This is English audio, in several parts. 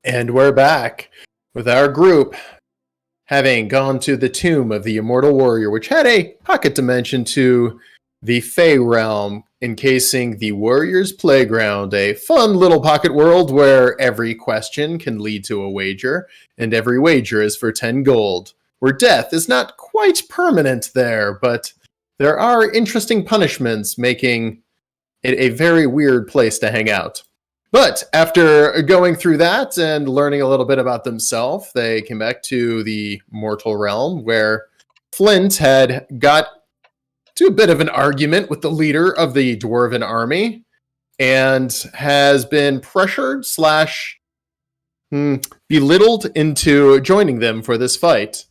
And we're back with our group, having gone to the tomb of the immortal warrior, which had a pocket dimension to the Fey realm, encasing the warrior's playground, a fun little pocket world where every question can lead to a wager, and every wager is for 10 gold, where death is not quite permanent there, but there are interesting punishments, making it a very weird place to hang out. But after going through that and learning a little bit about themselves, they came back to the mortal realm, where Flint had got to a bit of an argument with the leader of the dwarven army and has been pressured / belittled into joining them for this fight.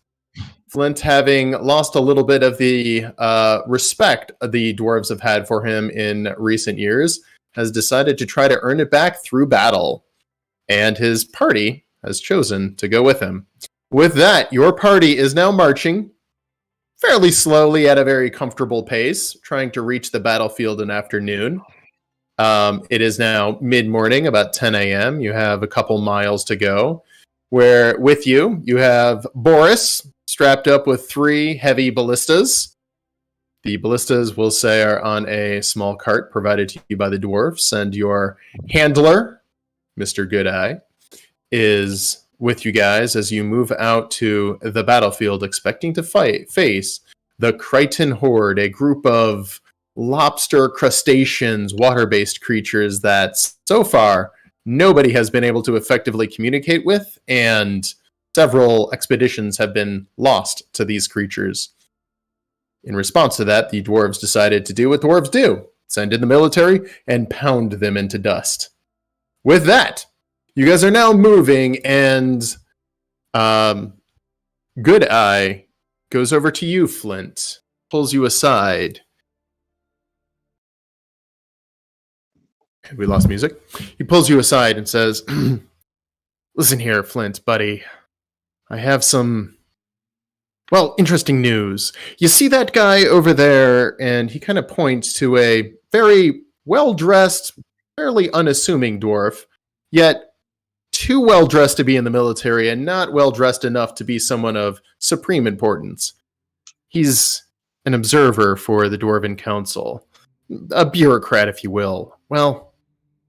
Flint, having lost a little bit of the respect the dwarves have had for him in recent years, has decided to try to earn it back through battle, and his party has chosen to go with him. With that, your party is now marching fairly slowly at a very comfortable pace, trying to reach the battlefield in afternoon. It is now mid-morning, about 10 a.m. You have a couple miles to go, where with you have Boris, strapped up with 3 heavy ballistas. The ballistas, we'll say, are on a small cart provided to you by the dwarfs, and your handler, Mr. Goodeye, is with you guys as you move out to the battlefield, expecting to face the Crichton Horde, a group of lobster crustaceans, water-based creatures that, so far, nobody has been able to effectively communicate with, and several expeditions have been lost to these creatures. In response to that, the dwarves decided to do what dwarves do: send in the military and pound them into dust. With that, you guys are now moving, and Good Eye goes over to you, Flint, pulls you aside. We lost music. He pulls you aside and says, "Listen here, Flint, buddy. I have some interesting news. You see that guy over there?" And he kind of points to a very well-dressed, fairly unassuming dwarf, yet too well-dressed to be in the military and not well-dressed enough to be someone of supreme importance. He's an observer for the Dwarven Council, a bureaucrat, if you will. Well,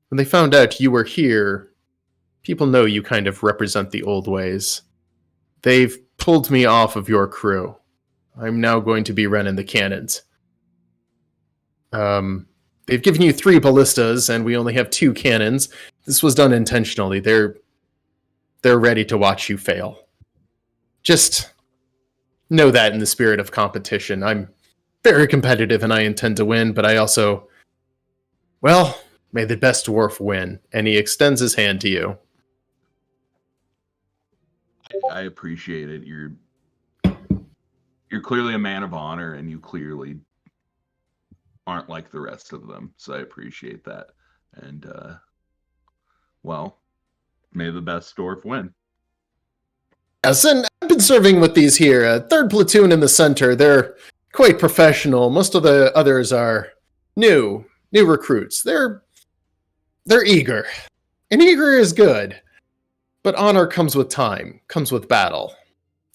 when they found out you were here, people know you kind of represent the old ways. They've pulled me off of your crew. I'm now going to be running the cannons. They've given you 3 ballistas, and we only have 2 cannons. This was done intentionally. They're ready to watch you fail. Just know that in the spirit of competition. I'm very competitive, and I intend to win, but I also, may the best dwarf win. And he extends his hand to you. I appreciate it. You're clearly a man of honor, and you clearly aren't like the rest of them. So I appreciate that. And may the best dwarf win. Yes, and I've been serving with these here. 3rd platoon in the center. They're quite professional. Most of the others are new recruits. They're eager, and eager is good. But honor comes with time, comes with battle.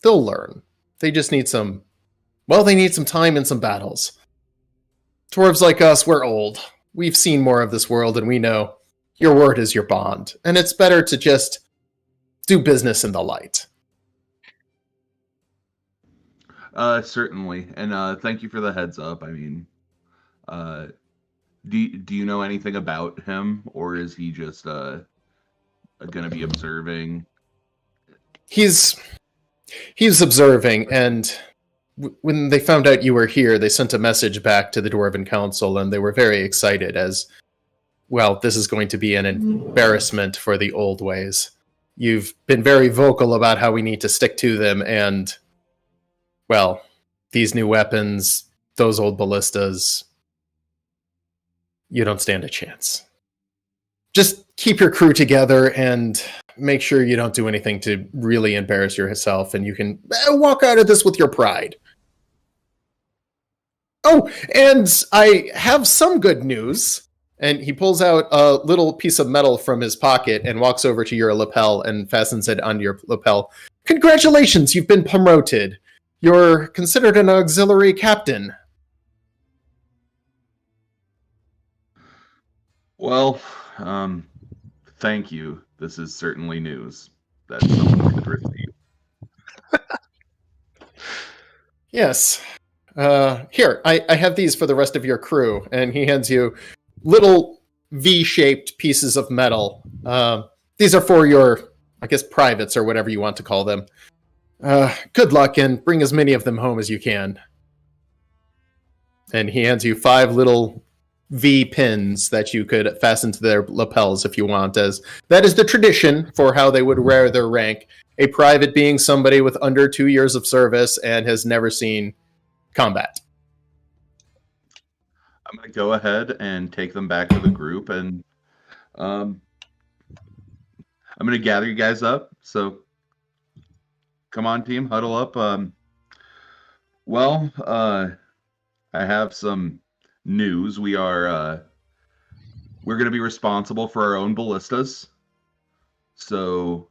They'll learn. They just need some time and some battles. Dwarves like us, we're old. We've seen more of this world, and we know your word is your bond. And it's better to just do business in the light. Certainly. And thank you for the heads up. I mean, do you know anything about him, or is he just going to be observing? He's observing, and when they found out you were here, they sent a message back to the Dwarven Council, and they were very excited as, this is going to be an embarrassment for the old ways. You've been very vocal about how we need to stick to them, and, these new weapons, those old ballistas, you don't stand a chance. Just keep your crew together and make sure you don't do anything to really embarrass yourself, and you can walk out of this with your pride. Oh, and I have some good news. And he pulls out a little piece of metal from his pocket and walks over to your lapel and fastens it onto your lapel. Congratulations, you've been promoted. You're considered an auxiliary captain. Well, thank you. This is certainly news that someone could receive. Yes. Here, I have these for the rest of your crew. And he hands you little V-shaped pieces of metal. These are for your, I guess, privates or whatever you want to call them. Good luck and bring as many of them home as you can. And he hands you 5 little V pins that you could fasten to their lapels if you want, as that is the tradition for how they would wear their rank. A private being somebody with under 2 years of service and has never seen combat. I'm going to go ahead and take them back to the group, and I'm going to gather you guys up. So come on, team, huddle up. I have some news. We're going to be responsible for our own ballistas. So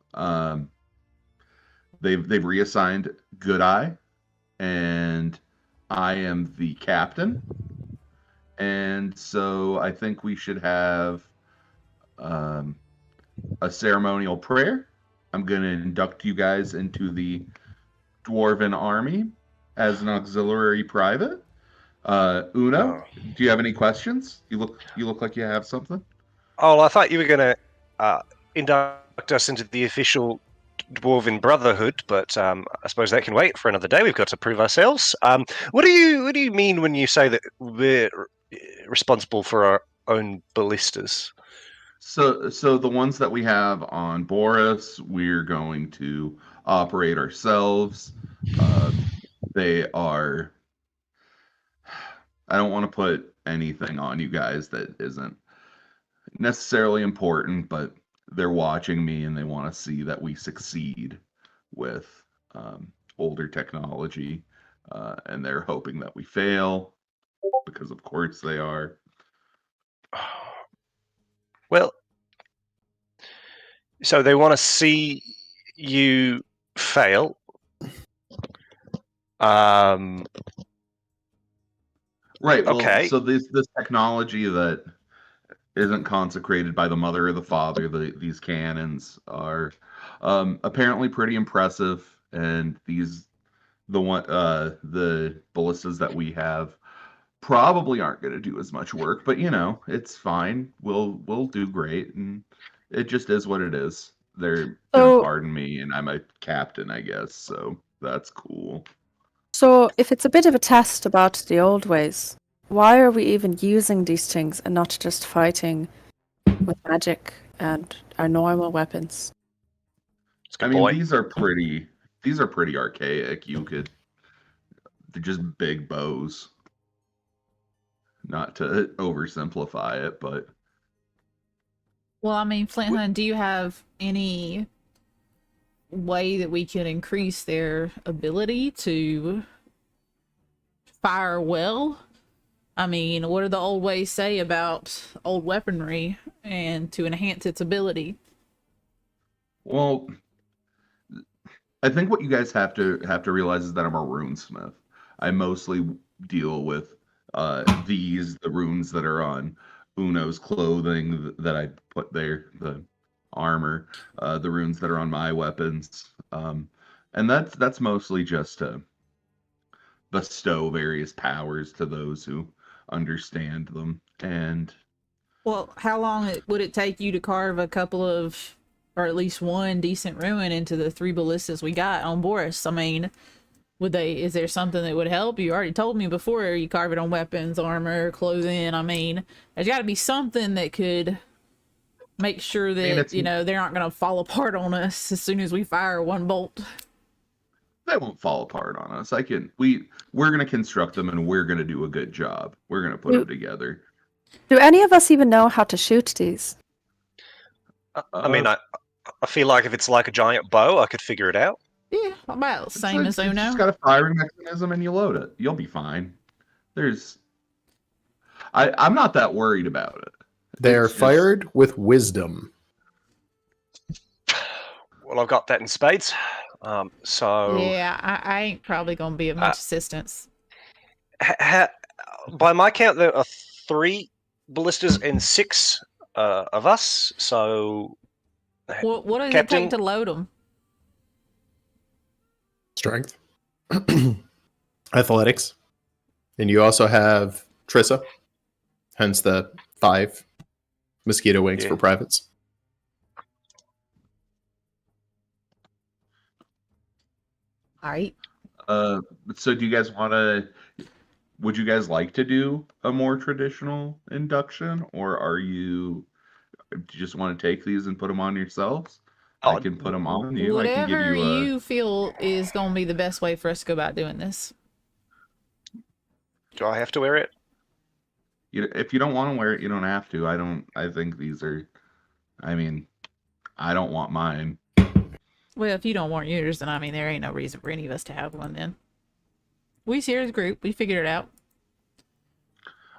they've reassigned Good Eye, and I am the captain. And so I think we should have a ceremonial prayer. I'm going to induct you guys into the Dwarven Army as an auxiliary private. Uno, do you have any questions? You look like you have something. Oh, I thought you were going to induct us into the official Dwarven Brotherhood, but I suppose that can wait for another day. We've got to prove ourselves. What do you mean when you say that we're responsible for our own ballistas? So the ones that we have on Boris, we're going to operate ourselves. They are. I don't want to put anything on you guys that isn't necessarily important, but they're watching me and they want to see that we succeed with older technology, and they're hoping that we fail because, of course, they are. Well, so they want to see you fail. Right. Well, okay. So this technology that isn't consecrated by the mother or the father, these cannons are apparently pretty impressive, and the ballistas that we have probably aren't going to do as much work, but it's fine. We'll do great, and it just is what it is. They're gonna pardon me, and I'm a captain, I guess, so that's cool. So, if it's a bit of a test about the old ways, why are we even using these things and not just fighting with magic and our normal weapons? I mean, these are pretty archaic. They're just big bows. Not to oversimplify it, but... Well, I mean, Flinthunt, do you have any way that we can increase their ability to fire well? I mean, what do the old ways say about old weaponry and to enhance its ability? Well, I think what you guys have to realize is that I'm a runesmith. I mostly deal with the runes that are on Uno's clothing that I put there, the armor, the runes that are on my weapons, and that's mostly just to bestow various powers to those who understand them. And well, how long would it take you to carve a couple of, or at least one decent rune into the 3 ballistas we got on Boris? I mean, is there something that would help? You already told me before you carve it on weapons, armor, clothing. I mean, there's got to be something that could make sure that, they aren't going to fall apart on us as soon as we fire one bolt. They won't fall apart on us. We're going to construct them, and we're going to do a good job. We're going to put them together. Do any of us even know how to shoot these? I mean, I feel like if it's like a giant bow, I could figure it out. Yeah, about the same as Uno. You just got a firing mechanism and you load it. You'll be fine. I'm not that worried about it. They are It's just- fired with wisdom. Well, I've got that in spades. So Yeah, I ain't probably gonna be of much assistance. by my count, there are 3 ballistas and 6 of us. So, What does it Captain, take to load them? Strength. Athletics. And you also have Trissa. Hence the 5 mosquito wings Yeah. for privates. All right. So do you guys want to? Would you guys like to do a more traditional induction, or are you? Do you just want to take these and put them on yourselves? I Oh, can put them on you. I can give Whatever you a. you feel is gonna be the best way for us to go about doing this. do I have to wear it? If you don't want to wear it, you don't have to. I don't. I think these are. I mean, I don't want mine. Well, if you don't want yours, then I mean, there ain't no reason for any of us to have one. Then we's here as a group. We figured it out.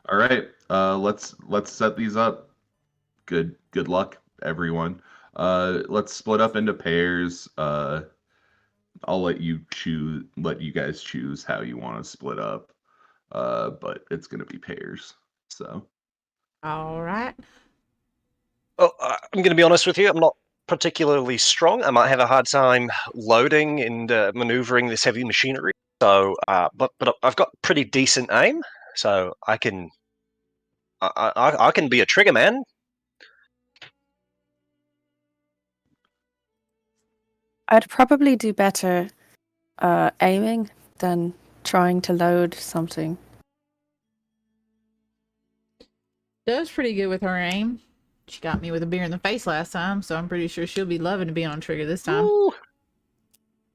All right. Let's set these up. Good luck, everyone. Let's split up into pairs. I'll let you guys choose how you want to split up. But it's gonna be pairs. So All right. Well, I'm going to be honest with you. I'm not particularly strong. I might have a hard time loading and maneuvering this heavy machinery. So, but I've got pretty decent aim, so I can be a trigger man. I'd probably do better aiming than trying to load something. Does pretty good with her aim. She got me with a beer in the face last time, so I'm pretty sure she'll be loving to be on trigger this time. Ooh.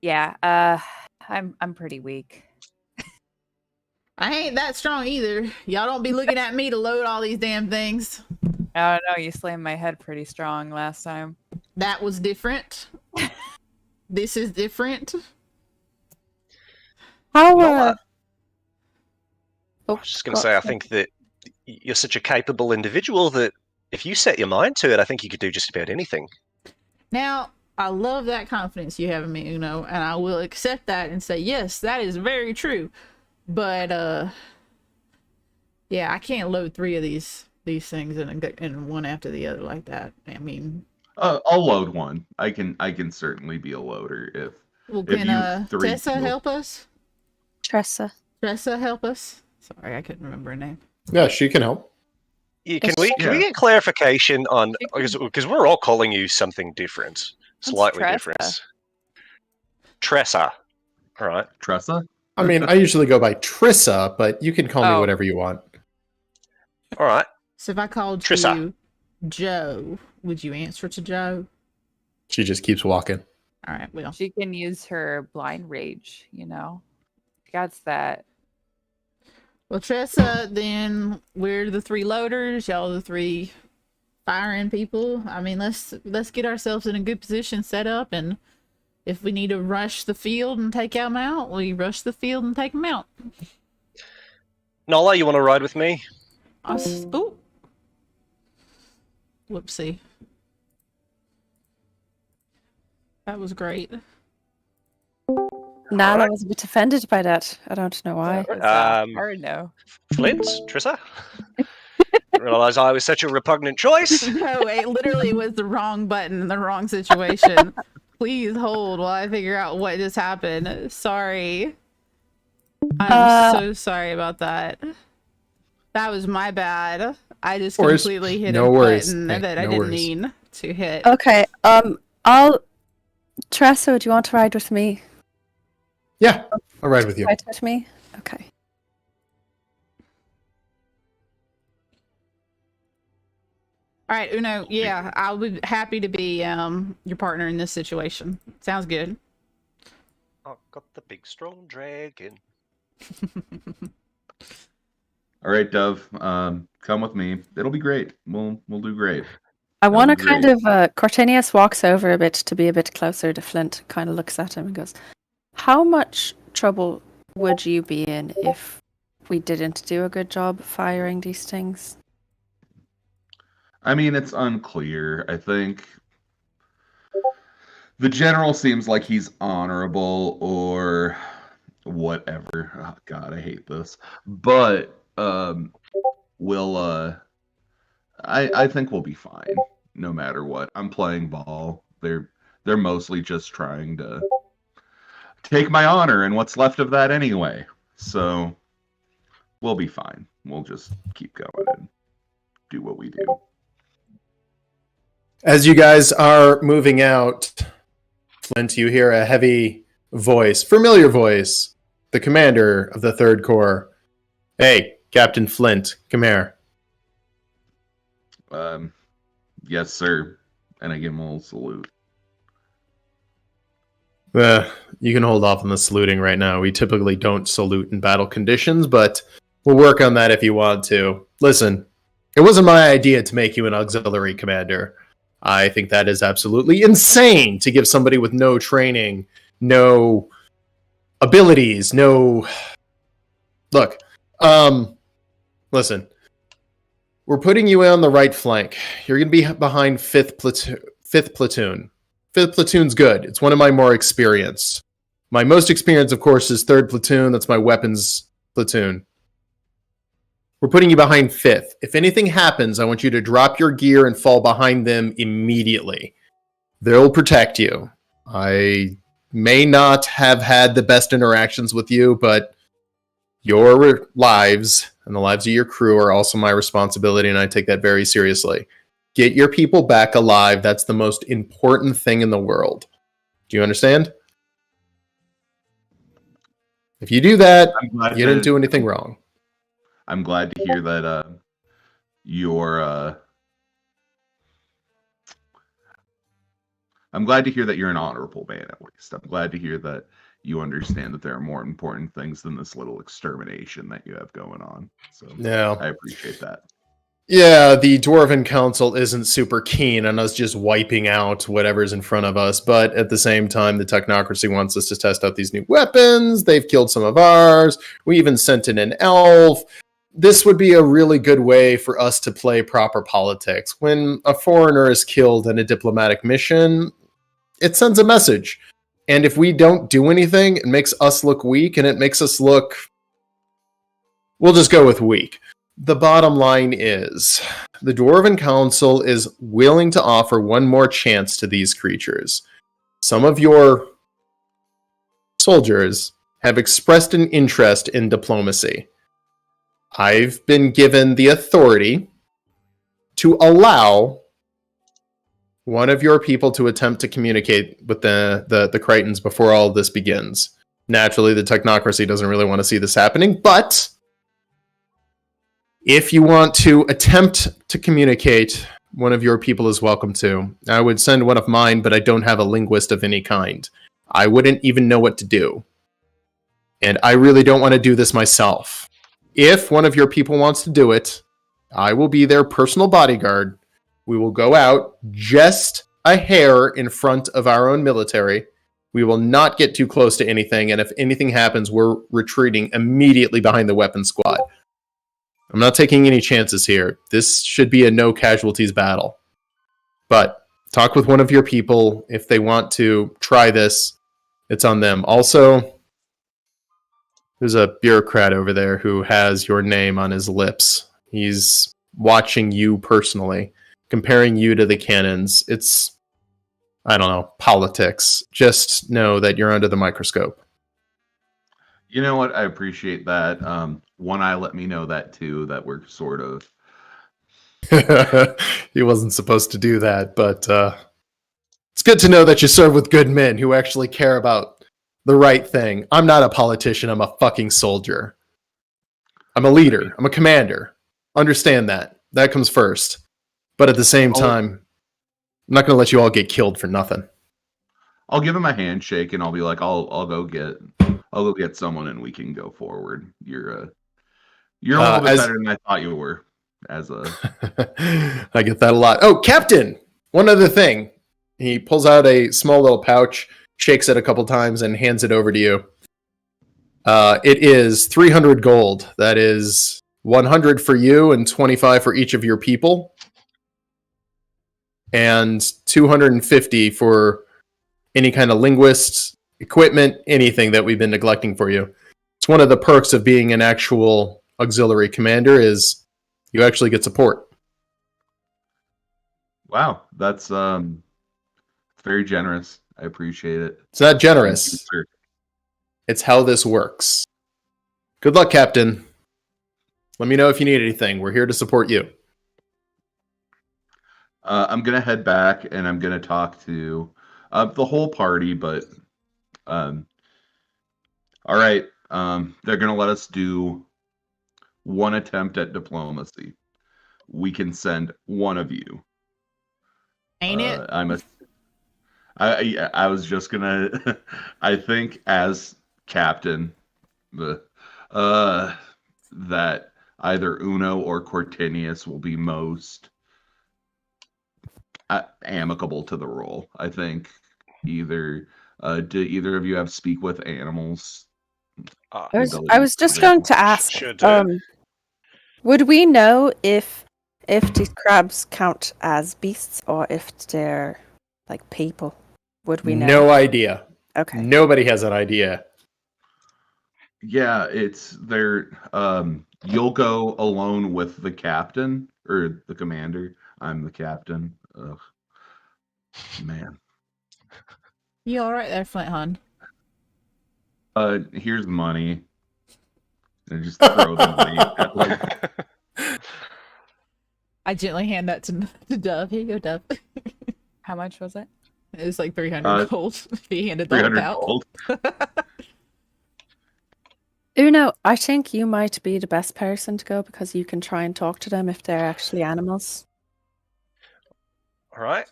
Yeah, I'm pretty weak. I ain't that strong either. Y'all don't be looking at me to load all these damn things. I don't know, you slammed my head pretty strong last time. That was different. This is different. How? I Oh, was just going to say, I think that you're such a capable individual that if you set your mind to it, I think you could do just about anything. Now, I love that confidence you have in me, Uno, and I will accept that and say, yes, that is very true. But, yeah, I can't load 3 of these things in one after the other like that. I mean... I'll load one. I can certainly be a loader if. Well, if can you 3 Tessa feel- help us? Tressa. Tressa help us? Sorry, I couldn't remember her name. Yeah, she can help. Yeah, Is can we she- get clarification on, because we're all calling you something different, slightly Tressa? different. Tressa. All right. Tressa? I mean, I usually go by Trissa, but you can call me Oh. whatever you want. All right. So if I called Trissa. you Joe, would you answer to Joe? She just keeps walking. All right, well. She can use her blind rage, She got that. Well, Tressa, then we're the 3 loaders. Y'all are the 3 firing people. I mean, let's get ourselves in a good position, set up, and if we need to rush the field and take them out, we rush the field and take them out. Nola, you want to ride with me? Ooh. Whoopsie. That was great. Nala Alright. was a bit offended by that. I don't know why. Hard no. Flint? Trissa? Didn't realize I was such a repugnant choice. No, it literally was the wrong button in the wrong situation. Please hold while I figure out what just happened. Sorry. I'm so sorry about that. That was my bad. I just Worries. completely hit No a worries. button Hey, that I no didn't worries. mean to hit. Okay. Tressa, do you want to ride with me? Yeah, I'll ride with you. Ride with me? Okay. All right, Uno. Yeah, I'll be happy to be your partner in this situation. Sounds good. I've got the big strong dragon. All right, Dove. Come with me. It'll be great. We'll do great. I want to be kind great. of. Cortinius walks over a bit to be a bit closer to Flint, kind of looks at him and goes, "How much trouble would you be in if we didn't do a good job firing these things?" I mean, it's unclear. I think the general seems like he's honorable or whatever. Oh, God, I hate this. But we'll I think we'll be fine no matter what. I'm playing ball. They're mostly just trying to take my honor and what's left of that anyway. So we'll be fine. We'll just keep going and do what we do. As you guys are moving out, Flint, you hear a heavy voice, familiar voice, the commander of the Third Corps. Hey, Captain Flint, come here. Yes, sir. And I give him a little salute. You can hold off on the saluting right now. We typically don't salute in battle conditions, but we'll work on that if you want to. Listen, it wasn't my idea to make you an auxiliary commander. I think that is absolutely insane to give somebody with no training, no abilities, no... Look, listen. We're putting you on the right flank. You're going to be behind 5th platoon. 5th platoon's good. It's one of my more experienced. My most experienced, of course, is 3rd platoon. That's my weapons platoon. We're putting you behind 5th. If anything happens, I want you to drop your gear and fall behind them immediately. They'll protect you. I may not have had the best interactions with you, but your lives and the lives of your crew are also my responsibility, and I take that very seriously. Get your people back alive. That's the most important thing in the world. Do you understand? If you do that, you didn't do anything wrong. I'm glad to hear that you're I'm glad to hear that you're an honorable man, at least. I'm glad to hear that you understand that there are more important things than this little extermination that you have going on. So Yeah. I appreciate that. Yeah, the Dwarven Council isn't super keen on us just wiping out whatever's in front of us, but at the same time, the technocracy wants us to test out these new weapons. They've killed some of ours. We even sent in an elf. This would be a really good way for us to play proper politics. When a foreigner is killed in a diplomatic mission, it sends a message. And if we don't do anything, it makes us look weak, and it makes us look... We'll just go with weak. The bottom line is, the Dwarven Council is willing to offer one more chance to these creatures. Some of your soldiers have expressed an interest in diplomacy. I've been given the authority to allow one of your people to attempt to communicate with the Crichtons before all of this begins. Naturally, the technocracy doesn't really want to see this happening, but if you want to attempt to communicate, one of your people is welcome to. I would send one of mine, but I don't have a linguist of any kind. I wouldn't even know what to do. And I really don't want to do this myself. If one of your people wants to do it, I will be their personal bodyguard. We will go out just a hair in front of our own military. We will not get too close to anything, and if anything happens, we're retreating immediately behind the weapon squad. I'm not taking any chances here. This should be a no casualties battle. But talk with one of your people. If they want to try this, it's on them. Also, there's a bureaucrat over there who has your name on his lips. He's watching you personally, comparing you to the cannons. It's, I don't know, politics. Just know that you're under the microscope. You know what? I appreciate that. One Eye let me know that too, that we're sort of... He wasn't supposed to do that, but it's good to know that you serve with good men who actually care about the right thing. I'm not a politician, I'm a fucking soldier. I'm a leader, I'm a commander. Understand that. That comes first. But at the same time, I'm not going to let you all get killed for nothing. I'll give him a handshake and I'll be like, I'll go get someone and we can go forward. You're a little bit better than I thought you were. I get that a lot. Oh, Captain! One other thing. He pulls out a small little pouch, shakes it a couple times, and hands it over to you. It is 300 gold. That is 100 for you and 25 for each of your people. and 250 for any kind of linguist, equipment, anything that we've been neglecting for you. It's one of the perks of being an actual auxiliary commander is you actually get support. Wow, that's very generous. I appreciate it. It's not Thank you, generous. sir. It's how this works. Good luck, Captain. Let me know if you need anything. We're here to support you. I'm gonna head back and I'm gonna talk to the whole party, but all right. They're gonna let us do one attempt at diplomacy. We can send one of you. Ain't it? I was just gonna. I think as captain, that either Uno or Cortinius will be most amicable to the role. I think do either of you have speak with animals? I was just going to ask, Sure do. would we know if these crabs count as beasts or if they're like people? Would we know? No idea. Okay. Nobody has an idea. Yeah, it's there. You'll go alone with the captain or the commander. I'm the captain. Ugh, man. You all right there, Flint Hun? Here's money. And just throw the money. I gently hand that to Dove. Here you go, Dove. How much was it? It was like 300 gold. He handed the 300 whole gold. Uno, I think you might be the best person to go because you can try and talk to them if they're actually animals. All right.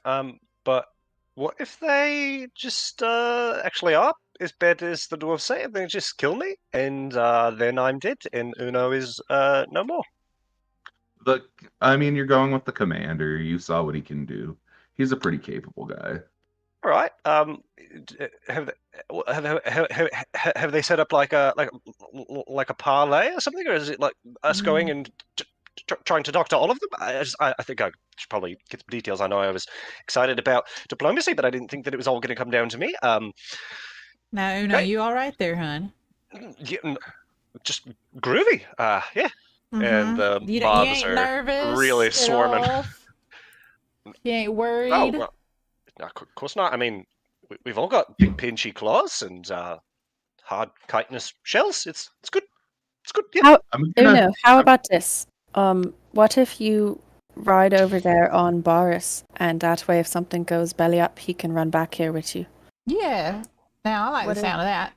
But what if they just actually are as bad as the dwarves say? They just kill me, and then I'm dead, and Uno is no more. I mean, you're going with the commander. You saw what he can do. He's a pretty capable guy. All right. Have they set up like a parlay or something, or is it like us going and trying to talk to all of them? I think I should probably get some details. I know I was excited about diplomacy, but I didn't think that it was all going to come down to me. Now, Uno, Okay. you all right there, hun? Yeah, just groovy. Yeah. And the you mobs ain't are nervous really at swarming. all? You ain't worried? Oh, well, no, of course not. I mean, we've all got big pinchy claws and hard chitinous shells. It's good. It's good. Yeah. Uno, how about this? What if you ride over there on Boris, and that way, if something goes belly up, he can run back here with you? Yeah. Now, I like What the if- sound of that.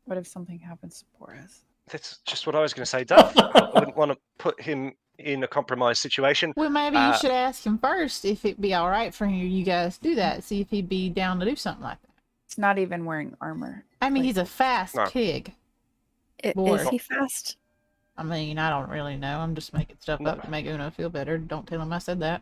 What if something happens to Boris? That's just what I was going to say, Duff. I wouldn't want to put him in a compromised situation. Well, maybe you should ask him first if it'd be all right for you guys to do that. See if he'd be down to do something like that. It's not even wearing armor. I mean, Like- he's a fast No. pig. Is he fast? I mean, I don't really know. I'm just making stuff up to make Uno feel better. Don't tell him I said that.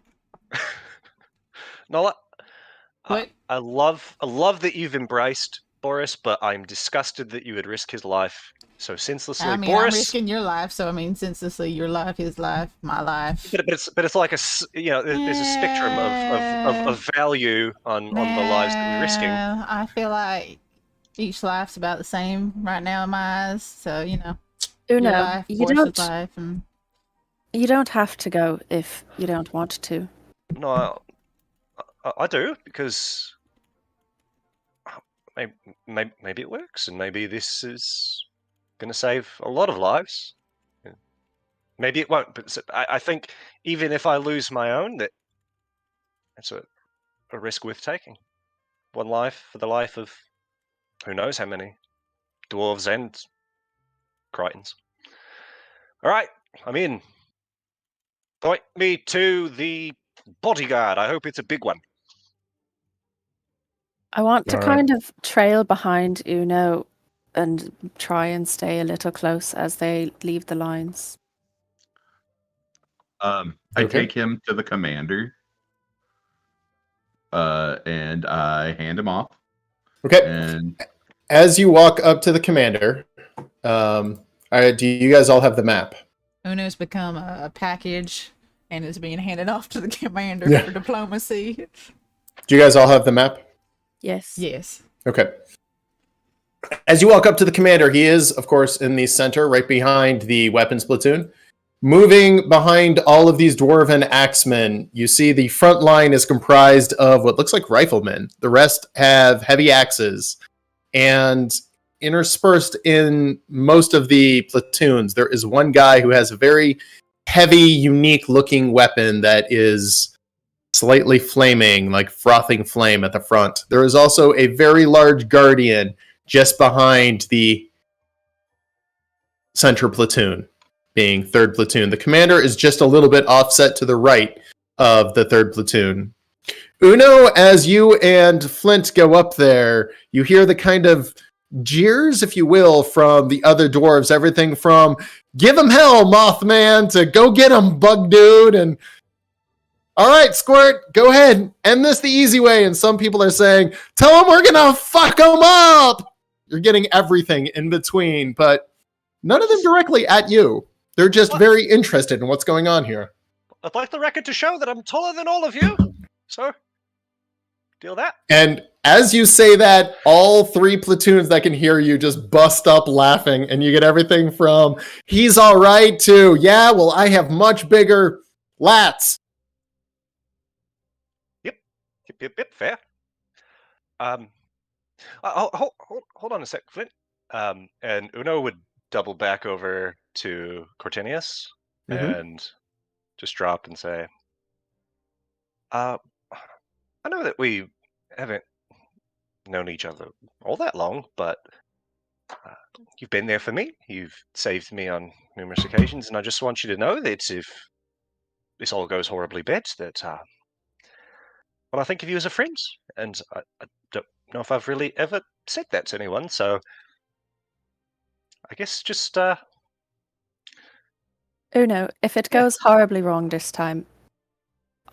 No, What? I love that you've embraced Boris, but I'm disgusted that you would risk his life so senselessly. I mean, Boris, I'm risking your life, so I mean, senselessly, your life, his life, my life. but it's like there's a spectrum of value on the lives that we're risking. Nah, I feel like each life's about the same right now in my eyes. So your Uno, life, Boris's life, and you don't have to go if you don't want to. No, I do, because maybe it works, and maybe this is going to save a lot of lives. Maybe it won't, but I think even if I lose my own, that's a risk worth taking. One life for the life of who knows how many dwarves and Crichtons. All right, I'm in. Point me to the bodyguard. I hope it's a big one. I want to All kind of trail behind Uno and try and stay a little close as they leave the lines. I Okay. take him to the commander, and I hand him off. Okay. And As you walk up to the commander, do you guys all have the map? Uno's become a package and it's being handed off to the commander Yeah. for diplomacy. Do you guys all have the map? Yes. Yes. Okay. As you walk up to the commander, he is, of course, in the center, right behind the weapons platoon. Moving behind all of these dwarven axemen, you see the front line is comprised of what looks like riflemen. The rest have heavy axes. And interspersed in most of the platoons, there is one guy who has a very heavy, unique-looking weapon that is slightly flaming, like frothing flame at the front. There is also a very large guardian just behind the center platoon, being third platoon. The commander is just a little bit offset to the right of the third platoon. Uno, as you and Flint go up there, you hear the kind of jeers, if you will, from the other dwarves. Everything from, give him hell, Mothman, to go get him, Bug Dude, and all right, Squirt, go ahead, end this the easy way. And some people are saying, tell him we're gonna fuck him up. You're getting everything in between, but none of them directly at you. They're just very interested in what's going on here. I'd like the record to show that I'm taller than all of you. So, deal that. And as you say that, all three platoons that can hear you just bust up laughing, and you get everything from, he's all right, to, yeah, well, I have much bigger lats. Yep, fair. Hold on a sec, Flint. And Uno would double back over to Cortinius and just drop and say, I know that we haven't known each other all that long, but you've been there for me. You've saved me on numerous occasions, and I just want you to know that if this all goes horribly bad, that well, I think of you as a friend, and I don't know if I've really ever said that to anyone, so I guess just Uno, if it goes horribly wrong this time,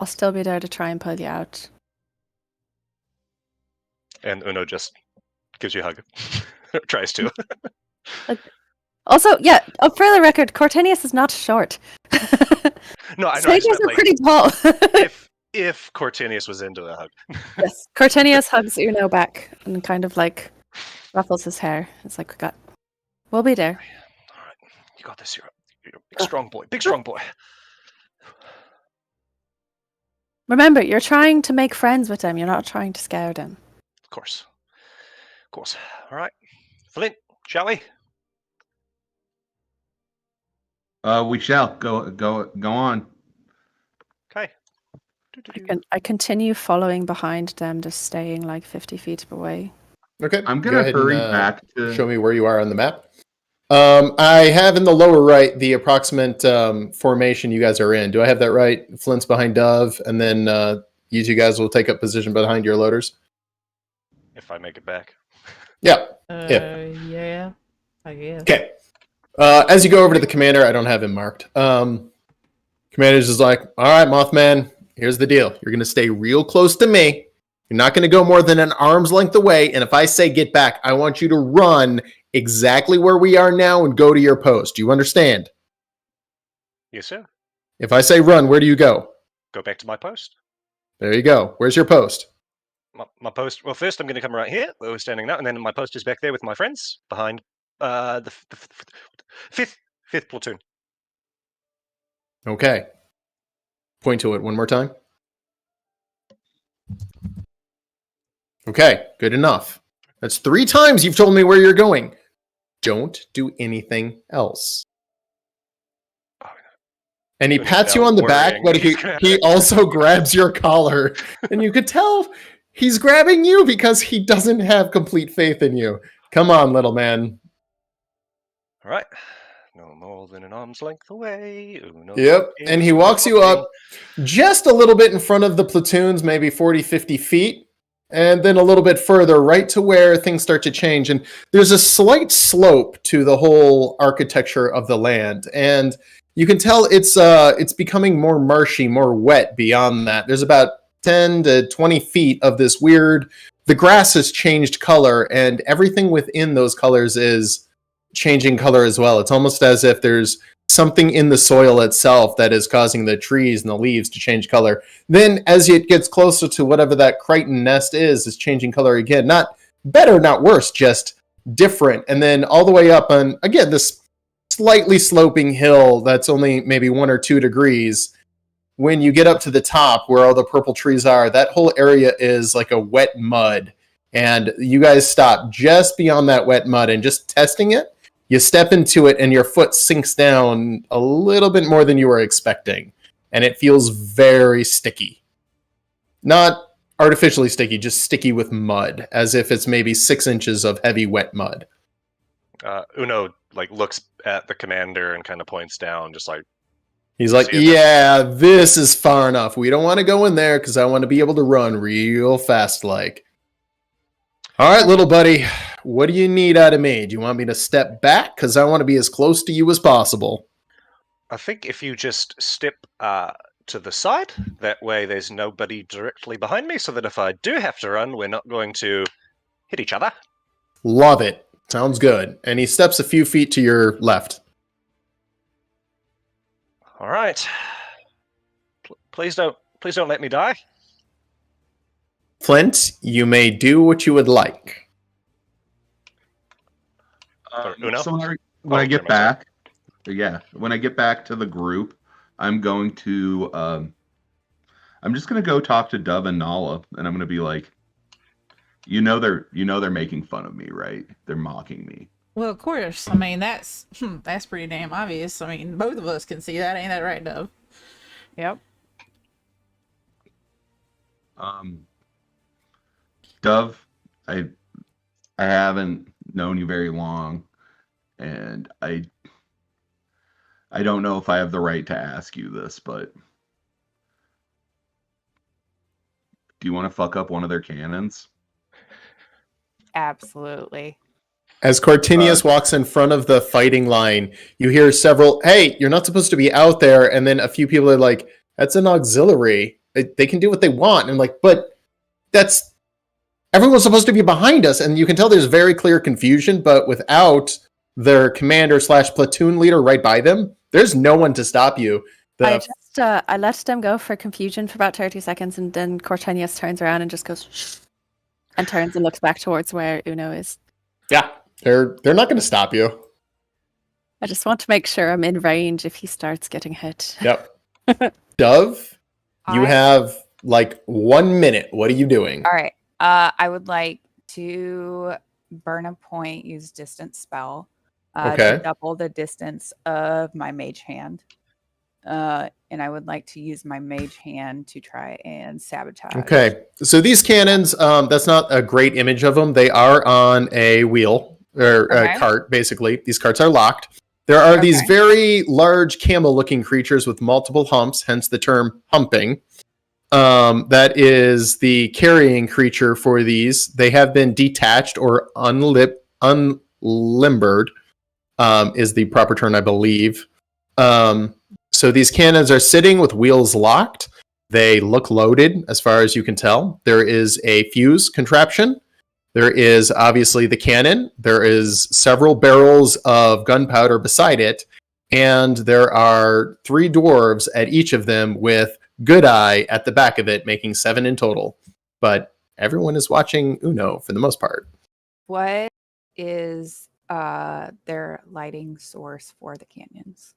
I'll still be there to try and pull you out. And Uno just gives you a hug. Or tries to. Also, yeah, up for the record, Cortinius is not short. No, I know. Satyrs are pretty tall. If Cortinius was into a hug. Yes, Cortinius hugs Uno back and kind of like ruffles his hair. It's like, we'll be there. All right, you got this. You're a big strong boy. Big strong boy. Remember, you're trying to make friends with them. You're not trying to scare them. Of course. All right, Flint, shall we? We shall go on. Okay. I continue following behind them, just staying like 50 feet away. Okay. I'm go gonna ahead hurry and, back to show me where you are on the map. I have in the lower right the approximate formation you guys are in. Do I have that right? Flint's behind Dove, and then you two guys will take up position behind your loaders. If I make it back. Yeah. Yeah, I guess. Okay. As you go over to the commander, I don't have him marked. Commander's just like, all right, Mothman, here's the deal. You're going to stay real close to me. You're not going to go more than an arm's length away. And if I say get back, I want you to run exactly where we are now and go to your post. Do you understand? Yes, sir. If I say run, where do you go? Go back to my post. There you go. Where's your post? My post. Well, first I'm going to come right here where we're standing now, and then my post is back there with my friends behind the fifth platoon. Okay. Point to it one more time. Okay, good enough. That's 3 times you've told me where you're going. Don't do anything else. And he pats you on the back, but he also grabs your collar. And you could tell he's grabbing you because he doesn't have complete faith in you. Come on, little man. All right. No more than an arm's length away. Yep. And he walks you up just a little bit in front of the platoons, maybe 40, 50 feet. And then a little bit further, right to where things start to change. And there's a slight slope to the whole architecture of the land. And you can tell it's becoming more marshy, more wet beyond that. There's about 10 to 20 feet of this weird... The grass has changed color, and everything within those colors is changing color as well. It's almost as if there's something in the soil itself that is causing the trees and the leaves to change color. Then as it gets closer to whatever that Crichton nest is changing color again. Not better, not worse, just different. And then all the way up on, again, this slightly sloping hill that's only maybe 1 or 2 degrees. When you get up to the top where all the purple trees are, that whole area is like a wet mud. And you guys stop just beyond that wet mud and just testing it. You step into it and your foot sinks down a little bit more than you were expecting. And it feels very sticky. Not artificially sticky, just sticky with mud, as if it's maybe 6 inches of heavy wet mud. Uno looks at the commander and kind of points down, just like, he's like, yeah, this is far enough. We don't want to go in there because I want to be able to run real fast like. All right, little buddy, what do you need out of me? Do you want me to step back? Because I want to be as close to you as possible. I think if you just step to the side, that way there's nobody directly behind me, so that if I do have to run, we're not going to hit each other. Love it. Sounds good. And he steps a few feet to your left. All right. Please don't let me die. Flint, you may do what you would like. Uno? So when I get back, when I get back to the group, I'm going to, I'm just going to go talk to Dove and Nala, and I'm going to be like, they're making fun of me, right? They're mocking me. Well, of course. I mean, that's pretty damn obvious. I mean, both of us can see that. Ain't that right, Dove? Yep. Dove, I haven't known you very long, and I don't know if I have the right to ask you this, but do you want to fuck up one of their cannons? Absolutely. As Cortinius walks in front of the fighting line, you hear several, hey, you're not supposed to be out there. And then a few people are like, that's an auxiliary. They can do what they want. And I'm like, but everyone's supposed to be behind us. And you can tell there's very clear confusion, but without their commander / platoon leader right by them, there's no one to stop you. I let them go for confusion for about 30 seconds, and then Cortinius turns around and just goes, shh, and turns and looks back towards where Uno is. Yeah, they're not going to stop you. I just want to make sure I'm in range if he starts getting hit. Yep. Dove, you have 1 minute. What are you doing? All right. I would like to burn a point, use distance spell, to double the distance of my mage hand. And I would like to use my mage hand to try and sabotage. Okay, so these cannons, that's not a great image of them. They are on a wheel, or a cart, basically. These carts are locked. There are these very large camel-looking creatures with multiple humps, hence the term humping. That is the carrying creature for these. They have been detached or unlimbered, is the proper term, I believe. So these cannons are sitting with wheels locked. They look loaded, as far as you can tell. There is a fuse contraption. There is obviously the cannon. There is several barrels of gunpowder beside it. And there are 3 dwarves at each of them with Good Eye at the back of it, making 7 in total. But everyone is watching Uno for the most part. What is their lighting source for the canyons?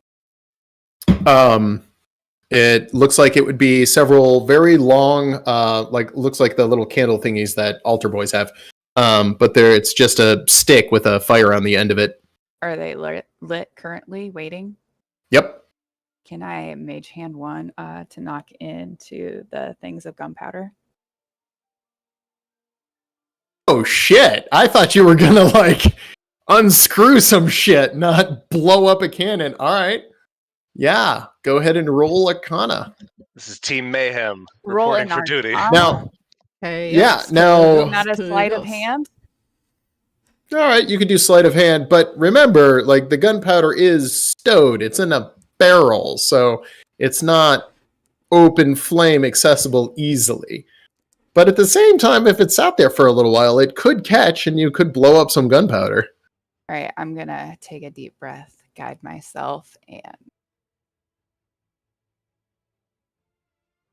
It looks like it would be several very long, looks like the little candle thingies that altar boys have. But it's just a stick with a fire on the end of it. Are they lit currently, waiting? Yep. Can I mage hand 1 to knock into the things of gunpowder? Oh shit! I thought you were gonna unscrew some shit, not blow up a cannon. All right. Yeah, go ahead and roll Arcana. This is Team Mayhem Rolling reporting for duty. Now, Hey, yeah, now... Not a sleight of hand? All right, you can do sleight of hand, but remember, the gunpowder is stowed. It's in a barrel, so it's not open flame accessible easily. But at the same time, if it's out there for a little while, it could catch and you could blow up some gunpowder. All right, I'm going to take a deep breath. guide myself and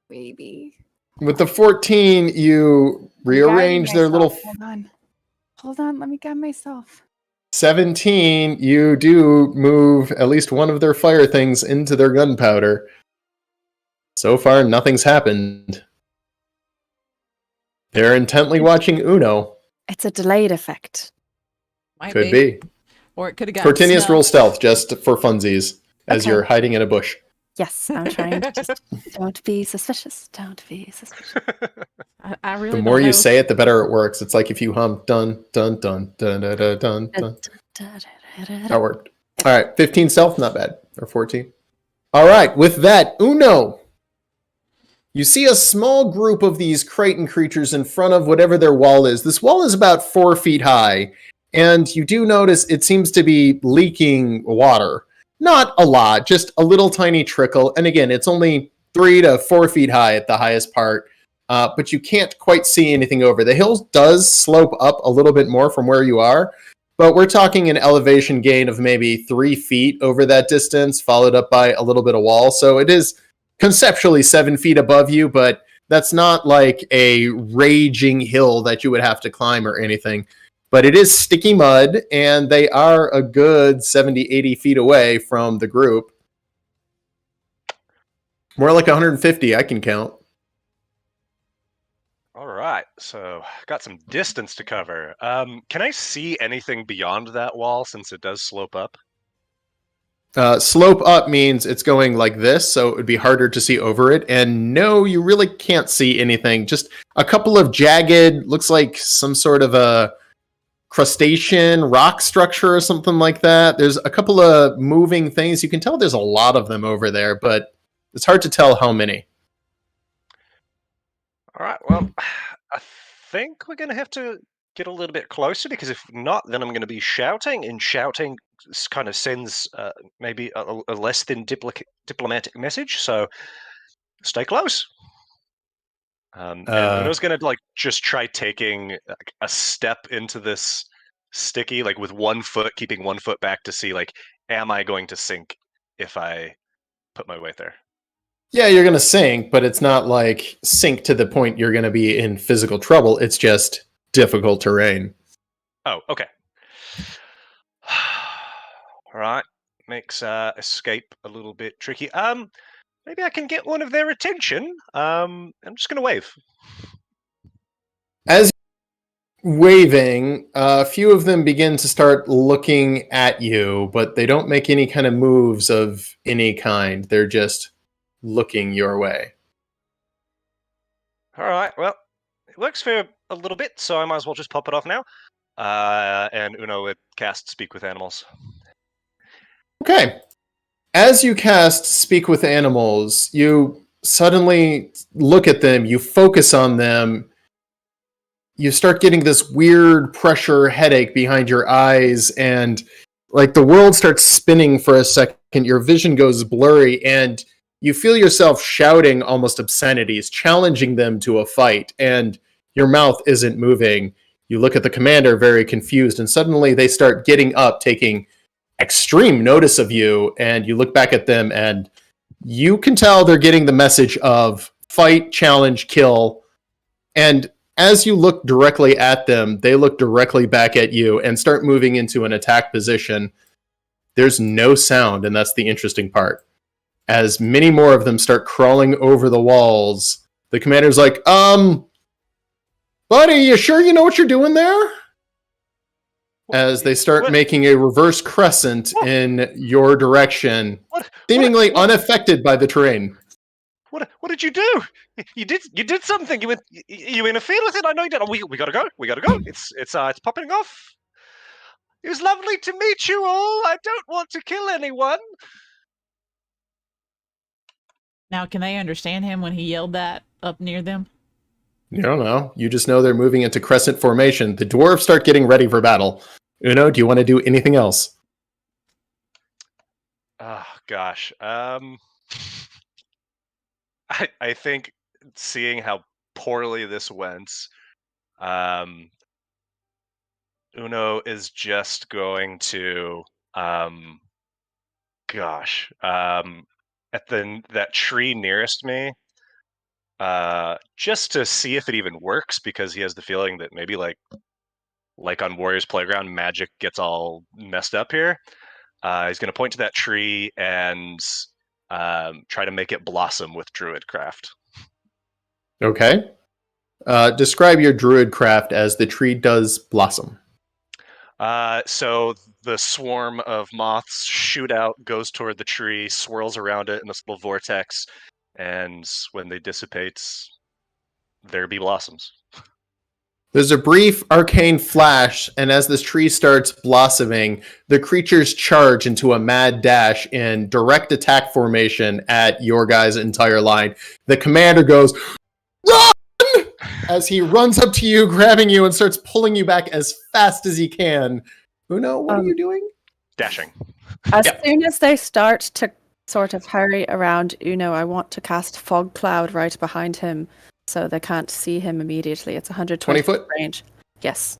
maybe. With the 14, you rearrange their little. Hold on. Let me guide myself. 17, you do move at least one of their fire things into their gunpowder. So far, nothing's happened. They're intently watching Uno. It's a delayed effect. Might Could be. Or it could have got Cortinius, roll stealth just for funsies as Okay. you're hiding in a bush. Yes, I'm trying to just don't be suspicious. Don't be suspicious. I really The more don't you know. say it, the better it works. It's like if you hum dun dun dun dun dun dun dun. dun. That worked. All right, 15 stealth, not bad. Or 14. All right, with that, Uno. You see a small group of these Crichton creatures in front of whatever their wall is. This wall is about 4 feet high, and you do notice it seems to be leaking water. Not a lot, just a little tiny trickle. And again, it's only 3 to 4 feet high at the highest part, but you can't quite see anything over. The hill does slope up a little bit more from where you are, but we're talking an elevation gain of maybe 3 feet over that distance, followed up by a little bit of wall. So it is conceptually 7 feet above you, but that's not like a raging hill that you would have to climb or anything. But it is sticky mud, and they are a good 70, 80 feet away from the group. More like 150, I can count. All right, so got some distance to cover. Can I see anything beyond that wall since it does slope up? Slope up means it's going like this, so it would be harder to see over it. And no, you really can't see anything. Just a couple of jagged, looks like some sort of a crustacean rock structure or something like that. There's a couple of moving things. You can tell there's a lot of them over there, but it's hard to tell how many. All right, well, I think we're going to have to get a little bit closer, because if not, then I'm going to be shouting, and shouting kind of sends maybe a less than diplomatic message. So stay close. And Uno's going to just try taking a step into this sticky, with 1 foot, keeping 1 foot back to see, am I going to sink if I put my weight there? Yeah, you're going to sink, but it's not like sink to the point you're going to be in physical trouble. It's just difficult terrain. Oh, okay. All right. Makes escape a little bit tricky. Maybe I can get one of their attention. I'm just going to wave. As waving, a few of them begin to start looking at you, but they don't make any kind of moves of any kind. They're just looking your way. All right. Well, it works for a little bit, so I might as well just pop it off now. And Uno would cast Speak with Animals. Okay. As you cast Speak with Animals, you suddenly look at them, you focus on them, you start getting this weird pressure headache behind your eyes, and the world starts spinning for a second, your vision goes blurry, and you feel yourself shouting almost obscenities, challenging them to a fight, and your mouth isn't moving. You look at the commander very confused, and suddenly they start getting up, taking extreme notice of you, and you look back at them, and you can tell they're getting the message of fight, challenge, kill. And as you look directly at them, they look directly back at you and start moving into an attack position. There's no sound, and that's the interesting part. As many more of them start crawling over the walls, the commander's like, buddy, you sure you know what you're doing there? As they start making a reverse crescent in your direction, seemingly unaffected by the terrain. What did you do? You did something. You interfered with it. I know you did. We gotta go. We gotta go. It's popping off. It was lovely to meet you all. I don't want to kill anyone. Now, can they understand him when he yelled that up near them? You don't know. You just know they're moving into crescent formation. The dwarves start getting ready for battle. Uno, do you want to do anything else? Oh, gosh. I think seeing how poorly this went, Uno is just going to gosh. At that tree nearest me, just to see if it even works, because he has the feeling that maybe like on Warriors Playground, magic gets all messed up here. He's going to point to that tree and try to make it blossom with Druidcraft. Okay. Describe your Druidcraft as the tree does blossom. So the swarm of moths shoot out, goes toward the tree, swirls around it in this little vortex, and when they dissipate, there be blossoms. There's a brief arcane flash, and as this tree starts blossoming, the creatures charge into a mad dash in direct attack formation at your guys' entire line. The commander goes, "Run!" as he runs up to you, grabbing you, and starts pulling you back as fast as he can. Uno, what are you doing? Dashing. As soon as they start to sort of hurry around Uno, I want to cast Fog Cloud right behind him so they can't see him immediately. It's 120 foot range. Yes.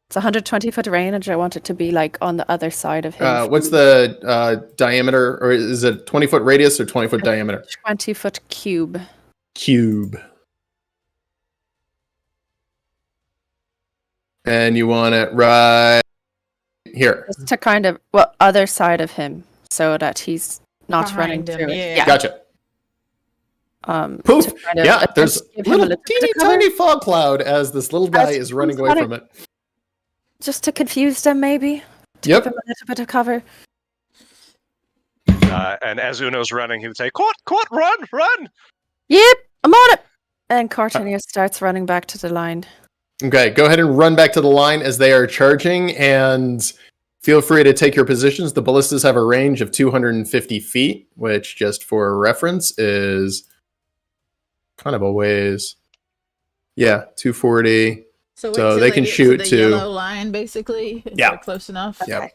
It's 120 foot range. I want it to be like on the other side of him. What's the diameter, or is it 20 foot radius or 20 foot diameter? 20 foot cube. Cube. And you want it right here. Just to kind of, other side of him so that he's not Behind running him, through yeah. it. Gotcha. Poof! Poof! Yeah, there's a little teeny tiny fog cloud as this little guy is running away from it. Just to confuse them, maybe. To Yep. give him a little bit of cover. And as Uno's running, he would say, Court, run! Yep, I'm on it! And Cortinius starts running back to the line. Okay, go ahead and run back to the line as they are charging, and feel free to take your positions. The ballistas have a range of 250 feet, which, just for reference, is kind of a ways. Yeah, 240. So So they can get shoot to the to- yellow line, basically. Is Yeah. that close enough? Yeah. Okay.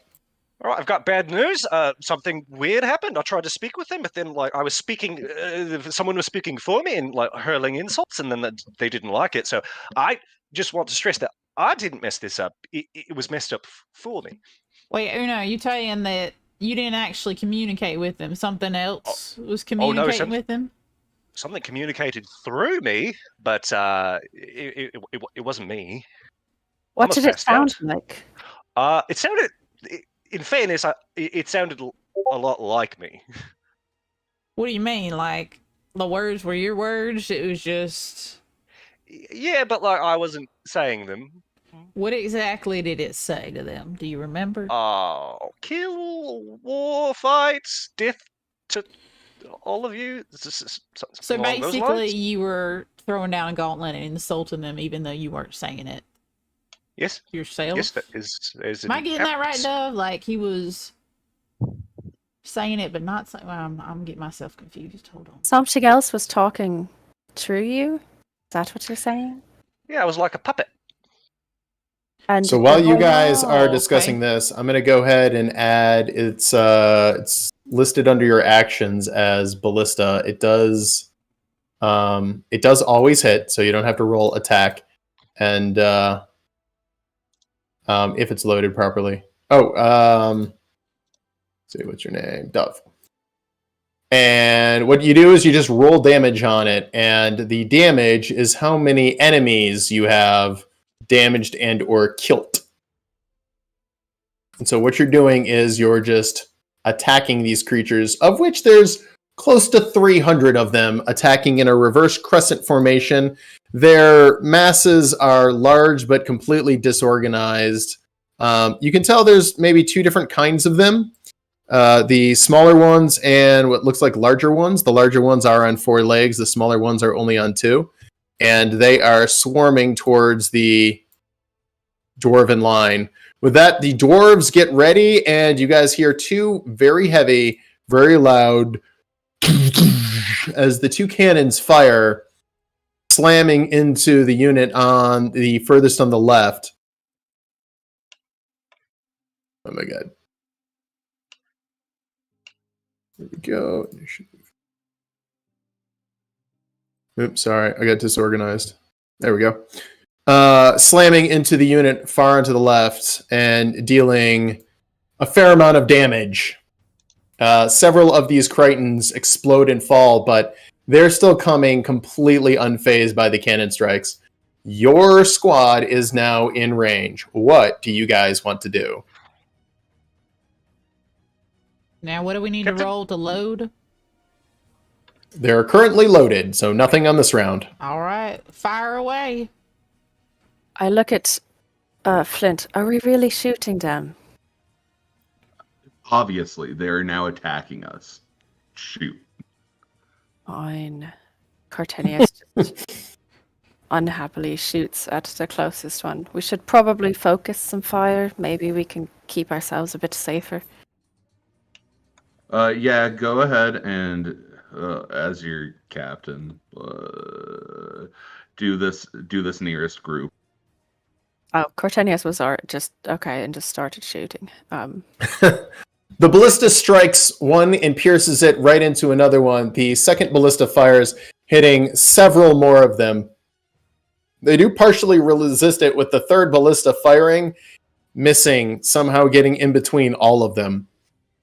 All right, I've got bad news. Something weird happened. I tried to speak with them, but then I was speaking. Someone was speaking for me and hurling insults, and then they didn't like it. So I just want to stress that I didn't mess this up. It was messed up for me. Wait, Uno, you saying that you didn't actually communicate with them? Something else was no, communicating with them? Something communicated through me, but it wasn't me. What I'm a did it fast out. sound like? It sounded. In fairness, it sounded a lot like me. What do you mean? Like, the words were your words? It was just... Yeah, but I wasn't saying them. What exactly did it say to them? Do you remember? Oh, kill, war, fights, death to all of you. So basically, you were throwing down a gauntlet and insulting them, even though you weren't saying it Yes. yourself. Yes, that is Am I getting that right, Dove? Like he was saying it, but not saying. Well, I'm getting myself confused. Hold on. Something else was talking through you? Is that what you're saying? Yeah, I was like a puppet. And So while you guys Oh, are discussing this, I'm going to go ahead and add it's listed under your actions as ballista. It does always hit, so you don't have to roll attack, and if it's loaded properly. Let's see, what's your name? Dove. And what you do is you just roll damage on it, and the damage is how many enemies you have damaged and or killed. And so what you're doing is you're just attacking these creatures, of which there's close to 300 of them, attacking in a reverse crescent formation. Their masses are large but completely disorganized. You can tell there's maybe two different kinds of them. The smaller ones and what looks like larger ones. The larger ones are on 4 legs. The smaller ones are only on 2. And they are swarming towards the dwarven line. With that, the dwarves get ready, and you guys hear 2 very heavy, very loud as the 2 cannons fire, slamming into the unit on the furthest on the left. Oh my god. There we go. Oops, sorry, I got disorganized. There we go. Slamming into the unit far to the left and dealing a fair amount of damage. Several of these Crichtons explode and fall, but they're still coming completely unfazed by the cannon strikes. Your squad is now in range. What do you guys want to do? Now, what do we need to roll to load? They're currently loaded, so nothing on this round. All right, fire away. I look at Flint. Are we really shooting them? Obviously, they're now attacking us. Shoot. Fine. Cortenius just unhappily shoots at the closest one. We should probably focus some fire. Maybe we can keep ourselves a bit safer. Yeah, go ahead and, as your captain, do this nearest group. Oh, Cortenius was just okay and just started shooting. The ballista strikes one and pierces it right into another one. The second ballista fires, hitting several more of them. They do partially resist it, with the third ballista firing, missing, somehow getting in between all of them.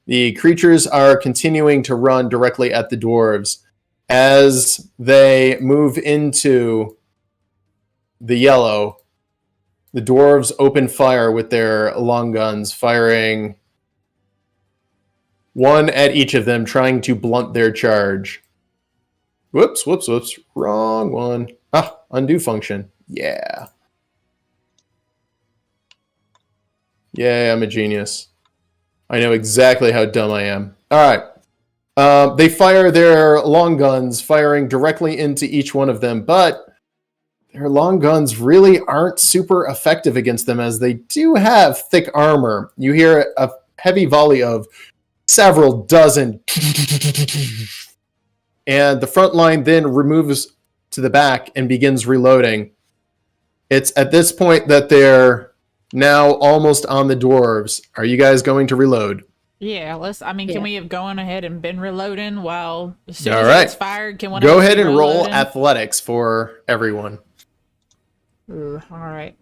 The creatures are continuing to run directly at the dwarves. As they move into the yellow, the dwarves open fire with their long guns, firing one at each of them, trying to blunt their charge. Whoops. Wrong one. Undo function. Yeah. Yeah, I'm a genius. I know exactly how dumb I am. All right. They fire their long guns, firing directly into each one of them, but their long guns really aren't super effective against them, as they do have thick armor. You hear a heavy volley of several dozen, and the front line then removes to the back and begins reloading. It's at this point that they're now almost on the dwarves. Are you guys going to reload? Yeah, can we have gone ahead and been reloading while as soon All as right. it's fired? Can one Go of us ahead be and roll reloading? athletics for everyone. All right.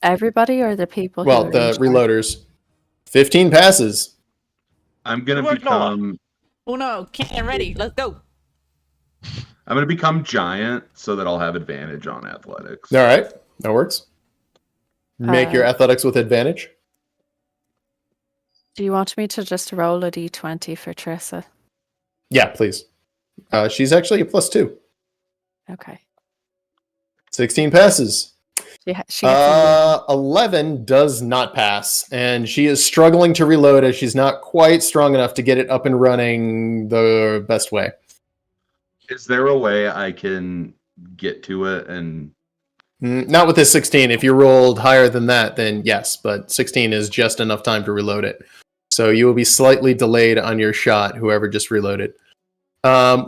Everybody or the people? Well, who are the in charge? reloaders. 15 passes. I'm gonna Good work, Noah. become. Oh no, cannon ready. Let's go. I'm gonna become giant so that I'll have advantage on athletics. All right, that works. Make your athletics with advantage. Do you want me to just roll a d20 for Trissa? Yeah, please. She's actually a +2. Okay. 16 passes. She gets a 11 does not pass, and she is struggling to reload as she's not quite strong enough to get it up and running the best way. Is there a way I can get to it and? Not with this 16. If you rolled higher than that, then yes, but 16 is just enough time to reload it. So you will be slightly delayed on your shot, whoever just reloaded.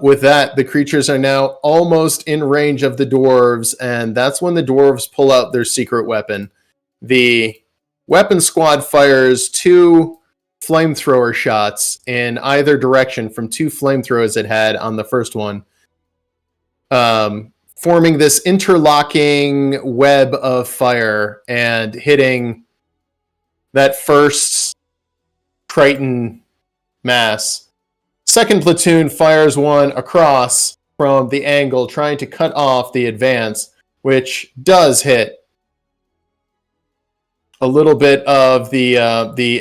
With that, the creatures are now almost in range of the dwarves, and that's when the dwarves pull out their secret weapon. The weapon squad fires 2 flamethrower shots in either direction from 2 flamethrowers it had on the first one, forming this interlocking web of fire and hitting that first Crichton mass. Second platoon fires one across from the angle, trying to cut off the advance, which does hit a little bit of the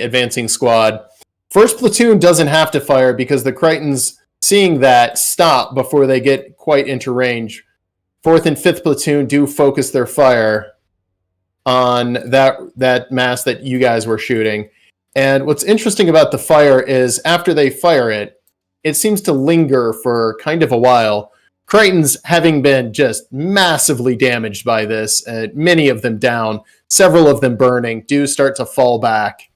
advancing squad. First platoon doesn't have to fire because the Crichtons, seeing that, stop before they get quite into range. Fourth and fifth platoon do focus their fire on that mass that you guys were shooting. And what's interesting about the fire is after they fire it, it seems to linger for kind of a while. Crichtons, having been just massively damaged by this, many of them down, several of them burning, do start to fall back.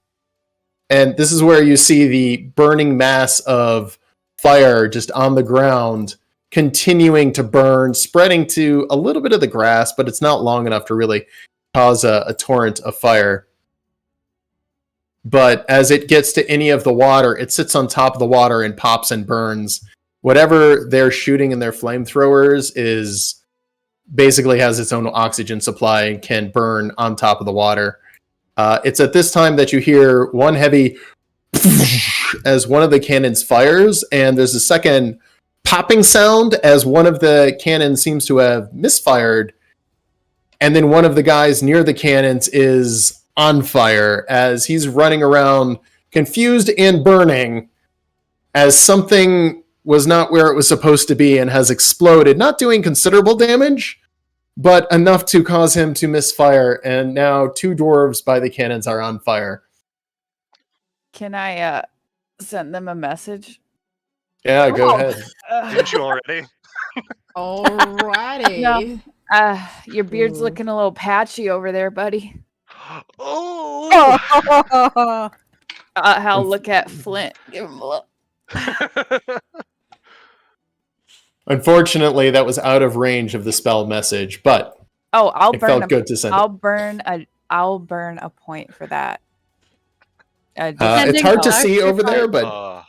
And this is where you see the burning mass of fire just on the ground, continuing to burn, spreading to a little bit of the grass, but it's not long enough to really cause a torrent of fire. But as it gets to any of the water, it sits on top of the water and pops and burns. Whatever they're shooting in their flamethrowers is basically has its own oxygen supply and can burn on top of the water. It's at this time that you hear one heavy as one of the cannons fires, and there's a second popping sound as one of the cannons seems to have misfired, and then one of the guys near the cannons is on fire as he's running around confused and burning as something was not where it was supposed to be and has exploded, not doing considerable damage, but enough to cause him to misfire, and now 2 dwarves by the cannons are on fire. Can I send them a message? Yeah, go ahead. Didn't you already? Alrighty. No. Your beard's Ooh. looking a little patchy over there, buddy. Oh! I'll look at Flint. Give him a look. Unfortunately, that was out of range of the spell message, but Oh, I'll it burn. felt good to send I'll it. burn a point for that. It's hard to see over there, but I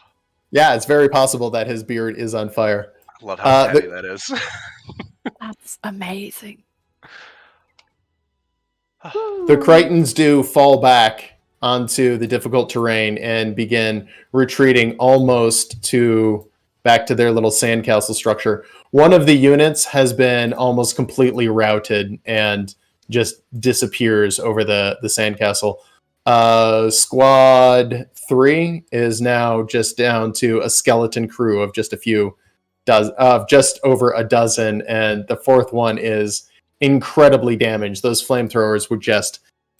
yeah, it's very possible that his beard is on fire. love how the- petty that is. That's amazing. The Crichtons do fall back onto the difficult terrain and begin retreating almost back to their little sandcastle structure. One of the units has been almost completely routed and just disappears over the sandcastle. Squad 3 is now just down to a skeleton crew of just just over a dozen, and the 4th one is incredibly damaged. Those flamethrowers were just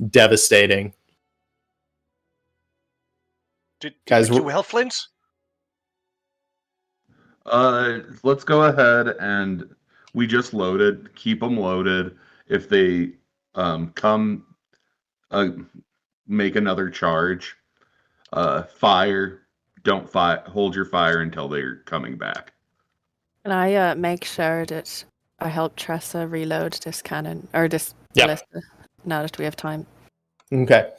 devastating. Did Guys, you well, Flint? Let's go ahead and we just loaded. Keep them loaded. If they come, make another charge. Fire. Don't fire. Hold your fire until they're coming back. Can I make sure that I help Tressa reload this cannon or this ballista now that we have time? Okay.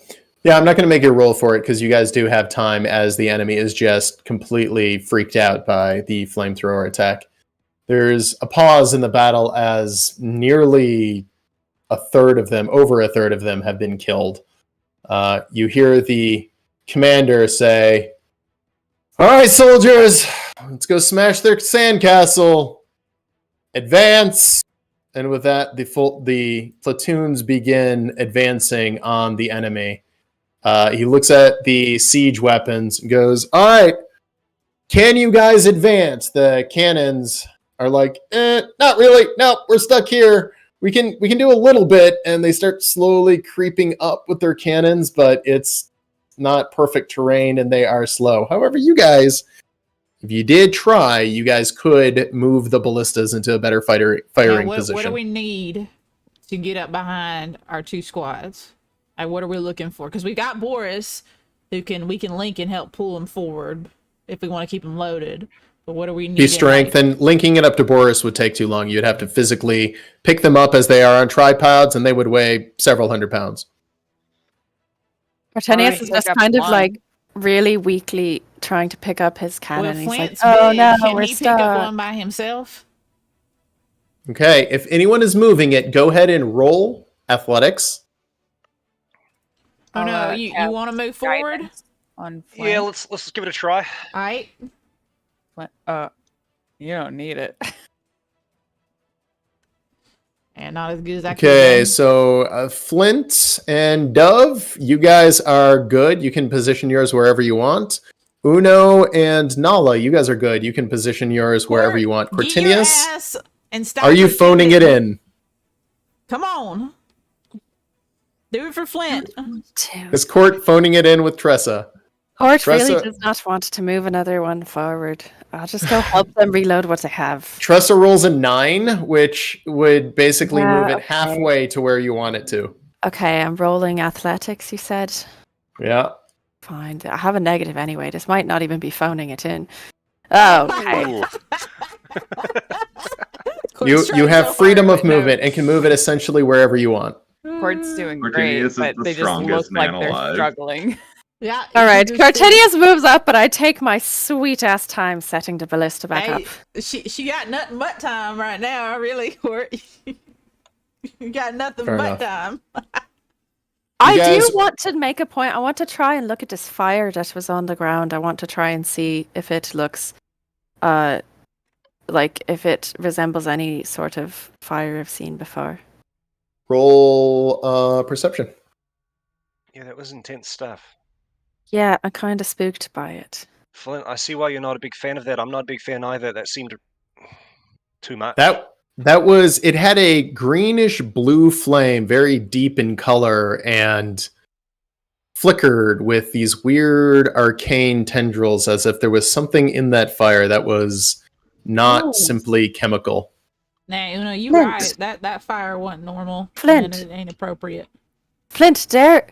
Yeah, I'm not going to make you roll for it because you guys do have time as the enemy is just completely freaked out by the flamethrower attack. There's a pause in the battle as nearly over a third of them have been killed. You hear the commander say, "All right, soldiers, let's go smash their sandcastle. Advance." And with that, the platoons begin advancing on the enemy. He looks at the siege weapons and goes, "All right, can you guys advance?" The cannons are like, "Not really. No, we're stuck here. We can do a little bit." And they start slowly creeping up with their cannons, but it's not perfect terrain and they are slow. However, you guys, if you did try, you guys could move the ballistas into a better firing position. What do we need to get up behind our 2 squads? Like, what are we looking for? Because we got Boris, we can link and help pull him forward if we want to keep him loaded. But what do we need? Be strength, and linking it up to Boris would take too long. You'd have to physically pick them up as they are on tripods, and they would weigh several hundred pounds. Artenius is pick just up kind of one. like really weakly trying to pick up his cannon. He's like, Flint's "Oh big. no, Can we're he pick up stuck." one by himself? Okay, if anyone is moving it, go ahead and roll athletics. Oh no, I'll, you cast want to move forward? guidance on Flint. Yeah, let's give it a try. All right. Flint. You don't need it. And not as good as I could. Okay, so Flint and Dove, you guys are good. You can position yours wherever you want. Uno and Nala, you guys are good. You can position yours wherever you want. Get your Cortinius, ass and stop are you phoning it pretending. in? Come on. Do it for Flint. Is Court phoning it in with Tressa? Hort really Tressa- does not want to move another one forward. I'll just go help them reload what they have. Tressa rolls a 9, which would basically Yeah, move it okay. halfway to where you want it to. Okay, I'm rolling athletics, you said. Yeah. Fine. I have a negative anyway. This might not even be phoning it in. Oh, okay. Ooh. You have freedom of movement and can move it essentially wherever you want. Court's doing Cortinius great, is but the they just strongest look like man they're alive. struggling. Yeah. All right, you just- Cartinius moves up, but I take my sweet ass time setting the ballista back up. Hey, she got nothing but time right now, really, Court. You got nothing Fair but enough. time. I guys- do want to make a point. I want to try and look at this fire that was on the ground. I want to try and see if it looks, like if it resembles any sort of fire I've seen before. Roll perception. Yeah, that was intense stuff. Yeah, I'm kind of spooked by it. Flint, I see why you're not a big fan of that. I'm not a big fan either. That seemed too much. That was, it had a greenish blue flame, very deep in color, and flickered with these weird arcane tendrils, as if there was something in that fire that was not simply chemical. Nah, you're Flint. right. That fire wasn't normal. Flint. And it ain't appropriate. Flint, they're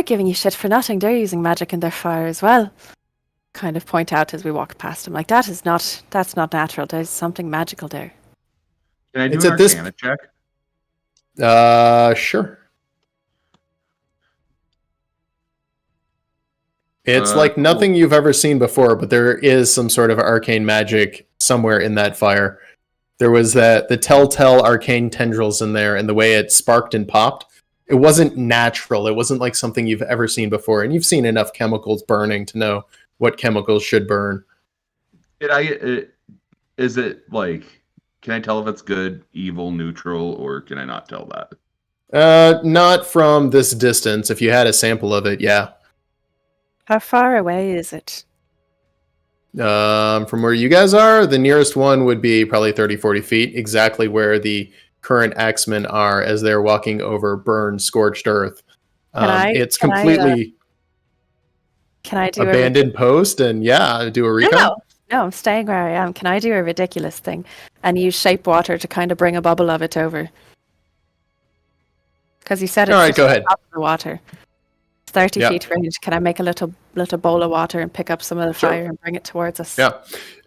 giving you shit for nothing. They're using magic in their fire as well. Kind of point out as we walk past them, like that's not natural. There's something magical there. Can I do It's an at this- Arcana check? Sure. It's like Cool. nothing you've ever seen before, but there is some sort of arcane magic somewhere in that fire. There was the telltale arcane tendrils in there, and the way it sparked and popped. It wasn't natural. It wasn't like something you've ever seen before, and you've seen enough chemicals burning to know what chemicals should burn. Is it like? Can I tell if it's good, evil, neutral, or can I not tell that? Not from this distance. If you had a sample of it, yeah. How far away is it? From where you guys are, the nearest one would be probably 30, 40 feet, exactly where the current axemen are as they're walking over burned, scorched earth. It's completely can I do abandoned post, and do a recon. No, I'm staying where I am. Can I do a ridiculous thing and use shape water to kind of bring a bubble of it over? Because you said it's All right, just go on ahead. top of the water. 30 Yeah. feet range. Can I make a little bowl of water and pick up some of the Sure. fire and bring it towards us? Yeah.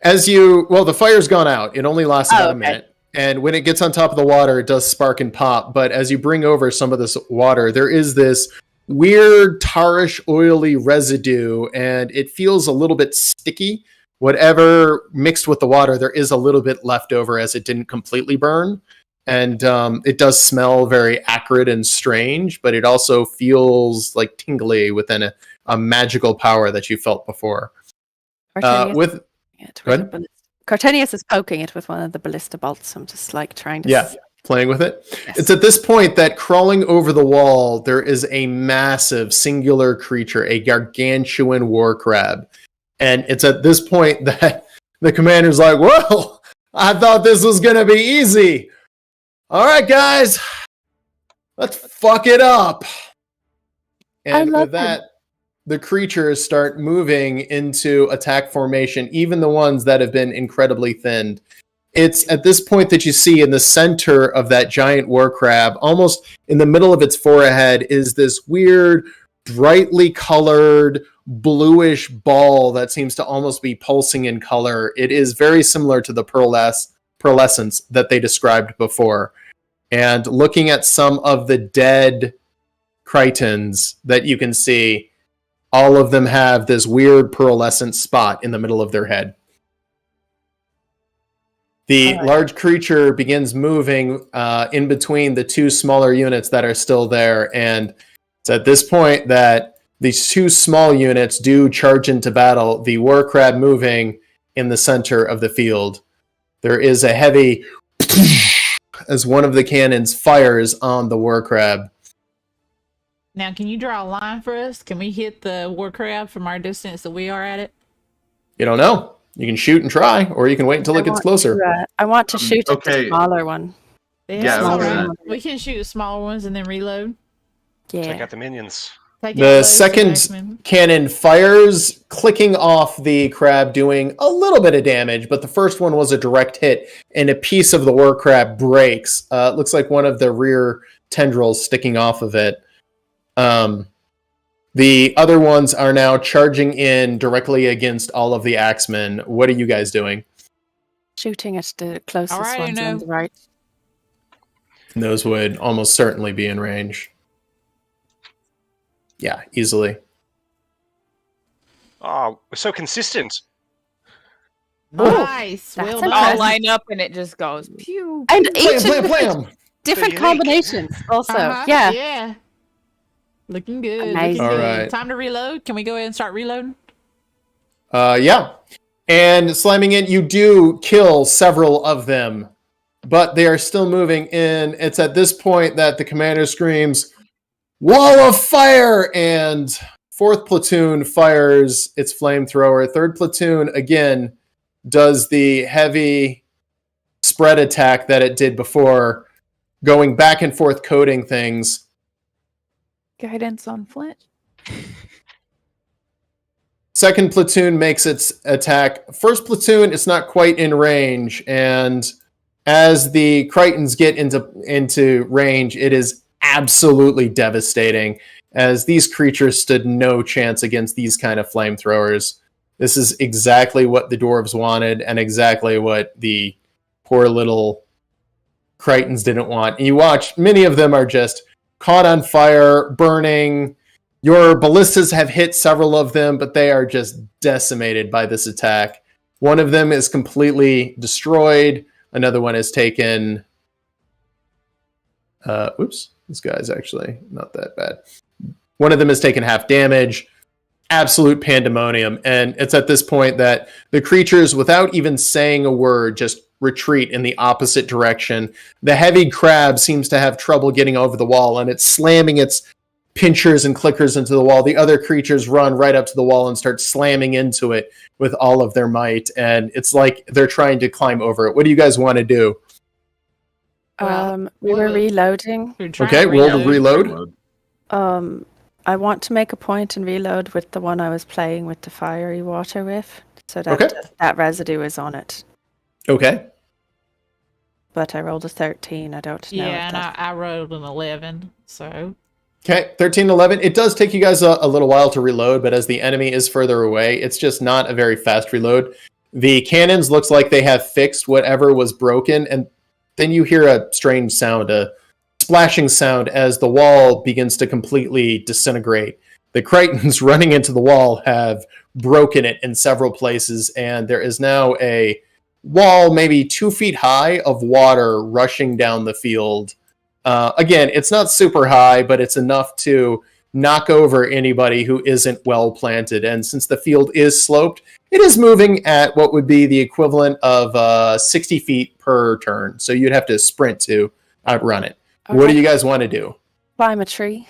The fire's gone out. It only lasts about a minute. And when it gets on top of the water, it does spark and pop. But as you bring over some of this water, there is this weird tarish, oily residue, and it feels a little bit sticky. Whatever mixed with the water, there is a little bit left over as it didn't completely burn. And it does smell very acrid and strange, but it also feels like tingly within a magical power that you felt before. Cartenius Go ahead. Cartenius is poking it with one of the ballista bolts. I'm just like trying to... Playing with it. Yes. It's at this point that crawling over the wall, there is a massive singular creature, a gargantuan war crab. And it's at this point that the commander's like, well, I thought this was going to be easy. All right, guys, let's fuck it up. And with that, the creatures start moving into attack formation, even the ones that have been incredibly thinned. It's at this point that you see in the center of that giant war crab, almost in the middle of its forehead, is this weird, brightly colored, bluish ball that seems to almost be pulsing in color. It is very similar to the pearlescence that they described before. And looking at some of the dead Critons that you can see, all of them have this weird pearlescent spot in the middle of their head. The large creature begins moving in between the two smaller units that are still there, and it's at this point that these two small units do charge into battle, the war crab moving in the center of the field. There is a heavy as one of the cannons fires on the war crab. Now, can you draw a line for us? Can we hit the war crab from our distance that we are at it? You don't know. You can shoot and try, or you can wait until it gets closer. I want to shoot at okay. the smaller one. Yeah, I was alright. gonna- We can shoot the smaller ones and then reload. Take Yeah. out the minions. Take out The those second X-Men. cannon fires, clicking off the crab, doing a little bit of damage, but the first one was a direct hit, and a piece of the war crab breaks. It looks like one of the rear tendrils sticking off of it. The other ones are now charging in directly against all of the axemen. What are you guys doing? Shooting at the closest Alright, ones no. on the right. Those would almost certainly be in range. Yeah, easily. Oh, we're so consistent. Nice. That's Well impressive. done. All line up and it just goes pew. And Blam, each blam, of the blam. different unique. combinations also. Uh-huh, Yeah. Yeah. Looking good. Amazing. Looking good. Alright. Time to reload. Can we go ahead and start reloading? Yeah. And slamming in, you do kill several of them, but they are still moving in. It's at this point that the commander screams, "Wall of fire!" And 4th platoon fires its flamethrower. 3rd platoon, again, does the heavy spread attack that it did before, going back and forth coating things. Guidance on Flint. 2nd platoon makes its attack. 1st platoon is not quite in range, and as the Crichtons get into range, it is absolutely devastating, as these creatures stood no chance against these kind of flamethrowers. This is exactly what the dwarves wanted, and exactly what the poor little Crichtons didn't want. And you watch, many of them are just caught on fire, burning. Your ballistas have hit several of them, but they are just decimated by this attack. One of them is completely destroyed. Another one is taken... oops, this guy's actually not that bad. One of them has taken half damage. Absolute pandemonium. And it's at this point that the creatures, without even saying a word, just retreat in the opposite direction. The heavy crab seems to have trouble getting over the wall, and it's slamming its pinchers and clickers into the wall. The other creatures run right up to the wall and start slamming into it with all of their might, and it's like they're trying to climb over it. What do you guys want to do? We were reloading. Okay, roll to reload. I want to make a point and reload with the one I was playing with the fiery water with, so that Okay. that residue is on it. Okay. But I rolled a 13. I don't know. Yeah, if and that's... I rolled an 11, so... Okay, 13, 11. It does take you guys a little while to reload, but as the enemy is further away, it's just not a very fast reload. The cannons looks like they have fixed whatever was broken, and then you hear a strange sound, a splashing sound, as the wall begins to completely disintegrate. The Crichtons running into the wall have broken it in several places, and there is now a wall maybe 2 feet high of water rushing down the field. Again, it's not super high, but it's enough to knock over anybody who isn't well planted. And since the field is sloped, it is moving at what would be the equivalent of 60 feet per turn. So you'd have to sprint to outrun it. Okay. What do you guys want to do? Climb a tree.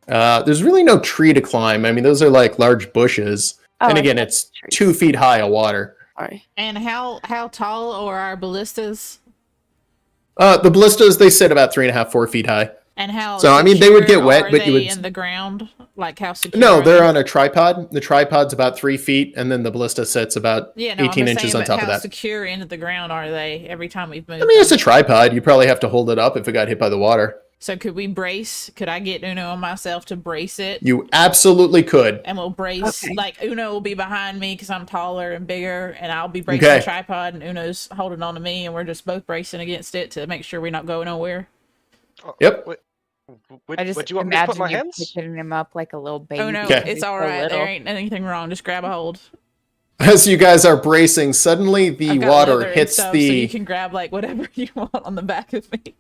There's really no tree to climb. I mean, those are like large bushes. Oh, and I again, thought it's trees. 2 feet high of water. Sorry. And how tall are our ballistas? The ballistas, they sit about 3.5, 4 feet high. And how So, I mean, they would get secure wet, are but you they would- in the ground? Like how secure? No, are they're they? on a tripod. The tripod's about 3 feet, and then the ballista sits about Yeah, no, 18 I'm inches saying, on but top of how that. secure into the ground are they every time we've moved? I mean, it's a them? tripod. You probably have to hold it up if it got hit by the water. So could we brace? Could I get Uno and myself to brace it? You absolutely could. And we'll brace. Okay. Like Uno will be behind me because I'm taller and bigger, and I'll be bracing Okay. the tripod, and Uno's holding on to me, and we're just both bracing against it to make sure we not go nowhere. Yep. I just Would you want me to imagine put my you hands? picking him up like a little baby. Oh no, Okay. it's He's all so right. little. There ain't anything wrong. Just grab a hold. As you guys are bracing, suddenly the I've got water leather and hits stuff, so the you can grab like whatever you want on the back of me.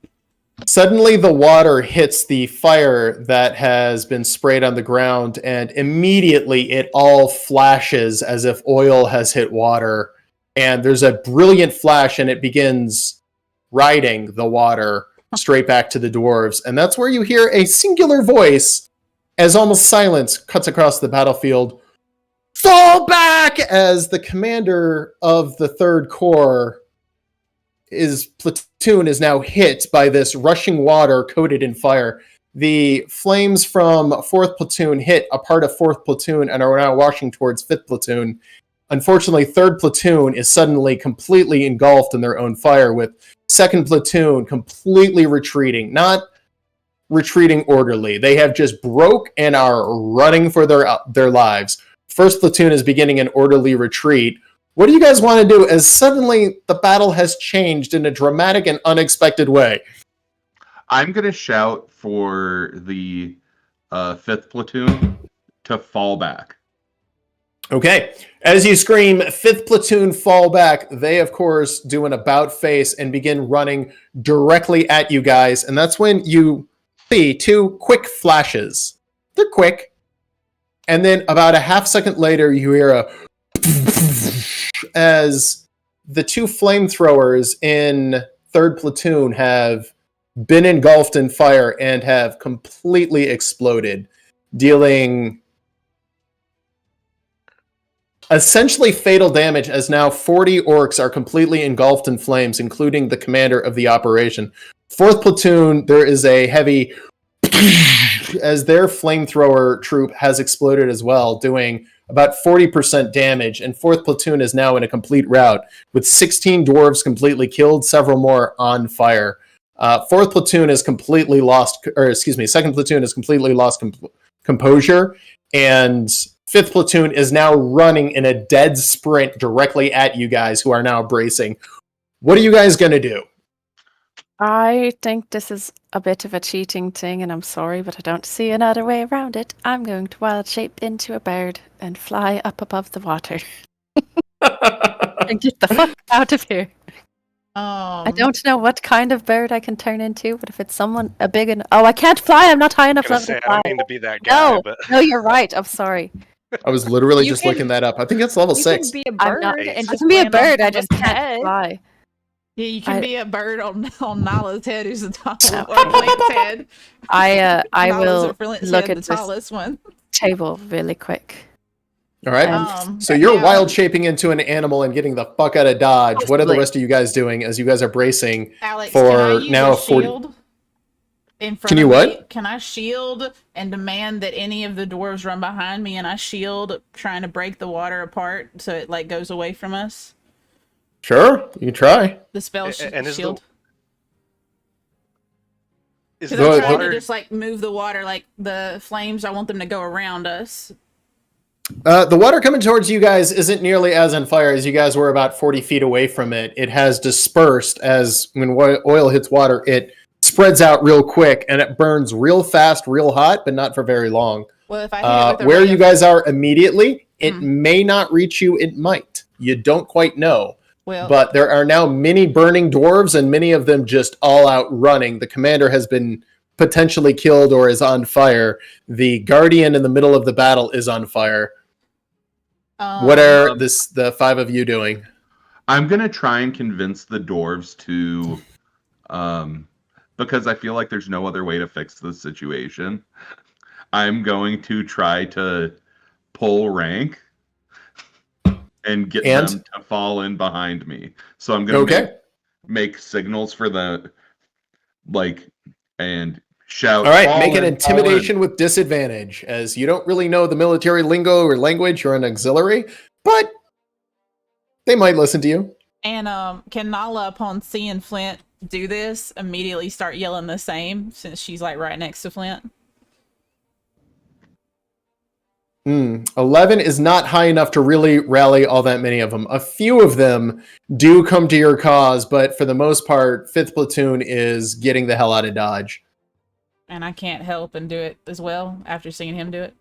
Suddenly, the water hits the fire that has been sprayed on the ground, and immediately it all flashes as if oil has hit water. And there's a brilliant flash, and it begins riding the water straight back to the dwarves. And that's where you hear a singular voice, as almost silence cuts across the battlefield. Fall back! As the commander of the 3rd Corps, his platoon is now hit by this rushing water coated in fire. The flames from 4th platoon hit a part of 4th platoon and are now washing towards 5th platoon. Unfortunately, 3rd platoon is suddenly completely engulfed in their own fire, with 2nd platoon completely retreating. Not retreating orderly. They have just broke and are running for their lives. 1st platoon is beginning an orderly retreat. What do you guys want to do as suddenly the battle has changed in a dramatic and unexpected way? I'm going to shout for the 5th platoon to fall back. Okay. As you scream, 5th platoon fall back, they, of course, do an about face and begin running directly at you guys. And that's when you see two quick flashes. They're quick. And then about a half second later, you hear a as the two flamethrowers in 3rd Platoon have been engulfed in fire and have completely exploded, dealing essentially fatal damage as now 40 orcs are completely engulfed in flames, including the commander of the operation. 4th Platoon, there is a heavy as their flamethrower troop has exploded as well, doing about 40% damage, and 4th Platoon is now in a complete rout, with 16 dwarves completely killed, several more on fire. 4th Platoon is completely lost, or excuse me, 2nd Platoon has completely lost composure, and 5th Platoon is now running in a dead sprint directly at you guys, who are now bracing. What are you guys going to do? I think this is a bit of a cheating thing, and I'm sorry, but I don't see another way around it. I'm going to wild shape into a bird and fly up above the water and get the fuck out of here. I don't know what kind of bird I can turn into, but if it's a big and I can't fly. I'm not high enough level to I fly. don't mean to be that guy, but No, you're right. I'm sorry. I was literally You just can- looking that up. I think that's level You 6. can be a I'm bird not- and I I just can be a land on bird. I someone's just can't head. fly. Yeah, you can be a bird on Nala's head, who's the tallest, Okay. or Flint's head. I Nala's will or Flint's look head, at the this tallest one. table really quick. All right. So you're now- wild shaping into an animal and getting the fuck out of dodge. What are the Possibly. rest of you guys doing as you guys are bracing? Alex, for can I use now a 40 shield in front Can you of what? me? Can I shield and demand that any of the dwarves run behind me, and I shield trying to break the water apart so it like goes away from us? Sure, you can try. The spell and is shield. is Because the I'm trying water to just like move the water, like the flames. I want them to go around us. The water coming towards you guys isn't nearly as on fire as you guys were about 40 feet away from it. It has dispersed as when oil hits water, it spreads out real quick and it burns real fast, real hot, but not for very long. Well, if I hit it with a Where ray you of- guys are immediately, it may not reach you, it might. You don't quite know. well, But there are now many burning dwarves and many of them just all out running. The commander has been potentially killed or is on fire. The guardian in the middle of the battle is on fire. What are the 5 of you doing? I'm gonna try and convince the dwarves to, because I feel like there's no other way to fix this situation. I'm going to try to pull rank and get them to fall in behind me. So I'm gonna make signals for the and shout. All right, "Fall make an in, intimidation with disadvantage, as you don't really know the military lingo or language. You're an auxiliary, but they might listen to you. and can Nala, upon seeing Flint do this, immediately start yelling the same since she's like right next to Flint? 11 is not high enough to really rally all that many of them. A few of them do come to your cause, but for the most part, 5th Platoon is getting the hell out of Dodge. And I can't help and do it as well after seeing him do it.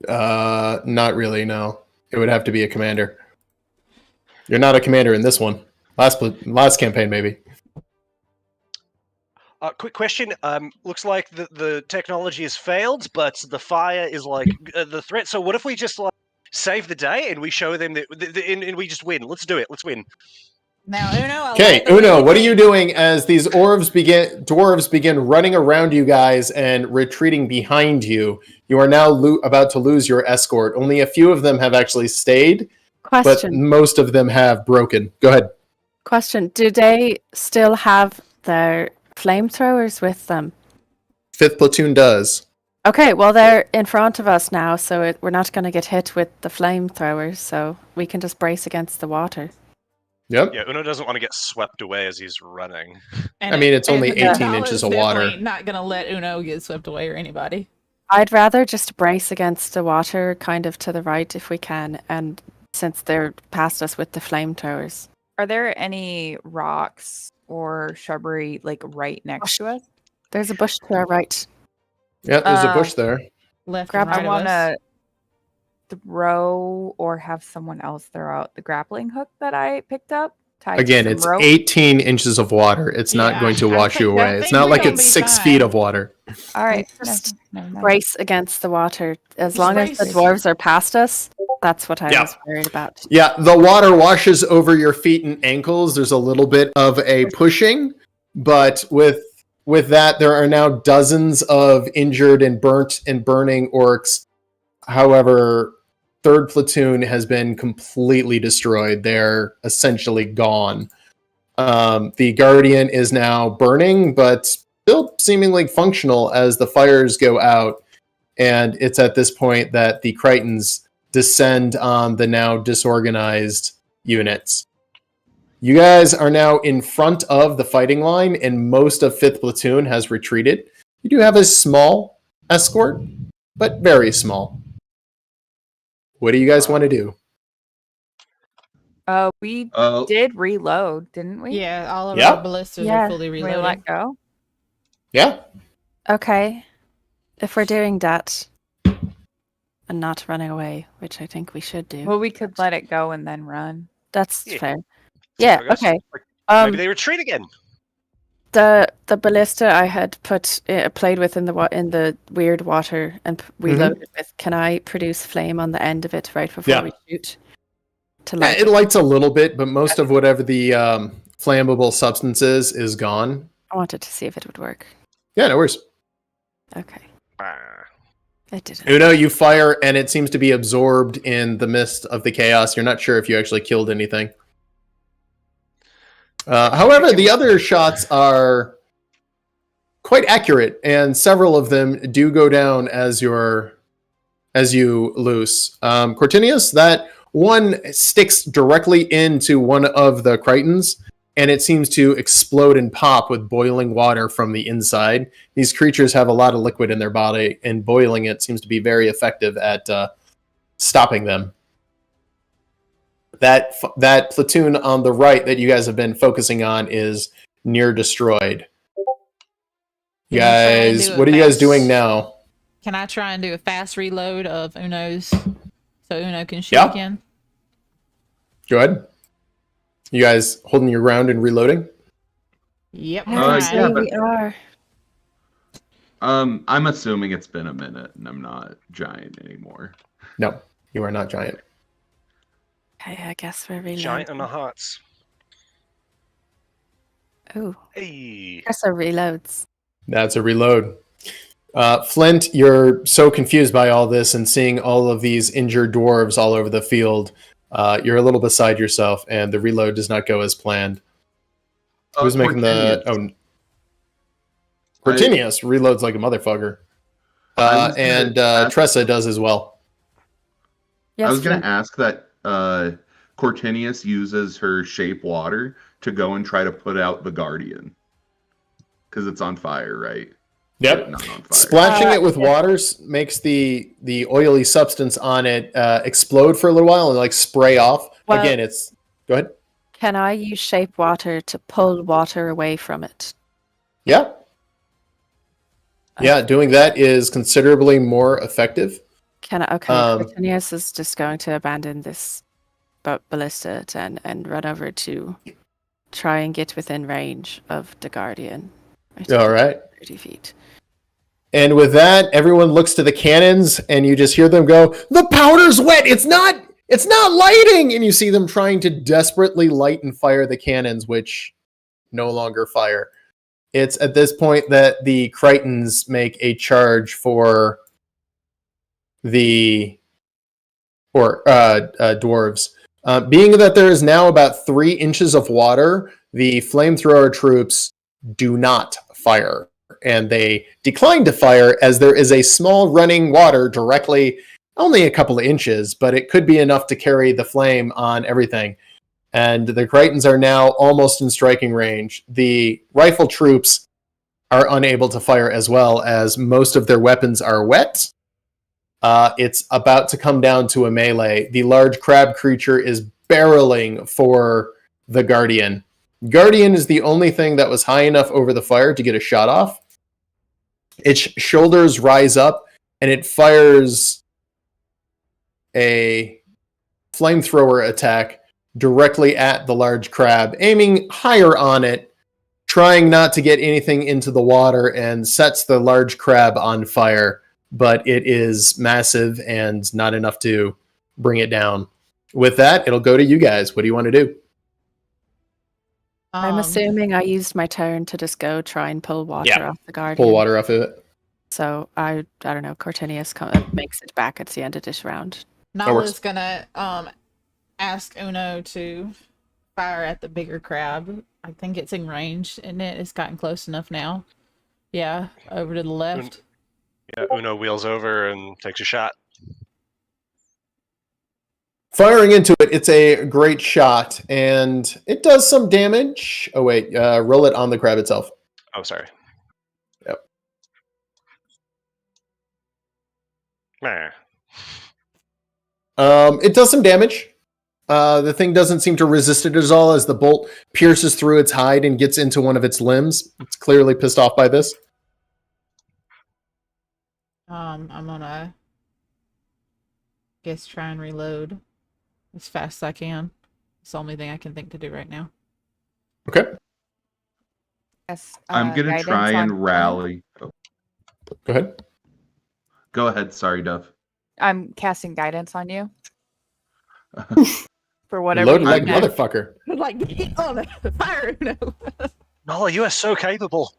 Not really, no. It would have to be a commander. You're not a commander in this one. Last campaign, maybe. quick question. Looks like the technology has failed, but the fire is like the threat. So what if we just like save the day and we show them that and we just win? Let's do it. Let's win. Now, Uno. Okay, Uno, what are you doing as these dwarves begin running around you guys and retreating behind you? You are now about to lose your escort. Only a few of them have actually stayed, but most of them have broken. Go ahead. Question: do they still have their flamethrowers with them? 5th Platoon does. Okay, well they're in front of us now, so we're not going to get hit with the flamethrowers, so we can just brace against the water. Yep. Yeah, Uno doesn't want to get swept away as he's running. And I mean, it's only 18 Nala's inches of water. definitely not gonna let Uno get swept away or anybody. I'd rather just brace against the water, kind of to the right if we can, and since they're past us with the flamethrowers. Are there any rocks or shrubbery like right next to us? There's a bush to our right. Yeah, there's a bush there. Left Grab- and right I want of us. to throw or have someone else throw out the grappling hook that I picked up. Tied to Again, some it's rope? 18 inches of water. It's not going to wash you away. It's think not we're like gonna it's be 6 fine. feet of water. All right. Just Never mind. brace against the water. As Just long as the brace. dwarves are past us, that's what I Yeah. was worried about. Yeah, the water washes over your feet and ankles. There's a little bit of a pushing, but with that, there are now dozens of injured and burnt and burning orcs. However, third platoon has been completely destroyed. They're essentially gone. The Guardian is now burning, but still seemingly functional as the fires go out. And it's at this point that the Crichtons descend on the now disorganized units. You guys are now in front of the fighting line, and most of 5th Platoon has retreated. You do have a small escort, but very small. What do you guys want to do? We Oh, did reload, didn't we? Yeah, all of Yeah. our ballistas Yeah. are fully We reloaded. let go. Yeah? Okay. If we're doing that and not running away, which I think we should do. Well, we could let it go and then run. That's Yeah. fair. See Yeah, how it goes. okay. Maybe they retreat again. The ballista I had played with in the weird water and reloaded with. Can I produce flame on the end of it right before Yeah. we shoot? To Yeah, light it lights a little bit, but most of whatever the flammable substance is gone. I wanted to see if it would work. Yeah, no worries. Okay. Ah. It didn't. Uno, you fire, and it seems to be absorbed in the mist of the chaos. You're not sure if you actually killed anything. However, the other shots are quite accurate, and several of them do go down as you loose. Cortinius, that one sticks directly into one of the Crichtons, and it seems to explode and pop with boiling water from the inside. These creatures have a lot of liquid in their body, and boiling it seems to be very effective at stopping them. That platoon on the right that you guys have been focusing on is near destroyed. You Can I try and guys, do a what are you guys fast- doing now? Can I try and do a fast reload of Uno's so Uno can shoot Yeah. again? Go ahead. You guys holding your ground and reloading? Yep. yeah, alright. but- we are. I'm assuming it's been a minute and I'm not giant anymore. No, you are not giant. Okay, I guess we're reloading. Giant on the hearts. Ooh, Hey. there's our reloads. That's a reload. Flint, you're so confused by all this and seeing all of these injured dwarves all over the field. You're a little beside yourself, and the reload does not go as planned. Who's making the... Cortinius. Oh, Cortinius reloads like a motherfucker. I was gonna And ask- Tressa does as well. Yes, I was going Flint. to ask that Cortinius uses her shape water to go and try to put out the Guardian. Because it's on fire, right? Yep. Not on fire. Splashing it with yeah. water makes the oily substance on it explode for a little while and like spray off. Well- Again, it's... Go ahead. Can I use shape water to pull water away from it? Yeah. Yeah, doing that is considerably more effective. Can I? Okay, Um, Cortinius is just going to abandon this ballista and run over to try and get within range of the Guardian. All right. 30 feet. And with that, everyone looks to the cannons and you just hear them go, "The powder's wet. It's not lighting." And you see them trying to desperately light and fire the cannons, which no longer fire. It's at this point that the Crichtons make a charge for the dwarves. Being that there is now about 3 inches of water, the flamethrower troops do not fire. And they decline to fire as there is a small running water directly, only a couple of inches, but it could be enough to carry the flame on everything. And the Crichtons are now almost in striking range. The rifle troops are unable to fire as well, as most of their weapons are wet. It's about to come down to a melee. The large crab creature is barreling for the Guardian. Guardian is the only thing that was high enough over the fire to get a shot off. Its shoulders rise up, and it fires a flamethrower attack directly at the large crab, aiming higher on it, trying not to get anything into the water, and sets the large crab on fire. But it is massive and not enough to bring it down. With that, it'll go to you guys. What do you want to do? I'm assuming I used my turn to just go try and pull water off the guardian. Pull water off of it. So I don't know. Cortinius makes it back at the end of this round. Nala's gonna ask Uno to fire at the bigger crab. I think it's in range, isn't it? It's gotten close enough now. Yeah, over to the left. Yeah, Uno wheels over and takes a shot. Firing into it, it's a great shot, and it does some damage. Oh, wait, roll it on the crab itself. Oh, sorry. Yep. Meh. It does some damage. The thing doesn't seem to resist it at all as the bolt pierces through its hide and gets into one of its limbs. It's clearly pissed off by this. I'm gonna try and reload as fast as I can. It's the only thing I can think to do right now. Okay. Yes, I'm gonna guidance try on and rally. Oh, Go ahead. go ahead. Sorry, Duff. I'm casting guidance on you for whatever. Loaded you like want. motherfucker. Like, get on it. Fire Uno. Nala, you are so capable.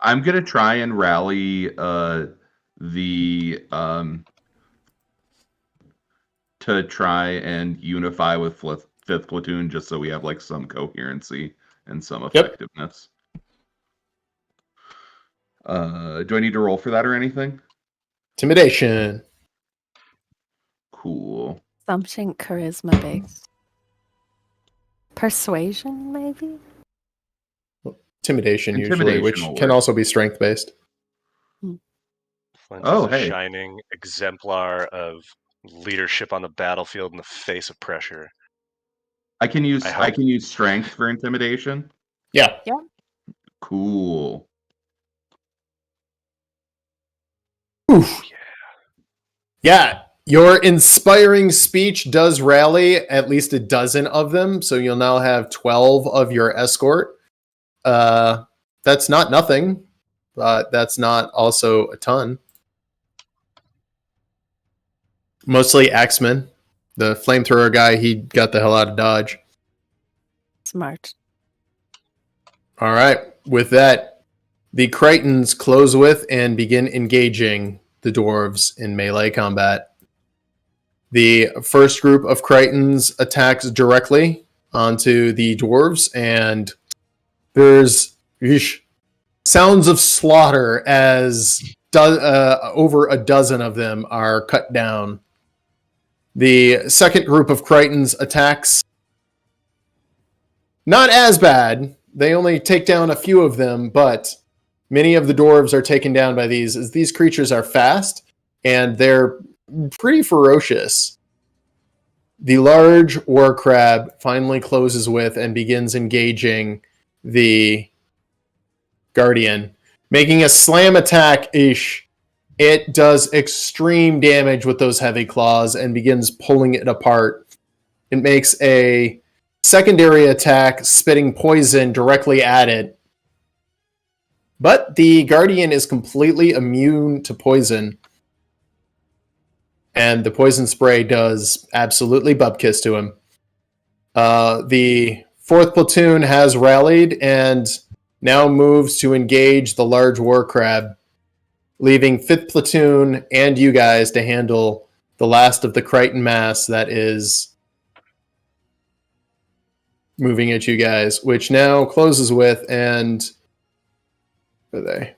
I'm gonna try and rally the to try and unify with fifth platoon, just so we have like some coherency and some effectiveness. Do I need to roll for that or anything? Intimidation. Cool. Something charisma based. Persuasion, maybe? Intimidation usually, Intimidation which will can work. also be strength based. Flint Oh, is a hey. shining exemplar of leadership on the battlefield in the face of pressure. I can use I hope- strength for intimidation. Yeah. Cool. Oof. Yeah. Your inspiring speech does rally at least a dozen of them, so you'll now have 12 of your escort. That's not nothing, but that's not also a ton. Mostly axemen. The flamethrower guy, he got the hell out of Dodge. Smart. All right. With that, the Crichtons close with and begin engaging the dwarves in melee combat. The first group of Crichtons attacks directly onto the dwarves, and there's sounds of slaughter as over a dozen of them are cut down. The second group of Crichtons attacks not as bad. They only take down a few of them, but many of the dwarves are taken down by these, as these creatures are fast and they're pretty ferocious. The large war crab finally closes with and begins engaging the guardian, making a slam attack. It does extreme damage with those heavy claws and begins pulling it apart. It makes a secondary attack, spitting poison directly at it. But the guardian is completely immune to poison. And the poison spray does absolutely bupkiss to him. The fourth platoon has rallied and now moves to engage the large war crab, leaving fifth platoon and you guys to handle the last of the Crichton mass that is moving at you guys, which now closes with, and where are they?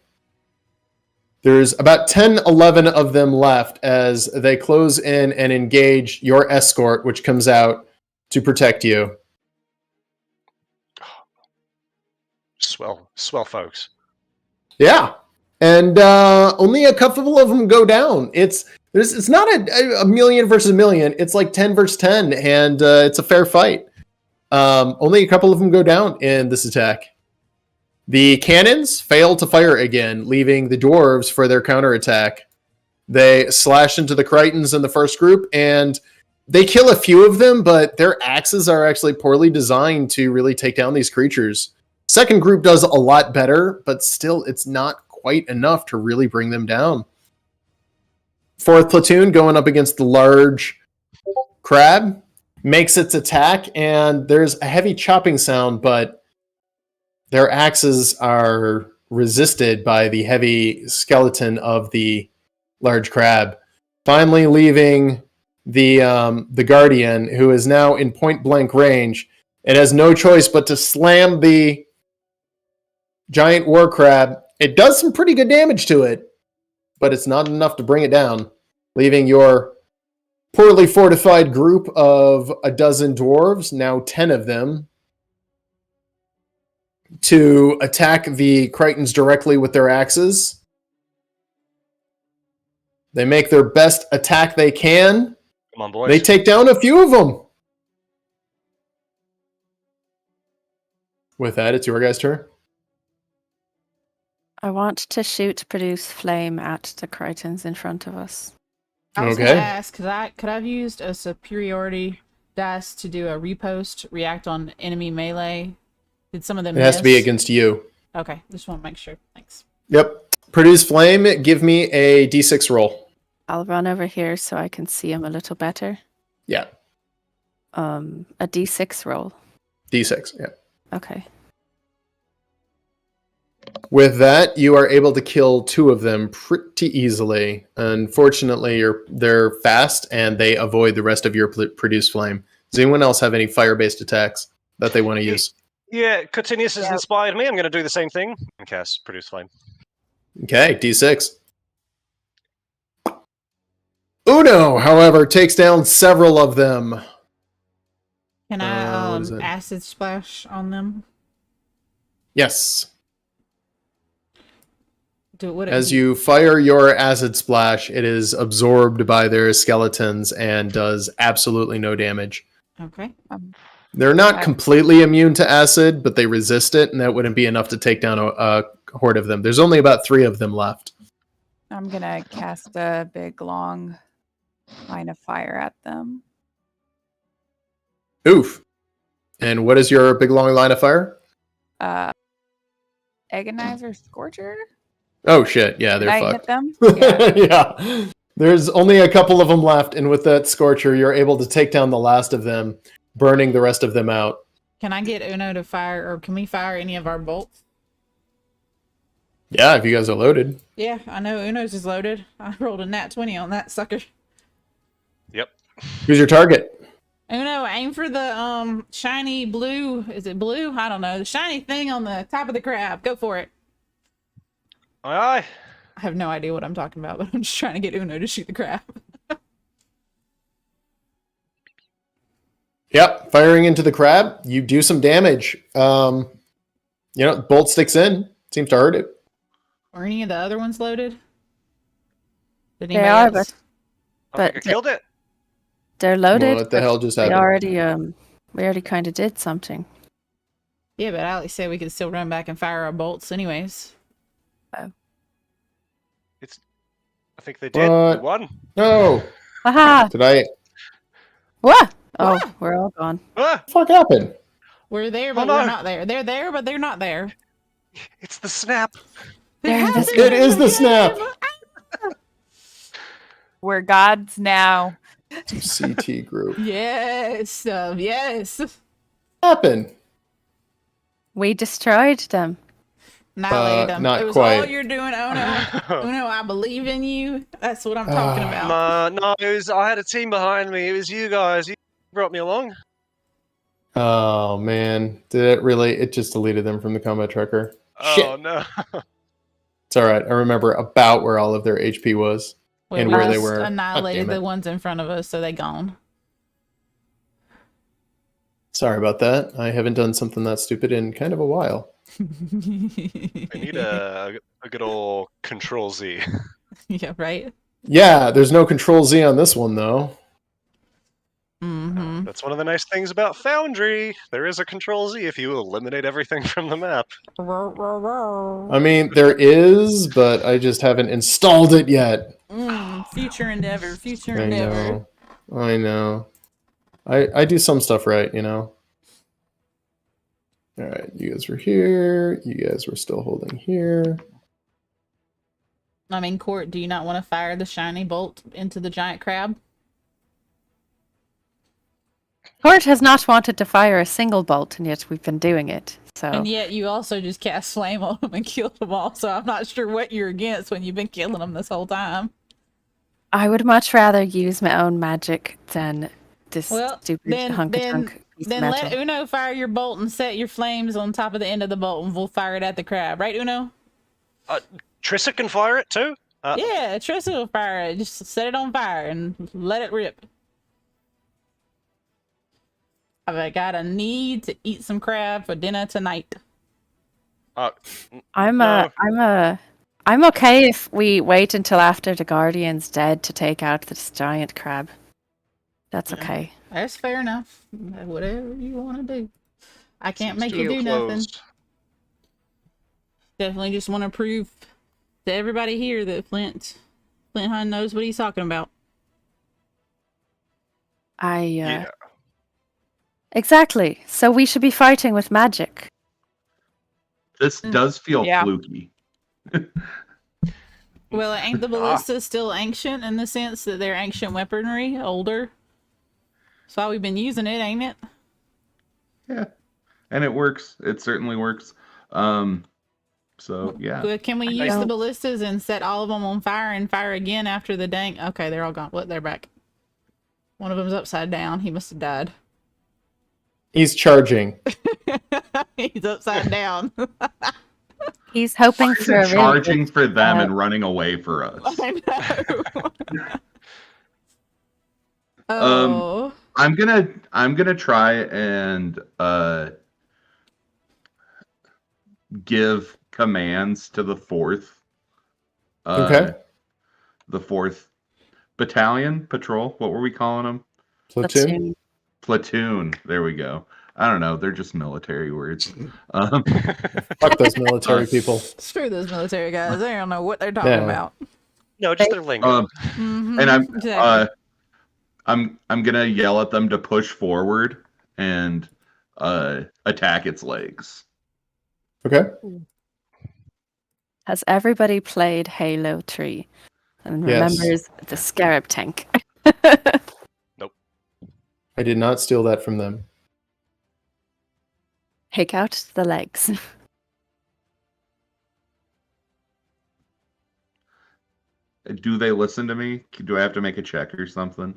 There's about 10, 11 of them left as they close in and engage your escort, which comes out to protect you. Swell folks. Yeah. And only a couple of them go down. It's not a million versus a million. It's like 10 versus 10, and it's a fair fight. Only a couple of them go down in this attack. The cannons fail to fire again, leaving the dwarves for their counterattack. They slash into the Crichtons in the first group, and They kill a few of them, but their axes are actually poorly designed to really take down these creatures. Second group does a lot better, but still it's not quite enough to really bring them down. Fourth platoon going up against the large crab makes its attack, and there's a heavy chopping sound, but their axes are resisted by the heavy skeleton of the large crab, finally leaving the guardian, who is now in point blank range. It has no choice but to slam the giant war crab. It does some pretty good damage to it, but it's not enough to bring it down, leaving your poorly fortified group of a dozen dwarves, now 10 of them, to attack the Crichtons directly with their axes. They make their best attack they can. Come on, boys. They take down a few of them. With that, it's your guys' turn. I want to shoot produce flame at the Crichtons in front of us. I was Okay. gonna ask, could I have used a superiority dice to do a repost react on enemy melee? Did some of them It has to be miss? against you. Okay, just want to make sure. Thanks. Yep. Produce flame. Give me a d6 roll. I'll run over here so I can see him a little better. Yeah. A d6 roll. D6. Yeah. Okay. With that, you are able to kill 2 of them pretty easily. Unfortunately, they're fast and they avoid the rest of your produce flame. Does anyone else have any fire-based attacks that they want to use? Yeah, Cotinius has inspired me. I'm going to do the same thing and cast Produce Flame. Okay, d6. Uno, however, takes down several of them. Can I what is it? acid splash on them? Yes. What As you fire your acid splash, it is absorbed by their skeletons and does absolutely no damage. Okay. They're not Okay. completely immune to acid, but they resist it, and that wouldn't be enough to take down a horde of them. There's only about 3 of them left. I'm gonna cast a big long line of fire at them. Oof. And what is your big long line of fire? Agonizer Scorcher? Oh shit, yeah, Did I they're hit fucked. them? Yeah. Yeah. There's only a couple of them left, and with that Scorcher, you're able to take down the last of them, burning the rest of them out. Can I get Uno to fire, or can we fire any of our bolts? Yeah, if you guys are loaded. Yeah, I know Uno's is loaded. I rolled a nat 20 on that sucker. Yep. Who's your target? Uno, aim for the shiny blue. Is it blue? I don't know. The shiny thing on the top of the crab. Go for it. Aye, aye. I have no idea what I'm talking about, but I'm just trying to get Uno to shoot the crab. Yep, firing into the crab, you do some damage. Bolt sticks in. Seems to hurt it. Are any of the other ones loaded? Did They anybody are, else? I But think I killed it. they're loaded. What the but hell just we happened? already kind of did something. Yeah, but Alex said we could still run back and fire our bolts anyways. I think they did. What? We won. No. Aha! Did I? What? Oh, What? we're all gone. Ah, What the fuck happened? We're there, but no. we're not there. They're there, but they're not there. it's the snap. They're in the It is the snap. We're gods now. CT group. Yes, yes. Happened. We destroyed them. Annihilated them. not It was quite. all you're doing, Uno. Uno, I believe in you. That's what I'm talking about. No, I had a team behind me. It was you guys. You brought me along. Oh man, did it really? It just deleted them from the combat tracker. Oh Shit. no. It's all right. I remember about where all of their HP was. We and where they just were. annihilated God damn it. the ones in front of us, so they gone. Sorry about that. I haven't done something that stupid in kind of a while. I need a good old Control Z. Yeah, right. Yeah, there's no Control Z on this one though. Mm-hmm. That's one of the nice things about Foundry. There is a Control Z if you eliminate everything from the map. I mean, there is, but I just haven't installed it yet. Future endeavor. Future I endeavor. know. I do some stuff right, you know. All right, you guys were here. You guys were still holding here. I mean, Court, do you not want to fire the shiny bolt into the giant crab? Court has not wanted to fire a single bolt, and yet we've been doing it. So. And yet you also just cast flame on them and killed them all. So I'm not sure what you're against when you've been killing them this whole time. I would much rather use my own magic than this stupid then piece of metal. let Uno fire your bolt and set your flames on top of the end of the bolt, and we'll fire it at the crab. Right, Uno? Trissa can fire it too? Yeah, Trissa will fire it. Just set it on fire and let it rip. I've got a need to eat some crab for dinner tonight. I'm okay if we wait until after the Guardian's dead to take out this giant crab. That's okay. That's fair enough. Whatever you want to do. I can't Seems make you do nothing. closed. Definitely just want to prove to everybody here that Flint Hunt knows what he's talking about. Yeah. Exactly. So we should be fighting with magic. This does feel Yeah. fluky. Well, ain't the ballista still ancient in the sense that they're ancient weaponry, older? That's why we've been using it, ain't it? Yeah. And it works. It certainly works. So, yeah. But can we use the ballistas and set all of them on fire and fire again after the dank? Okay, they're all gone. What? They're back. One of them's upside down. He must have died. He's charging. He's upside down. He's hoping for a Charging for them and running away for us. I know. Oh. I'm gonna try and give commands to the fourth. Okay. The 4th battalion patrol. What were we calling them? Platoon. Platoon. There we go. I don't know. They're just military words. Fuck those military people. Screw those military guys. They don't know what they're talking about. No, just their lingo. And I'm gonna yell at them to push forward and attack its legs. Okay. Has everybody played Halo 3 and Yes. remembers the scarab tank? I did not steal that from them. Take out the legs. Do they listen to me? Do I have to make a check or something?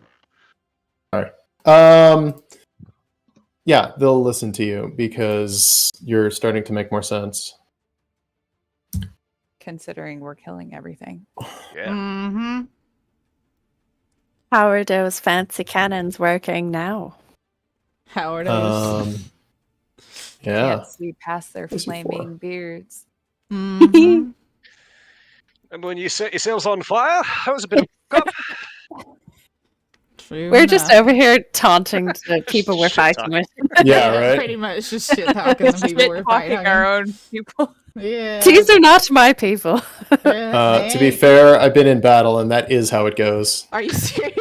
All right. Yeah, they'll listen to you because you're starting to make more sense. Considering we're killing everything. Yeah. Mm-hmm. How are those fancy cannons working now? How are those? Yeah. Can't see past their This before. flaming beards. Mm-hmm. And when you set yourselves on fire, that was a bit of cup. True We're just enough. over here taunting the people we're Shit talking with. Yeah, right. Pretty much just shit talking the people we're fighting. our own people. Yeah. These are not my people. Yeah, To be hey. fair, I've been in battle, and that is how it goes. Are you serious?